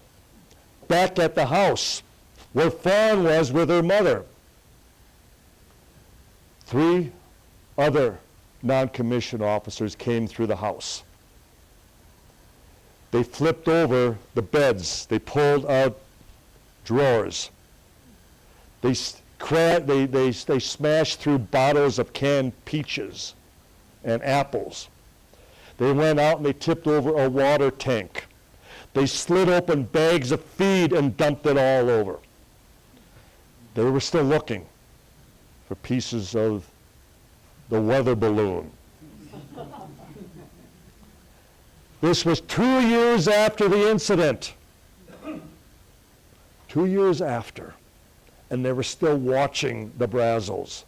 B: back at the house where Fawn was with her mother, 3 other non-commissioned officers came through the house. They flipped over the beds. They pulled out drawers. They smashed through bottles of canned peaches and apples. They went out and they tipped over a water tank. They slid open bags of feed and dumped it all over. They were still looking for pieces of the weather balloon. This was 2 years after the incident. 2 years after. And they were still watching the Brazzles,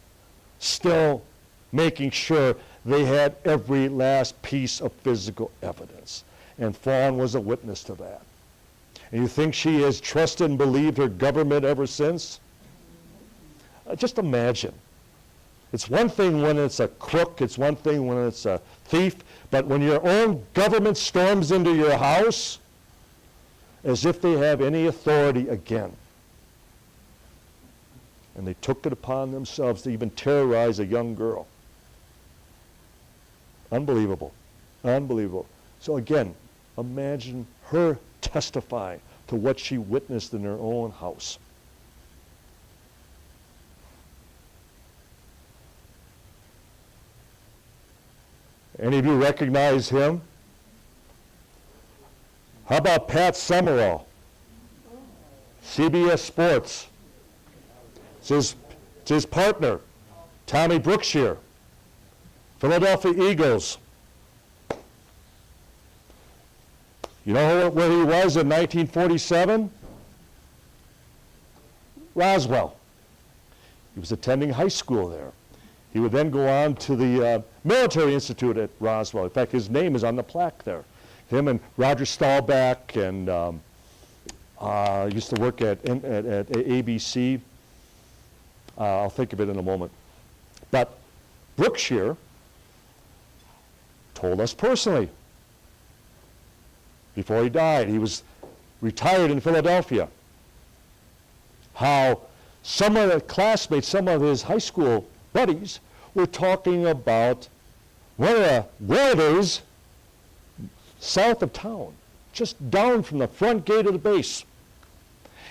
B: still making sure they had every last piece of physical evidence. And Fawn was a witness to that. And you think she has trusted and believed her government ever since? Just imagine. It's one thing when it's a crook, it's one thing when it's a thief, but when your own government storms into your house, as if they have any authority again. And they took it upon themselves to even terrorize a young girl. Unbelievable. Unbelievable. So again, imagine her testifying to what she witnessed in her own house. Any of you recognize him? How about Pat Summerall? CBS Sports. It's his partner, Tommy Brookshire, Philadelphia Eagles. You know where he was in 1947? Roswell. He was attending high school there. He would then go on to the Military Institute at Roswell. In fact, his name is on the plaque there. Him and Roger Staubach and used to work at ABC. I'll think of it in a moment. But Brookshire told us personally, before he died, he was retired in Philadelphia, how some of the classmates, some of his high school buddies were talking about one of the welders south of town, just down from the front gate of the base.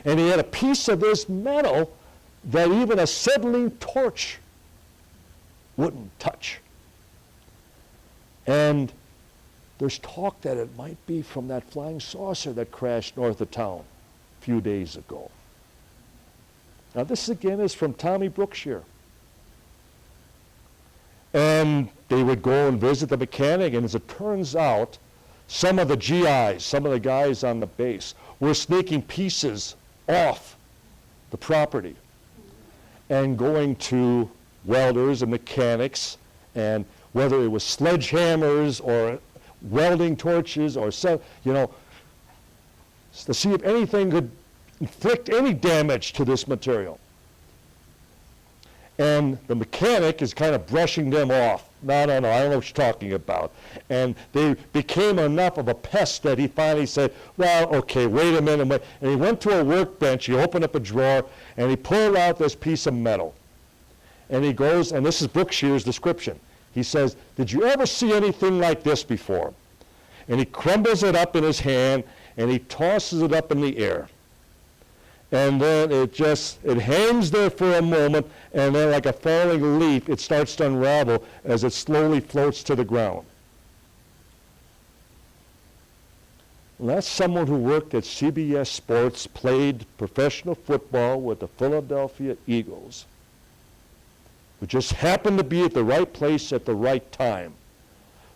B: And he had a piece of this metal that even a acetylene torch wouldn't touch. And there's talk that it might be from that flying saucer that crashed north of town a few days ago. Now this again is from Tommy Brookshire. And they would go and visit the mechanic, and as it turns out, some of the GIs, some of the guys on the base, were sneaking pieces off the property and going to welders and mechanics, and whether it was sledgehammers or welding torches or so, to see if anything could inflict any damage to this material. And the mechanic is kind of brushing them off. No, I don't know what you're talking about. And they became enough of a pest that he finally said, well, okay, wait a minute. And he went to a workbench, he opened up a drawer, and he pulled out this piece of metal. And he goes, and this is Brookshire's description. He says, did you ever see anything like this before? And he crumbles it up in his hand, and he tosses it up in the air. And then it hangs there for a moment, and then like a falling leaf, it starts to unravel as it slowly floats to the ground. That's someone who worked at CBS Sports, played professional football with the Philadelphia Eagles, who just happened to be at the right place at the right time.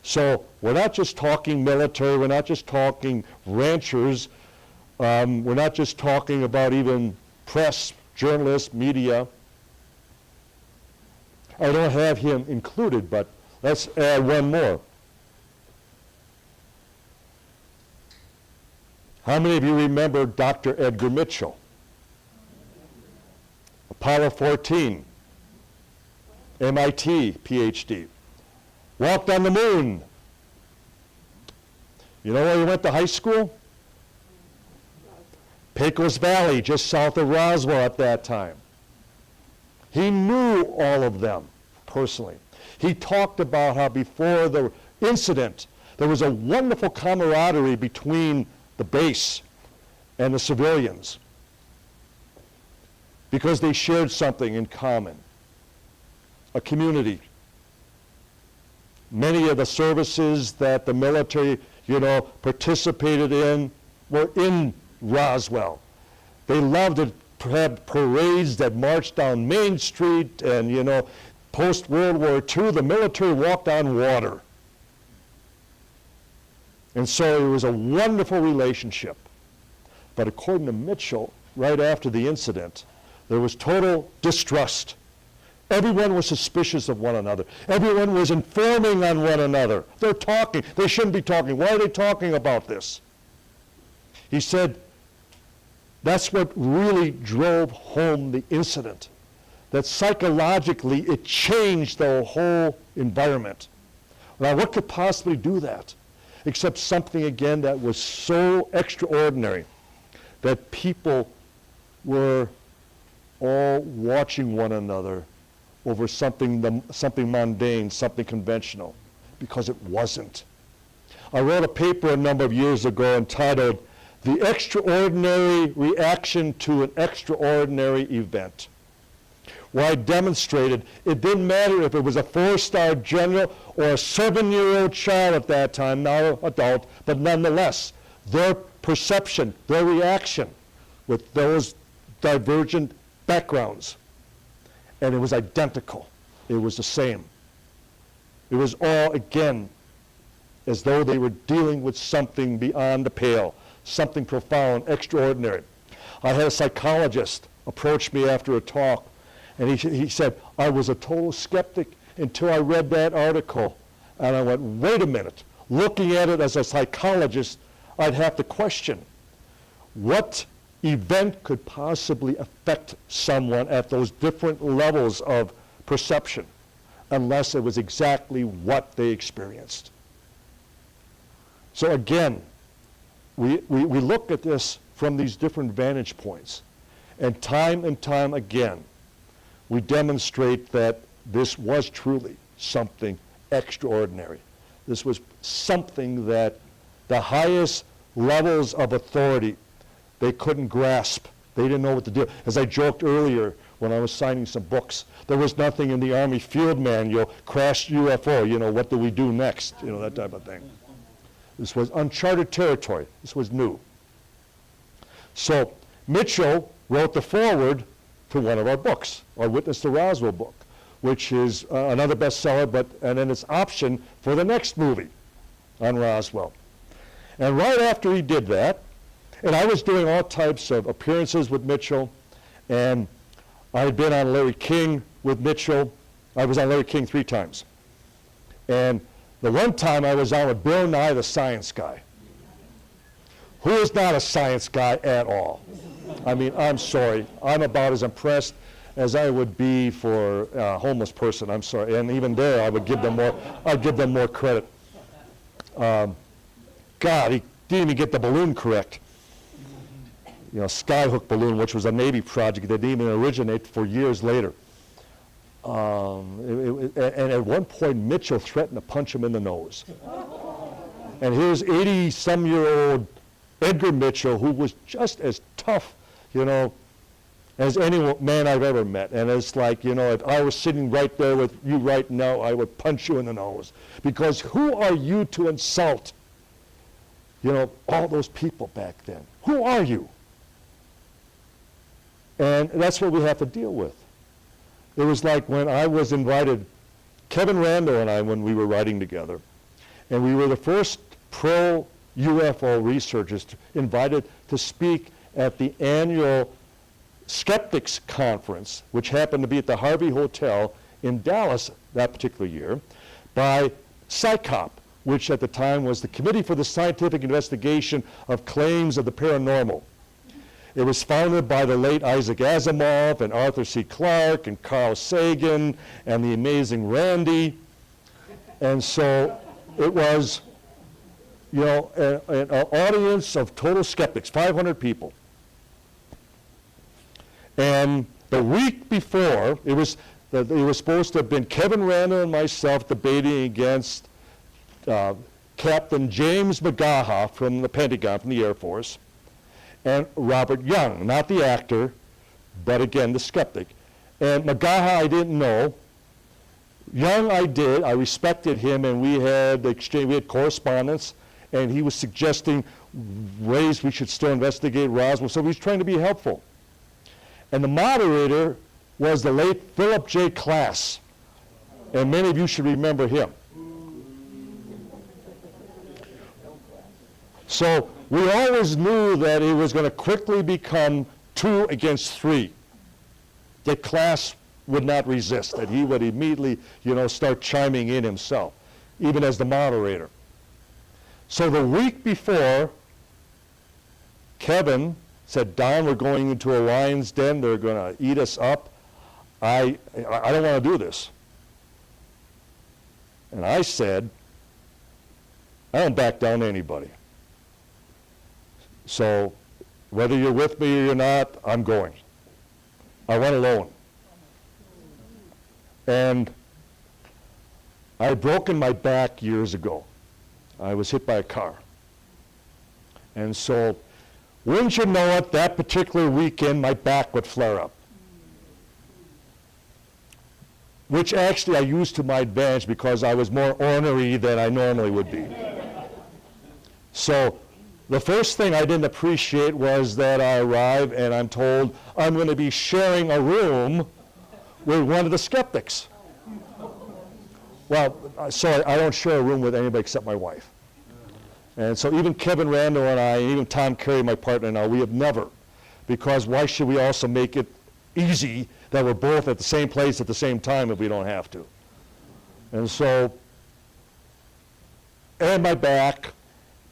B: So we're not just talking military, we're not just talking ranchers, we're not just talking about even press, journalists, media. I don't have him included, but let's add one more. How many of you remember Dr. Edgar Mitchell? Apollo 14, MIT, PhD. Walked on the moon. You know where he went to high school? Pecos Valley, just south of Roswell at that time. He knew all of them personally. He talked about how before the incident, there was a wonderful camaraderie between the base and the civilians because they shared something in common, a community. Many of the services that the military, participated in were in Roswell. They loved to have parades that marched down Main Street, and, post-World War II, the military walked on water. And so it was a wonderful relationship. But according to Mitchell, right after the incident, there was total distrust. Everyone was suspicious of one another. Everyone was informing on one another. They're talking. They shouldn't be talking. Why are they talking about this? He said that's what really drove home the incident, that psychologically it changed the whole environment. Now, what could possibly do that? Except something, again, that was so extraordinary that people were all watching one another over something mundane, something conventional, because it wasn't. I wrote a paper a number of years ago entitled "The Extraordinary Reaction to an Extraordinary Event," where I demonstrated it didn't matter if it was a 4-star general or a 7-year-old child at that time, now adult, but nonetheless, their perception, their reaction with those divergent backgrounds. And it was identical. It was the same. It was all, again, as though they were dealing with something beyond the pale, something profound, extraordinary. I had a psychologist approach me after a talk, and he said, I was a total skeptic until I read that article. And I went, wait a minute. Looking at it as a psychologist, I'd have to question, what event could possibly affect someone at those different levels of perception unless it was exactly what they experienced? So again, we look at this from these different vantage points, and time again, we demonstrate that this was truly something extraordinary. This was something that the highest levels of authority, they couldn't grasp. They didn't know what to do. As I joked earlier when I was signing some books, there was nothing in the Army field manual, crashed UFO, what do we do next, that type of thing. This was uncharted territory. This was new. So Mitchell wrote the foreword to one of our books, our Witness to Roswell book, which is another bestseller, and then it's option for the next movie on Roswell. And right after he did that, and I was doing all types of appearances with Mitchell, and I had been on Larry King with Mitchell. I was on Larry King 3 times. And the one time I was on with Bill Nye, the science guy, who is not a science guy at all. I mean, I'm sorry. I'm about as impressed as I would be for a homeless person. I'm sorry. And even there, I would give them more. I'd give them more credit. God, he didn't even get the balloon correct. Skyhook balloon, which was a Navy project that didn't even originate for years later. And at one point, Mitchell threatened to punch him in the nose. And here's 80-some-year-old Edgar Mitchell, who was just as tough, as any man I've ever met. And it's like, if I was sitting right there with you right now, I would punch you in the nose. Because who are you to insult you know, all those people back then. Who are you? And that's what we have to deal with. It was like when I was invited, Kevin Randall and I, when we were writing together, and we were the first pro-UFO researchers invited to speak at the annual Skeptics Conference, which happened to be at the Harvey Hotel in Dallas that particular year, by CSICOP, which at the time was the Committee for the Scientific Investigation of Claims of the Paranormal. It was founded by the late Isaac Asimov and Arthur C. Clarke and Carl Sagan and the amazing Randy. And so it was, you know, an audience of total skeptics, 500 people. And the week before, it was supposed to have been Kevin Randall and myself debating against Captain James McGaha from the Pentagon, from the Air Force, and Robert Young, not the actor, but again, the skeptic. And McGaha I didn't know. Young I did. I respected him, and we had correspondence, and he was suggesting ways we should still investigate Roswell, so he was trying to be helpful. And the moderator was the late Philip J. Klass, and many of you should remember him. So we always knew that it was going to quickly become 2 against 3. That Klass would not resist, that he would immediately, you know, start chiming in himself, even as the moderator. So the week before, Kevin said, Don, we're going into a lion's den. They're going to eat us up. I don't want to do this. And I said, I don't back down to anybody. So whether you're with me or you're not, I'm going. I went alone. And I had broken my back years ago. I was hit by a car. And so, wouldn't you know it, that particular weekend my back would flare up. Which actually I used to my advantage because I was more ornery than I normally would be. So, the first thing I didn't appreciate was that I arrive and I'm told I'm going to be sharing a room with one of the skeptics. Well, sorry, I don't share a room with anybody except my wife. And so even Kevin Randall and I, and even Tom Carey, my partner now, we have never. Because why should we also make it easy that we're both at the same place at the same time if we don't have to? And so, and my back,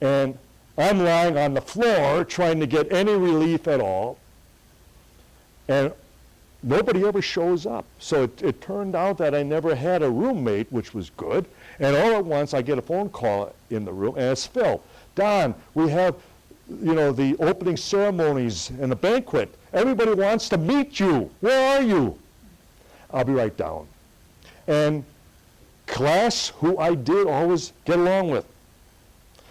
B: and I'm lying on the floor trying to get any relief at all, and nobody ever shows up. So it turned out that I never had a roommate, which was good, and all at once I get a phone call in the room, and it's Phil. Don, we have, you know, the opening ceremonies and the banquet. Everybody wants to meet you. Where are you? I'll be right down. And Klass, who I did always get along with,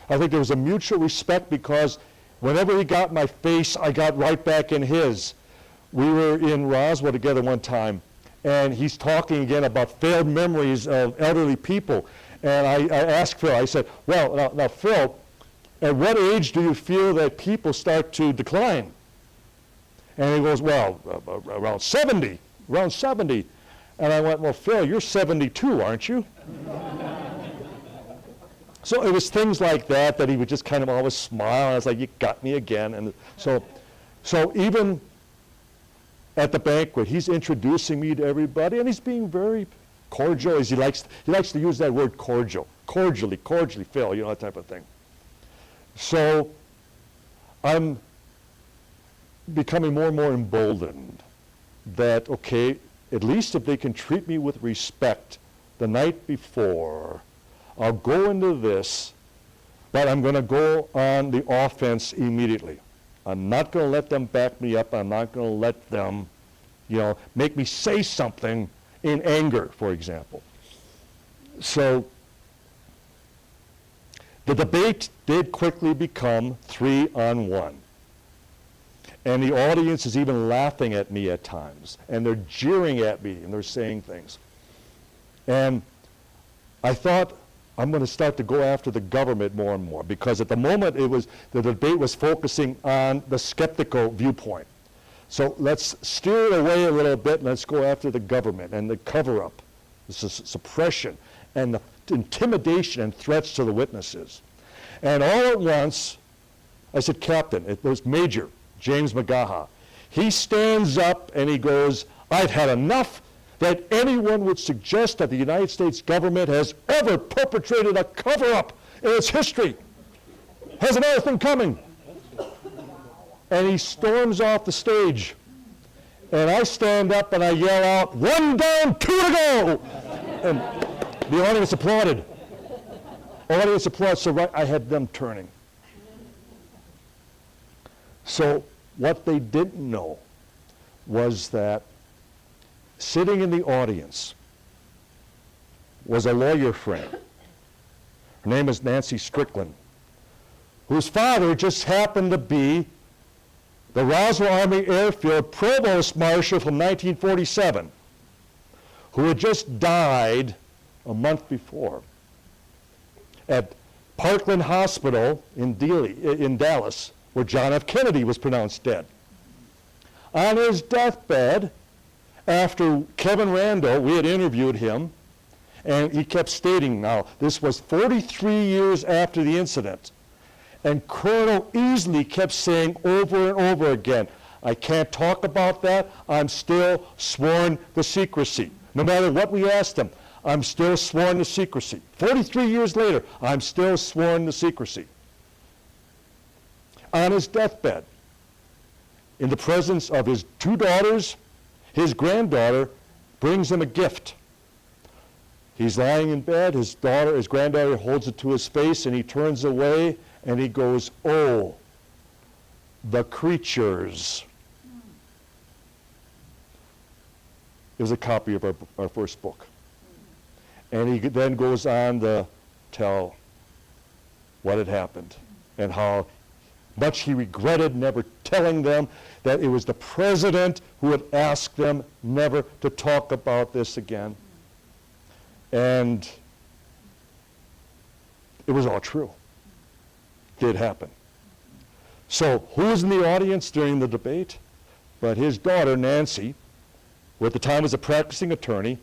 B: I think there was a mutual respect because whenever he got in my face, I got right back in his. We were in Roswell together one time, and he's talking again about failed memories of elderly people. And I asked Phil, I said, well, now Phil, at what age do you feel that people start to decline? And he goes, well, around 70, around 70. And I went, well, Phil, you're 72, aren't you? So it was things like that he would just kind of always smile. And I was like, you got me again. And so even at the banquet, he's introducing me to everybody, and he's being very cordial. He likes to use that word cordial. Cordially, Phil, you know, that type of thing. So I'm becoming more and more emboldened that, okay, at least if they can treat me with respect the night before, I'll go into this, but I'm going to go on the offense immediately. I'm not going to let them back me up. I'm not going to let them, you know, make me say something in anger, for example. So the debate did quickly become 3-on-1. And the audience is even laughing at me at times. And they're jeering at me and they're saying things. And I thought, I'm going to start to go after the government more and more, because at the moment the debate was focusing on the skeptical viewpoint. So let's steer it away a little bit and let's go after the government and the cover-up, the suppression, and the intimidation and threats to the witnesses. And all at once, I said, Captain, it was Major James McGaha. He stands up and he goes, I've had enough that anyone would suggest that the United States government has ever perpetrated a cover-up in its history. Has another thing coming. And he storms off the stage. And I stand up and I yell out, 1 down, 2 to go! And the audience applauded. Audience applauded, so right, I had them turning. So what they didn't know was that sitting in the audience was a lawyer friend. Her name is Nancy Strickland, whose father just happened to be the Roswell Army Airfield Provost Marshal from 1947, who had just died a month before at Parkland Hospital in Dallas, where John F. Kennedy was pronounced dead. On his deathbed, after Kevin Randall, we had interviewed him, and he kept stating, now, this was 43 years after the incident, and Colonel Easley kept saying over and over again, I can't talk about that, I'm still sworn to secrecy. No matter what we asked him, I'm still sworn to secrecy. 43 years later, I'm still sworn to secrecy. On his deathbed, in the presence of his 2 daughters, his granddaughter brings him a gift. He's lying in bed, his granddaughter holds it to his face, and he turns away and he goes, oh, the creatures. It was a copy of our first book. And he then goes on to tell what had happened and how much he regretted never telling them that it was the president who had asked them never to talk about this again. And it was all true. It did happen. So who was in the audience during the debate? But his daughter, Nancy, who at the time was a practicing attorney,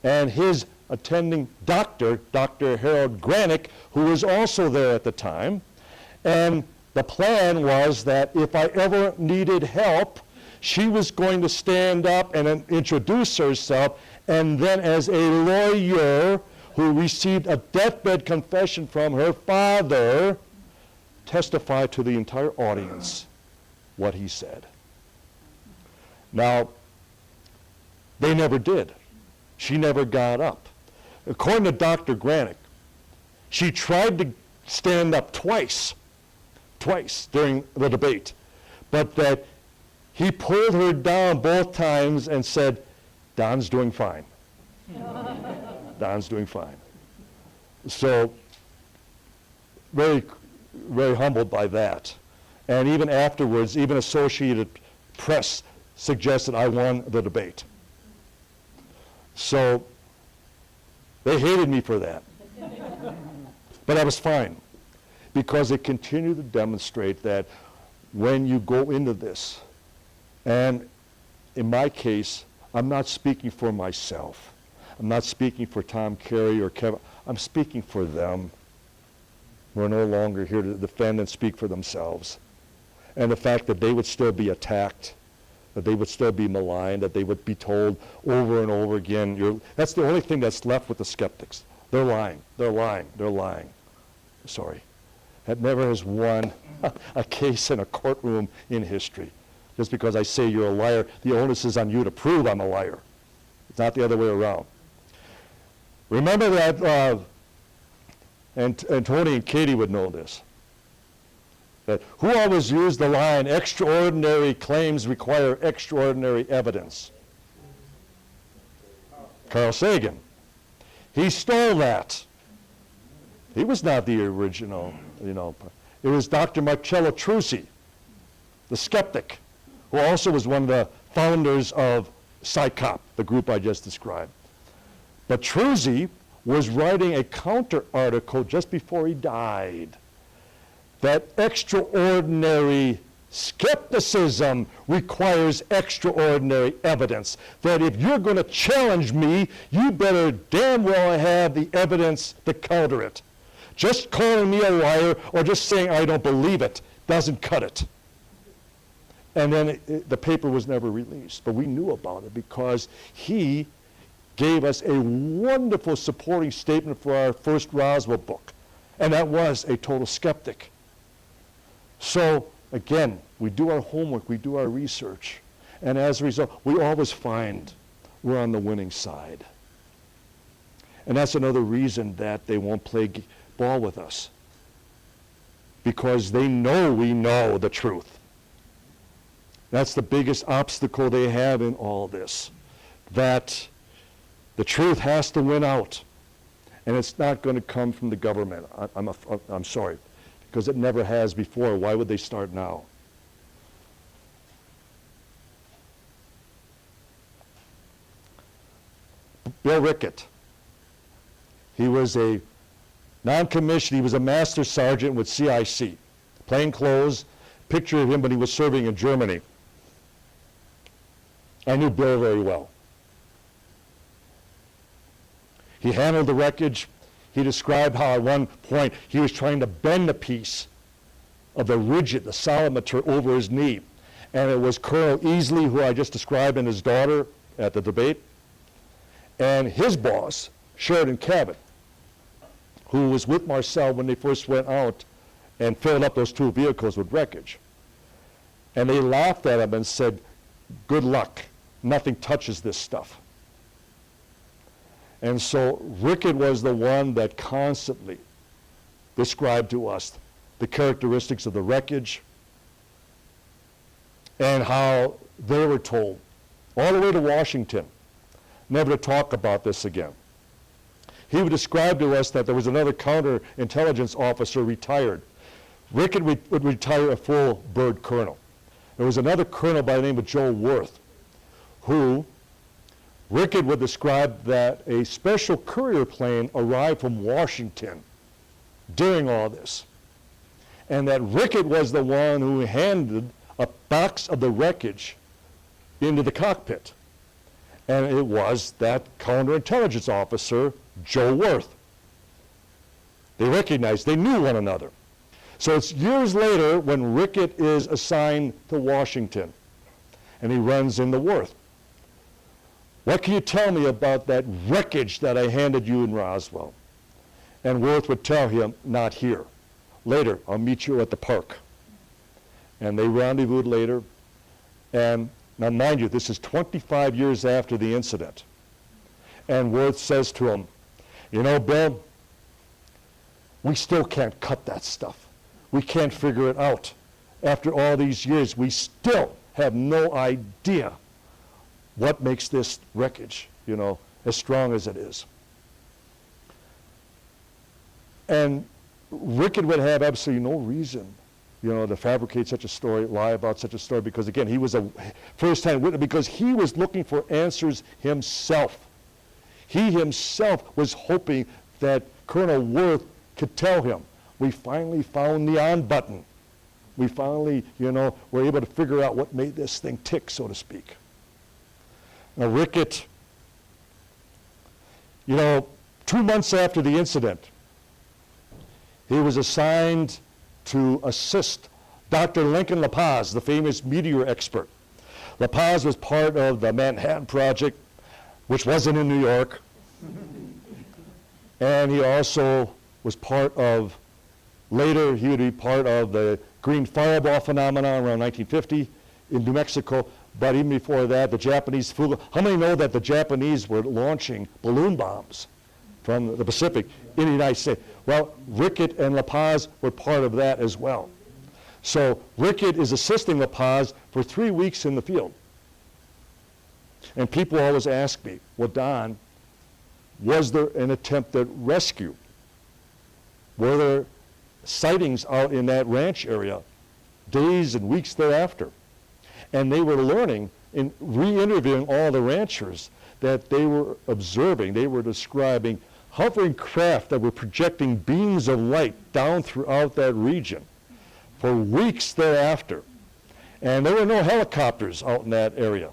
B: and his attending doctor, Dr. Harold Granick, who was also there at the time. And the plan was that if I ever needed help, she was going to stand up and introduce herself, and then as a lawyer who received a deathbed confession from her father, testify to the entire audience what he said. Now, they never did. She never got up. According to Dr. Granick, she tried to stand up twice during the debate, but that he pulled her down both times and said, Don's doing fine. Don's doing fine. So, very, very humbled by that. And even afterwards, even Associated Press suggested I won the debate. So, they hated me for that. But I was fine, because it continued to demonstrate that when you go into this, and in my case, I'm not speaking for myself. I'm not speaking for Tom Carey or Kevin. I'm speaking for them, who are no longer here to defend and speak for themselves. And the fact that they would still be attacked, that they would still be maligned, that they would be told over and over again, that's the only thing that's left with the skeptics. They're lying, they're lying, they're lying. Sorry. That never has won a case in a courtroom in history. Just because I say you're a liar, the onus is on you to prove I'm a liar. It's not the other way around. Remember that, and Tony and Katie would know this, that who always used the line, extraordinary claims require extraordinary evidence? Carl Sagan. He stole that. He was not the original, It was Dr. Marcello Trusi, the skeptic, who also was one of the founders of PsyCop, the group I just described. But Trusi was writing a counter article just before he died. That extraordinary skepticism requires extraordinary evidence. That if you're going to challenge me, you better damn well have the evidence to counter it. Just calling me a liar or just saying I don't believe it doesn't cut it. And then the paper was never released, but we knew about it because he gave us a wonderful supporting statement for our first Roswell book, and that was a total skeptic. So again, we do our homework, we do our research, and as a result, we always find we're on the winning side. And that's another reason that they won't play ball with us, because they know we know the truth. That's the biggest obstacle they have in all this, that the truth has to win out, and it's not going to come from the government. I'm sorry, because it never has before. Why would they start now? Bill Rickett. He was a non-commissioned, he was a master sergeant with CIC. Plain clothes, picture of him when he was serving in Germany. I knew Bill very well. He handled the wreckage. He described how at one point he was trying to bend a piece of the rigid, the solid material over his knee. And it was Colonel Easley, who I just described, and his daughter at the debate, and his boss, Sheridan Cabot, who was with Marcel when they first went out and filled up those two vehicles with wreckage. And they laughed at him and said, good luck, nothing touches this stuff. And so Rickett was the one that constantly described to us the characteristics of the wreckage and how they were told, all the way to Washington, never to talk about this again. He would describe to us that there was another counterintelligence officer retired. Rickett would retire a full bird colonel. There was another colonel by the name of Joe Worth, who Rickett would describe that a special courier plane arrived from Washington during all this, and that Rickett was the one who handed a box of the wreckage into the cockpit. And it was that counterintelligence officer, Joe Worth. They recognized, they knew one another. So it's years later when Rickett is assigned to Washington, and he runs into Worth. What can you tell me about that wreckage that I handed you in Roswell? And Worth would tell him, not here. Later, I'll meet you at the park. And they rendezvoused later. And now mind you, this is 25 years after the incident. And Worth says to him, you know, Bill, we still can't cut that stuff. We can't figure it out. After all these years, we still have no idea what makes this wreckage, as strong as it is. And Rickett would have absolutely no reason, to fabricate such a story, lie about such a story, because again, he was a first-hand witness, because he was looking for answers himself. He himself was hoping that Colonel Worth could tell him, we finally found the on button. We finally, were able to figure out what made this thing tick, so to speak. Now, Rickett, 2 months after the incident, he was assigned to assist Dr. Lincoln La Paz, the famous meteor expert. La Paz was part of the Manhattan Project, which wasn't in New York. And he also was part of, later he would be part of the green fireball phenomenon around 1950 in New Mexico. But even before that, the Japanese flew. How many know that the Japanese were launching balloon bombs from the Pacific in the United States? Well, Rickett and La Paz were part of that as well. So Rickett is assisting La Paz for 3 weeks in the field. And people always ask me, well, Don, was there an attempt at rescue? Were there sightings out in that ranch area days and weeks thereafter? And they were learning, in re-interviewing all the ranchers, that they were observing, they were describing hovering craft that were projecting beams of light down throughout that region for weeks thereafter. And there were no helicopters out in that area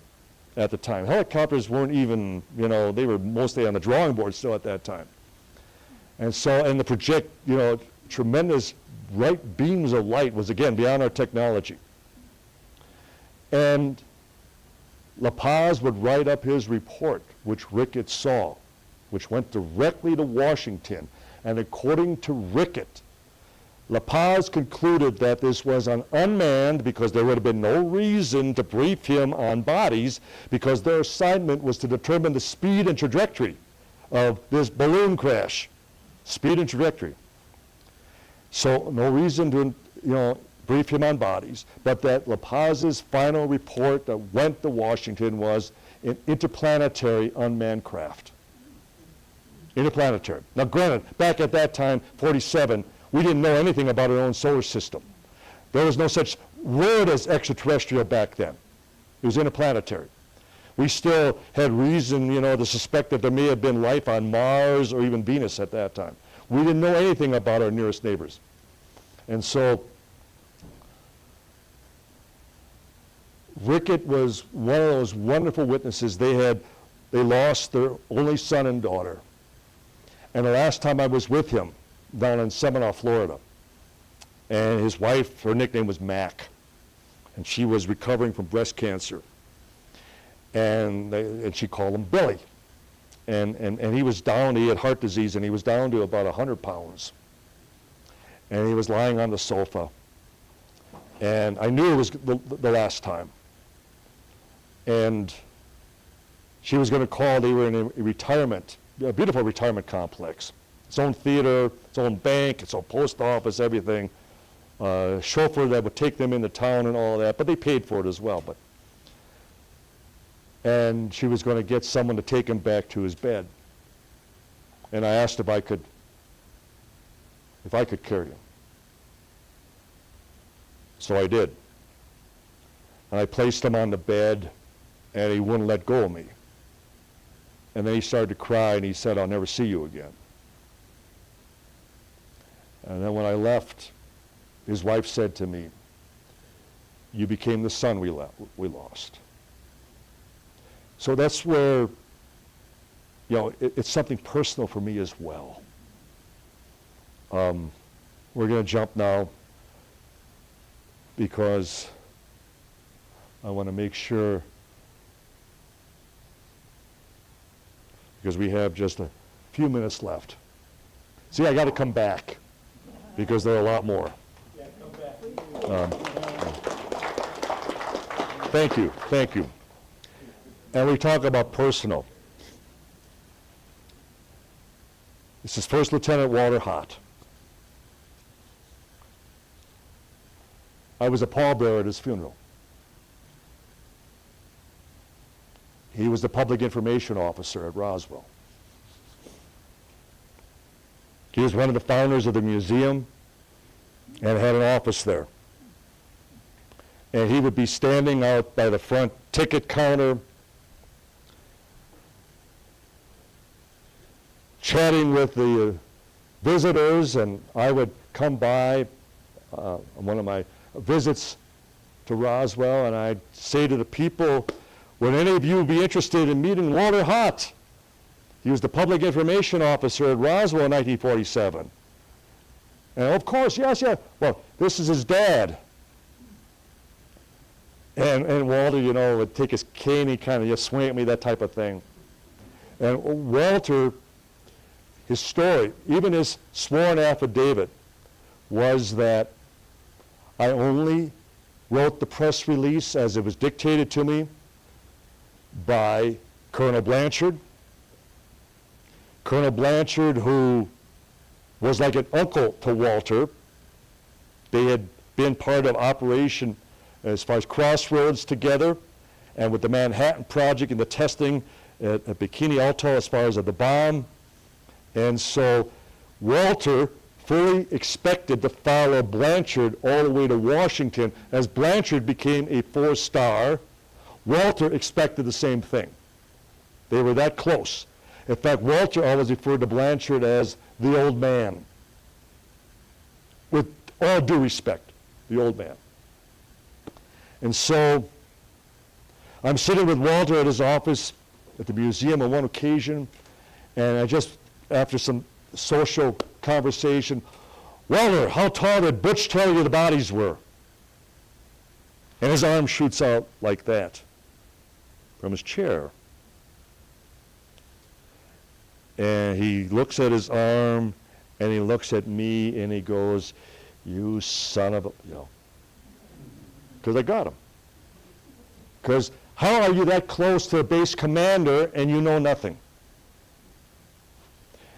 B: at the time. Helicopters weren't even, they were mostly on the drawing board still at that time. And so, and the project, tremendous bright beams of light was, again, beyond our technology. And La Paz would write up his report, which Rickett saw, which went directly to Washington. And according to Rickett, La Paz concluded that this was an unmanned, because there would have been no reason to brief him on bodies, because their assignment was to determine the speed and trajectory of this balloon crash. Speed and trajectory. So no reason to, brief him on bodies, but that La Paz's final report that went to Washington was an interplanetary unmanned craft. Interplanetary. Now granted, back at that time, 47, we didn't know anything about our own solar system. There was no such word as extraterrestrial back then. It was interplanetary. We still had reason, to suspect that there may have been life on Mars or even Venus at that time. We didn't know anything about our nearest neighbors. And so Rickett was one of those wonderful witnesses. They lost their only son and daughter. And the last time I was with him down in Seminole, Florida, and his wife, her nickname was Mac, and she was recovering from breast cancer. And she called him Billy. And he was down, he had heart disease, and he was down to about 100 pounds. And he was lying on the sofa. And I knew it was the last time. And she was going to call, they were in a beautiful retirement complex. Its own theater, its own bank, its own post office, everything. Chauffeur that would take them into town and all that, but they paid for it as well. And she was going to get someone to take him back to his bed. And I asked if I could carry him. So I did. And I placed him on the bed, and he wouldn't let go of me. And then he started to cry, and he said, "I'll never see you again." And then when I left, his wife said to me, "You became the son we lost." So that's where, it's something personal for me as well. We're going to jump now because I want to make sure, because we have just a few minutes left. See, I got to come back because there are a lot more.
I: Yeah, come back.
B: Thank you. And we talk about personal. This is First Lieutenant Walter Hott. I was a pallbearer at his funeral. He was the public information officer at Roswell. He was one of the founders of the museum and had an office there. And he would be standing out by the front ticket counter, chatting with the visitors, and I would come by on one of my visits to Roswell, and I'd say to the people, "Would any of you be interested in meeting Walter Hott?" He was the public information officer at Roswell in 1947. And of course, yes. Well, this is his dad. And Walter, would take his cane, he kind of just swing at me, that type of thing. And Walter, his story, even his sworn affidavit, was that I only wrote the press release as it was dictated to me by Colonel Blanchard. Colonel Blanchard, who was like an uncle to Walter. They had been part of Operation, as far as Crossroads together, and with the Manhattan Project and the testing at Bikini Atoll as far as the bomb. And so Walter fully expected to follow Blanchard all the way to Washington. As Blanchard became a 4-star, Walter expected the same thing. They were that close. In fact, Walter always referred to Blanchard as the old man. With all due respect, the old man. And so I'm sitting with Walter at his office at the museum on one occasion, and I just, after some social conversation, Walter, how tall did Butch tell you the bodies were? And his arm shoots out like that from his chair. And he looks at his arm, and he looks at me, and he goes, you son of a, you know, because I got him. Because how are you that close to a base commander and you know nothing?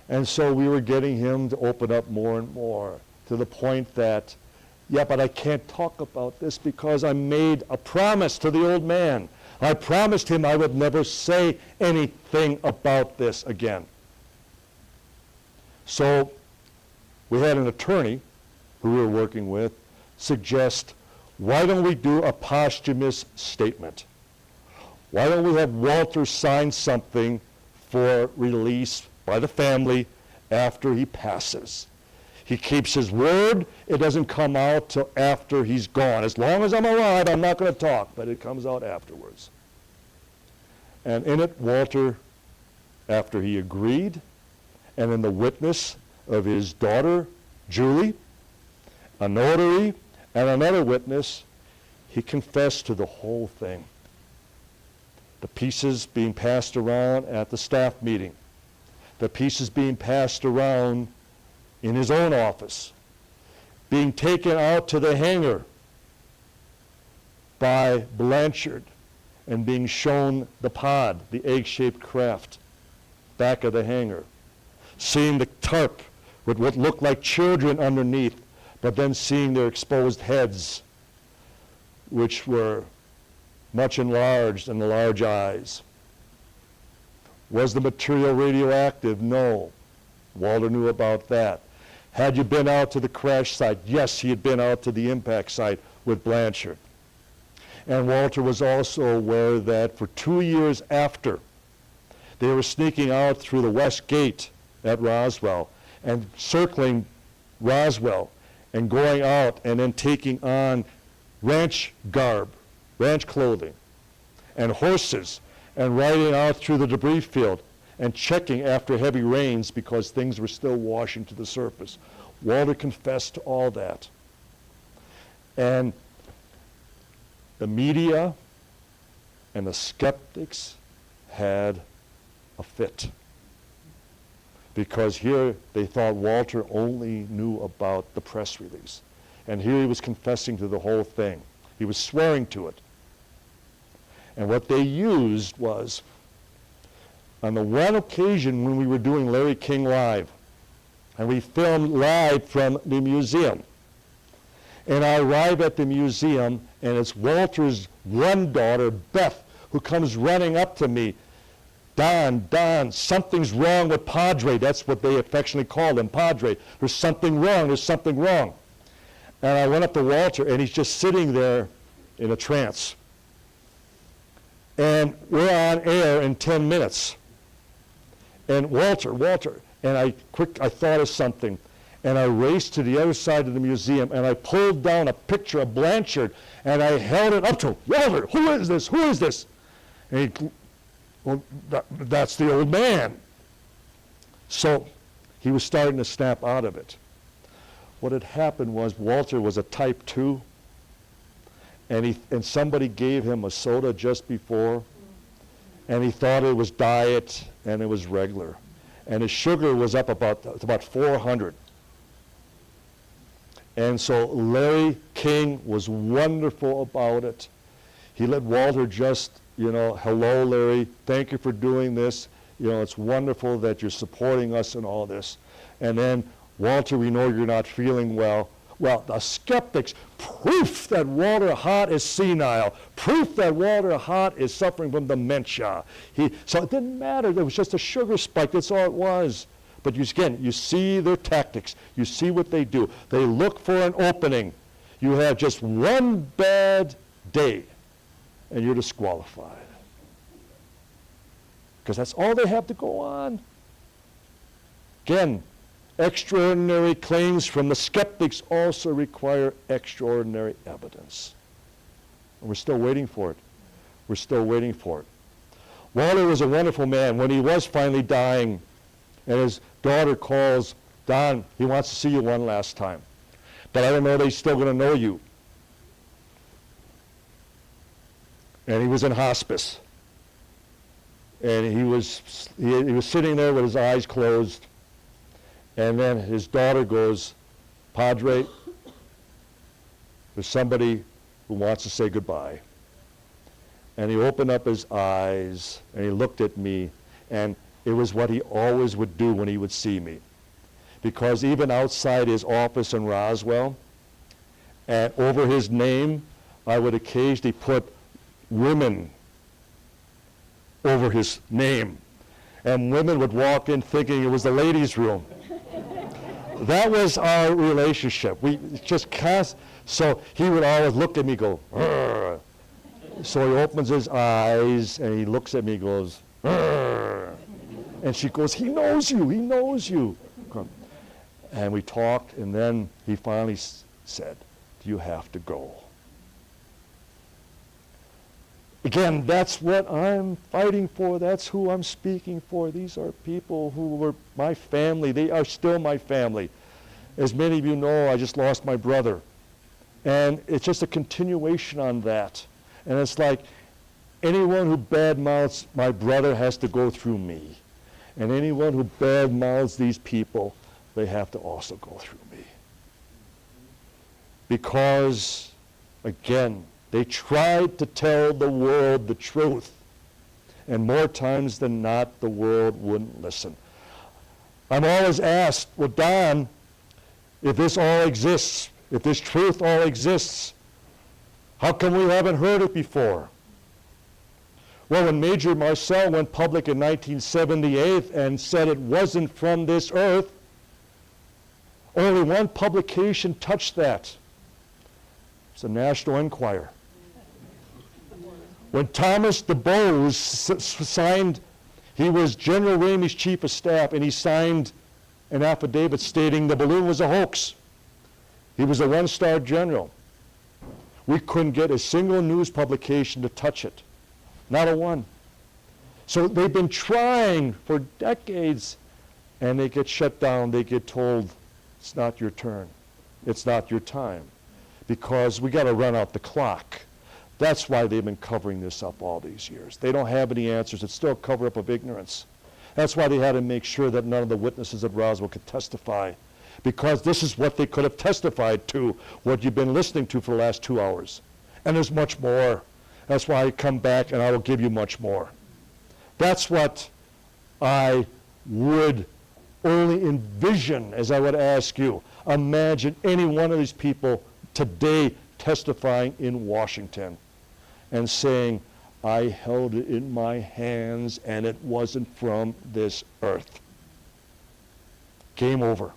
B: And so we were getting him to open up more and more to the point that, yeah, but I can't talk about this because I made a promise to the old man. I promised him I would never say anything about this again. So we had an attorney who we were working with suggest, why don't we do a posthumous statement? Why don't we have Walter sign something for release by the family after he passes? He keeps his word. It doesn't come out till after he's gone. As long as I'm alive, I'm not going to talk, but it comes out afterwards. And in it, Walter, after he agreed, and in the witness of his daughter, Julie, a notary, and another witness, he confessed to the whole thing. The pieces being passed around at the staff meeting, the pieces being passed around in his own office, being taken out to the hangar by Blanchard and being shown the pod, the egg-shaped craft, back of the hangar, seeing the tarp with what looked like children underneath, but then seeing their exposed heads, which were much enlarged and the large eyes. Was the material radioactive? No. Walter knew about that. Had you been out to the crash site? Yes, he had been out to the impact site with Blanchard. And Walter was also aware that for 2 years after, they were sneaking out through the west gate at Roswell and circling Roswell and going out and then taking on ranch garb, ranch clothing, and horses, and riding out through the debris field and checking after heavy rains because things were still washing to the surface. Walter confessed to all that. And the media and the skeptics had a fit. Because here they thought Walter only knew about the press release. And here he was confessing to the whole thing. He was swearing to it. And what they used was, on the one occasion when we were doing Larry King Live, and we filmed live from the museum, and I arrive at the museum, and it's Walter's one daughter, Beth, who comes running up to me. Don, something's wrong with Padre. That's what they affectionately called him, Padre. There's something wrong. And I went up to Walter, and he's just sitting there in a trance. And we're on air in 10 minutes. And Walter, and I thought of something. And I raced to the other side of the museum, and I pulled down a picture of Blanchard, and I held it up to him. Walter, who is this? And he, well, that's the old man. So he was starting to snap out of it. What had happened was Walter was a type 2, and somebody gave him a soda just before, and he thought it was diet and it was regular. And his sugar was up about 400. And so Larry King was wonderful about it. He let Walter just, hello, Larry, thank you for doing this. It's wonderful that you're supporting us in all this. And then, Walter, we know you're not feeling well. Well, the skeptics, proof that Walter Hott is senile, proof that Walter Hott is suffering from dementia. So it didn't matter. There was just a sugar spike. That's all it was. But you see their tactics. You see what they do. They look for an opening. You have just one bad day, and you're disqualified. because that's all they have to go on. Again, extraordinary claims from the skeptics also require extraordinary evidence. And we're still waiting for it. We're still waiting for it. Walter was a wonderful man. When he was finally dying, and his daughter calls, Don, he wants to see you one last time. But I don't know that he's still going to know you. And he was in hospice. And he was sitting there with his eyes closed. And then his daughter goes, Padre, there's somebody who wants to say goodbye. And he opened up his eyes, and he looked at me, and it was what he always would do when he would see me. Because even outside his office in Roswell, and over his name, I would occasionally put women over his name. And women would walk in thinking it was the ladies' room. That was our relationship. We just so he would always look at me and go, "Arr." So he opens his eyes and he looks at me and goes, "Arr." And she goes, he knows you, he knows you. And we talked, and then he finally said, you have to go. Again, that's what I'm fighting for. That's who I'm speaking for. These are people who were my family. They are still my family. As many of you know, I just lost my brother. And it's just a continuation on that. And it's like anyone who badmouths my brother has to go through me. And anyone who badmouths these people, they have to also go through me. Because, again, they tried to tell the world the truth. And more times than not, the world wouldn't listen. I'm always asked, well, Don, if this all exists, if this truth all exists, how come we haven't heard it before? Well, when Major Marcel went public in 1978 and said it wasn't from this earth, only one publication touched that. It's the National Enquirer. When Thomas DuBose signed, he was General Ramey's chief of staff, and he signed an affidavit stating the balloon was a hoax. He was a one-star general. We couldn't get a single news publication to touch it. Not a one. So they've been trying for decades, and they get shut down. They get told, it's not your turn. It's not your time. Because we got to run out the clock. That's why they've been covering this up all these years. They don't have any answers. It's still a cover-up of ignorance. That's why they had to make sure that none of the witnesses at Roswell could testify. Because this is what they could have testified to, what you've been listening to for the last 2 hours. And there's much more. That's why I come back and I will give you much more. That's what I would only envision as I would ask you. Imagine any one of these people today testifying in Washington and saying, I held it in my hands and it wasn't from this earth. Game over.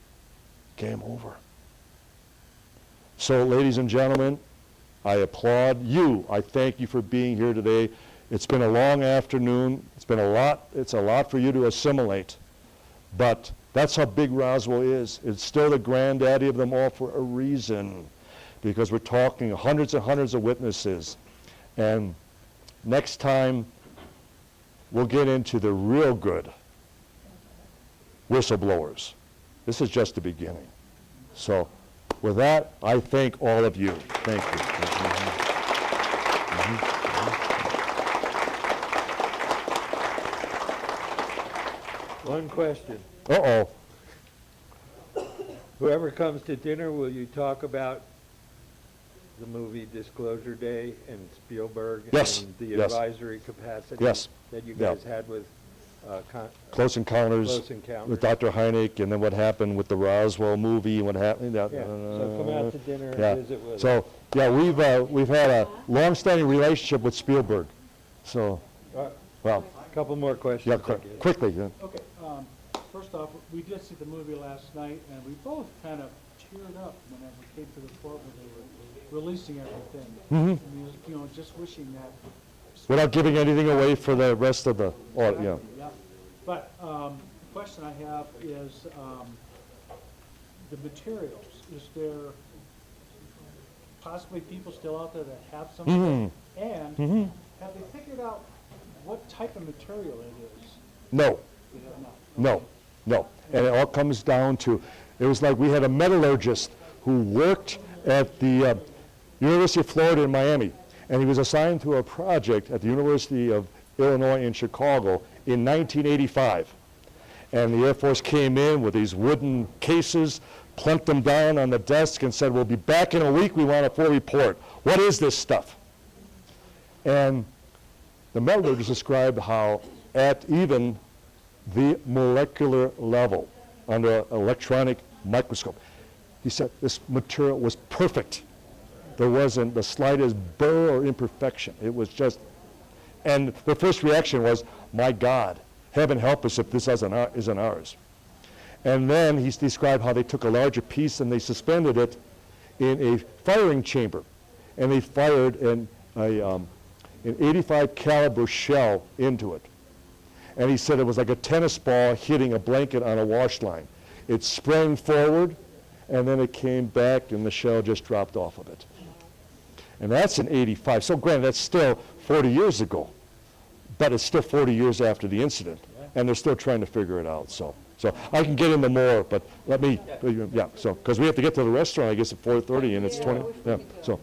B: Game over. So, ladies and gentlemen, I applaud you. I thank you for being here today. It's been a long afternoon. It's a lot for you to assimilate. But that's how big Roswell is. It's still the granddaddy of them all for a reason. Because we're talking hundreds and hundreds of witnesses. And next time, we'll get into the real good whistleblowers. This is just the beginning. So, with that, I thank all of you. Thank you.
A: One question.
B: Uh-oh.
A: Whoever comes to dinner, will you talk about the movie Disclosure Day and Spielberg
B: Yes,
A: and the
B: yes.
A: advisory capacity
B: Yes.
A: that you
B: Yeah.
A: guys had with
B: Close Encounters
A: Close Encounters.
B: with Dr. Heineck, and then what happened with the Roswell movie, and what happened.
A: Yeah, so come out to dinner
B: yeah.
A: and visit with
B: So, yeah, we've had a long-standing relationship with Spielberg. So, well,
A: a couple more questions.
B: yeah,
A: I guess.
B: quickly. Yeah.
I: Okay, first off, we did see the movie last night, and we both kind of teared up whenever we came to the fort where they were releasing everything.
B: Mm-hmm.
I: I mean, just wishing that.
B: Without giving anything away for the rest of the, yeah.
I: question I have is the materials. Is there possibly people still out there that have some of it? And have they figured out what type of material it is?
B: No,
I: They have not.
B: no. And it all comes down to, it was like we had a metallurgist who worked at the University of Florida in Miami, and he was assigned to a project at the University of Illinois in Chicago in 1985. And the Air Force came in with these wooden cases, plunked them down on the desk and said, we'll be back in a week, we want a full report. What is this stuff? And the metallurgist described how at even the molecular level, under an electronic microscope, he said this material was perfect. There wasn't the slightest burr or imperfection. It was just, and the first reaction was, my God, heaven help us if this isn't ours. And then he described how they took a larger piece and they suspended it in a firing chamber. And they fired an 85 caliber shell into it. And he said it was like a tennis ball hitting a blanket on a wash line. It sprang forward, and then it came back, and the shell just dropped off of it. And that's in 85. So granted, that's still 40 years ago, but it's still 40 years after the incident, and they're still trying to figure it out. So I can get into more, but let me, so, because we have to get to the restaurant, I guess, at 4:30, and it's 20, so.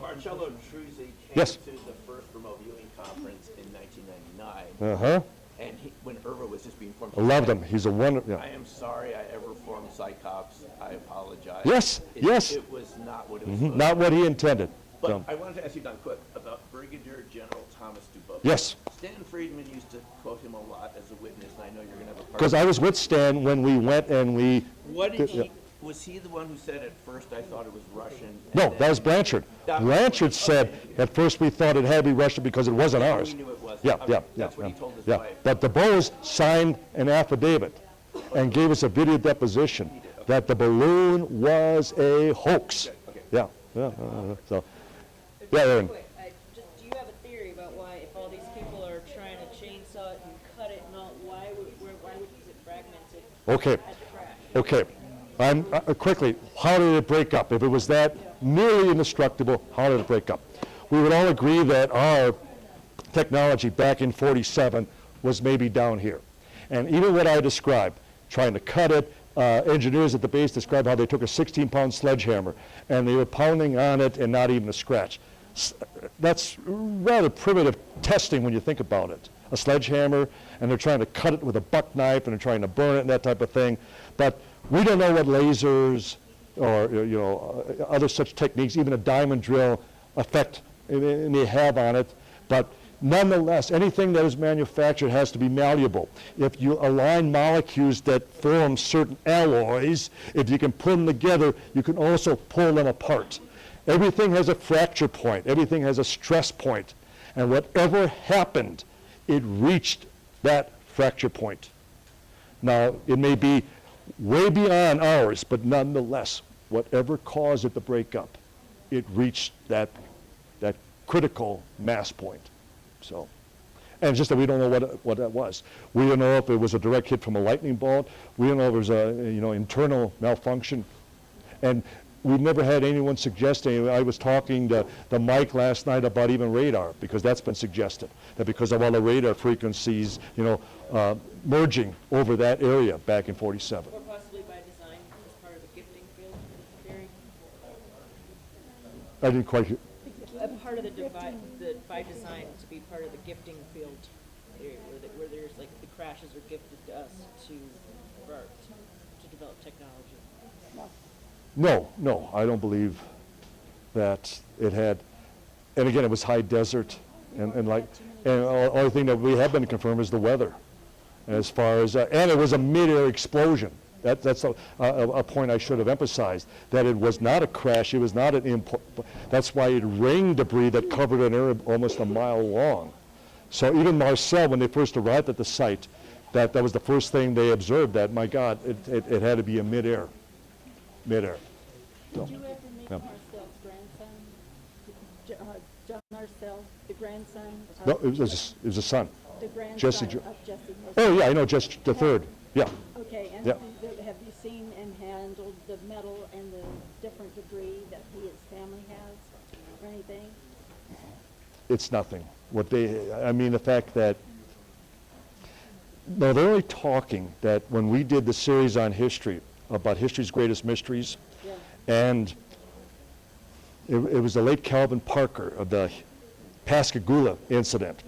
J: Marcello Truzzi came
B: Yes.
J: to the first remote viewing conference in 1999.
B: Uh-huh.
J: And when Irva was just being formed.
B: I loved him. He's a wonderful,
J: I am sorry I ever formed Psychops. I apologize.
B: Yes, yes.
J: It was not what it was supposed to
B: Not
J: be.
B: what he intended.
J: But
B: So,
J: I wanted to ask you, Don, quick, about Brigadier General Thomas Dubois.
B: Yes.
J: Stan Friedman used to quote him a lot as a witness, and I know you're going to have a part.
B: because I was with Stan when we went and we.
J: What did
B: yeah.
J: he, was he the one who said at first, I thought it was Russian? and
B: No,
J: then-
B: that was Blanchard.
J: That was
B: Blanchard said,
J: okay.
B: at first we thought it had to be Russian because it wasn't
J: We
B: ours.
J: knew it was.
B: Yeah,
J: Okay,
B: yeah,
J: That's
B: yeah,
J: what he told his
B: yeah.
J: wife.
B: But the Bose signed an affidavit and gave us a video deposition that the balloon was a hoax.
J: Okay.
B: Yeah, so, yeah, Aaron.
G: Quick, do you have a theory about why, if all these people are trying to chainsaw it and cut it and all, why would it fragmented
B: Okay,
G: at the crash?
B: okay. Quickly, how did it break up? If it was that nearly indestructible, how did it break up? We would all agree that our technology back in 47 was maybe down here. And even what I described, trying to cut it, engineers at the base described how they took a 16-pound sledgehammer and they were pounding on it and not even a scratch. That's rather primitive testing when you think about it. A sledgehammer, and they're trying to cut it with a buck knife and they're trying to burn it and that type of thing. But we don't know what lasers or other such techniques, even a diamond drill, effect it may have on it. But nonetheless, anything that is manufactured has to be malleable. If you align molecules that form certain alloys, if you can put them together, you can also pull them apart. Everything has a fracture point. Everything has a stress point. And whatever happened, it reached that fracture point. Now, it may be way beyond ours, but nonetheless, whatever caused it to break up, it reached that critical mass point. So, and it's just that we don't know what that was. We don't know if it was a direct hit from a lightning bolt. We don't know if it was a internal malfunction. And we've never had anyone suggesting. I was talking to Mike last night about even radar, because that's been suggested, that because of all the radar frequencies, merging over that area back in 47.
G: Or possibly by design as part of the gifting field theory?
B: I didn't quite hear.
G: A part of the by design to be part of the gifting field theory, where there's like the crashes are gifted to us to develop technology.
B: No, I don't believe that it had, and again, it was high desert, and the only thing that we have been confirmed is the weather, as far as, and it was a mid-air explosion. That's a point I should have emphasized, that it was not a crash, it was not an import. That's why it rained debris that covered an area almost a mile long. So even Marcel, when they first arrived at the site, that was the first thing they observed, that, my God, it had to be a mid-air. So,
K: Did you ever meet
B: yeah.
K: Marcel's grandson? John Marcel, the grandson?
B: No, it was a son.
K: The grandson
B: Jesse
K: of Jesse Marcel.
B: Oh, yeah, I know, just the third. Yeah.
K: Okay, and
B: Yeah.
K: have you seen and handled the metal and the different debris that his family has or anything?
B: It's nothing. The fact that, no, they're only talking that when we did the series on history, about history's greatest mysteries,
K: Yeah.
B: and it was the late Calvin Parker of the Pascagoula incident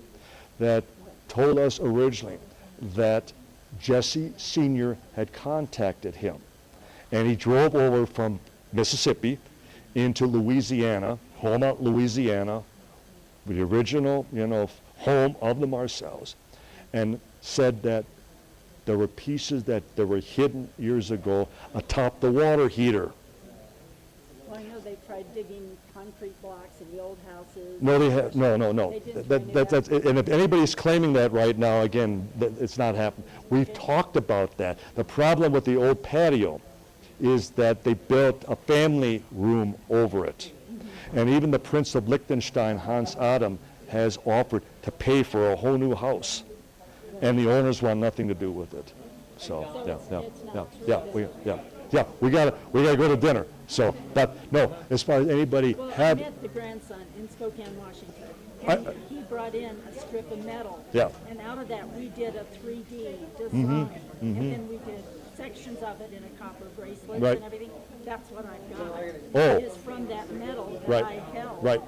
B: that told us originally that Jesse Sr. had contacted him. And he drove over from Mississippi into Louisiana, Beaumont, Louisiana, the original, home of the Marcells, and said that there were pieces that were hidden years ago atop the water heater.
K: Well, I know they tried digging concrete blocks in the old houses.
B: No, they have, no.
K: They didn't
B: That,
K: find it
B: that, that's,
K: out.
B: and if anybody's claiming that right now, again, it's not happening. We've talked about that. The problem with the old patio is that they built a family room over it. And even the Prince of Liechtenstein, Hans Adam, has offered to pay for a whole new house. And the owners want nothing to do with it. So, we gotta go to dinner. So, but no, as far as anybody
K: Well, I
B: have,
K: met the grandson in Spokane, Washington.
B: I-
K: And he brought in a strip of metal.
B: Yeah.
K: And out of that, we did a 3D design. And then we did sections of it in a copper bracelet
B: Right.
K: and everything. That's what I've got.
B: Oh.
K: Is from that metal that
B: Right.
K: I held.
B: right.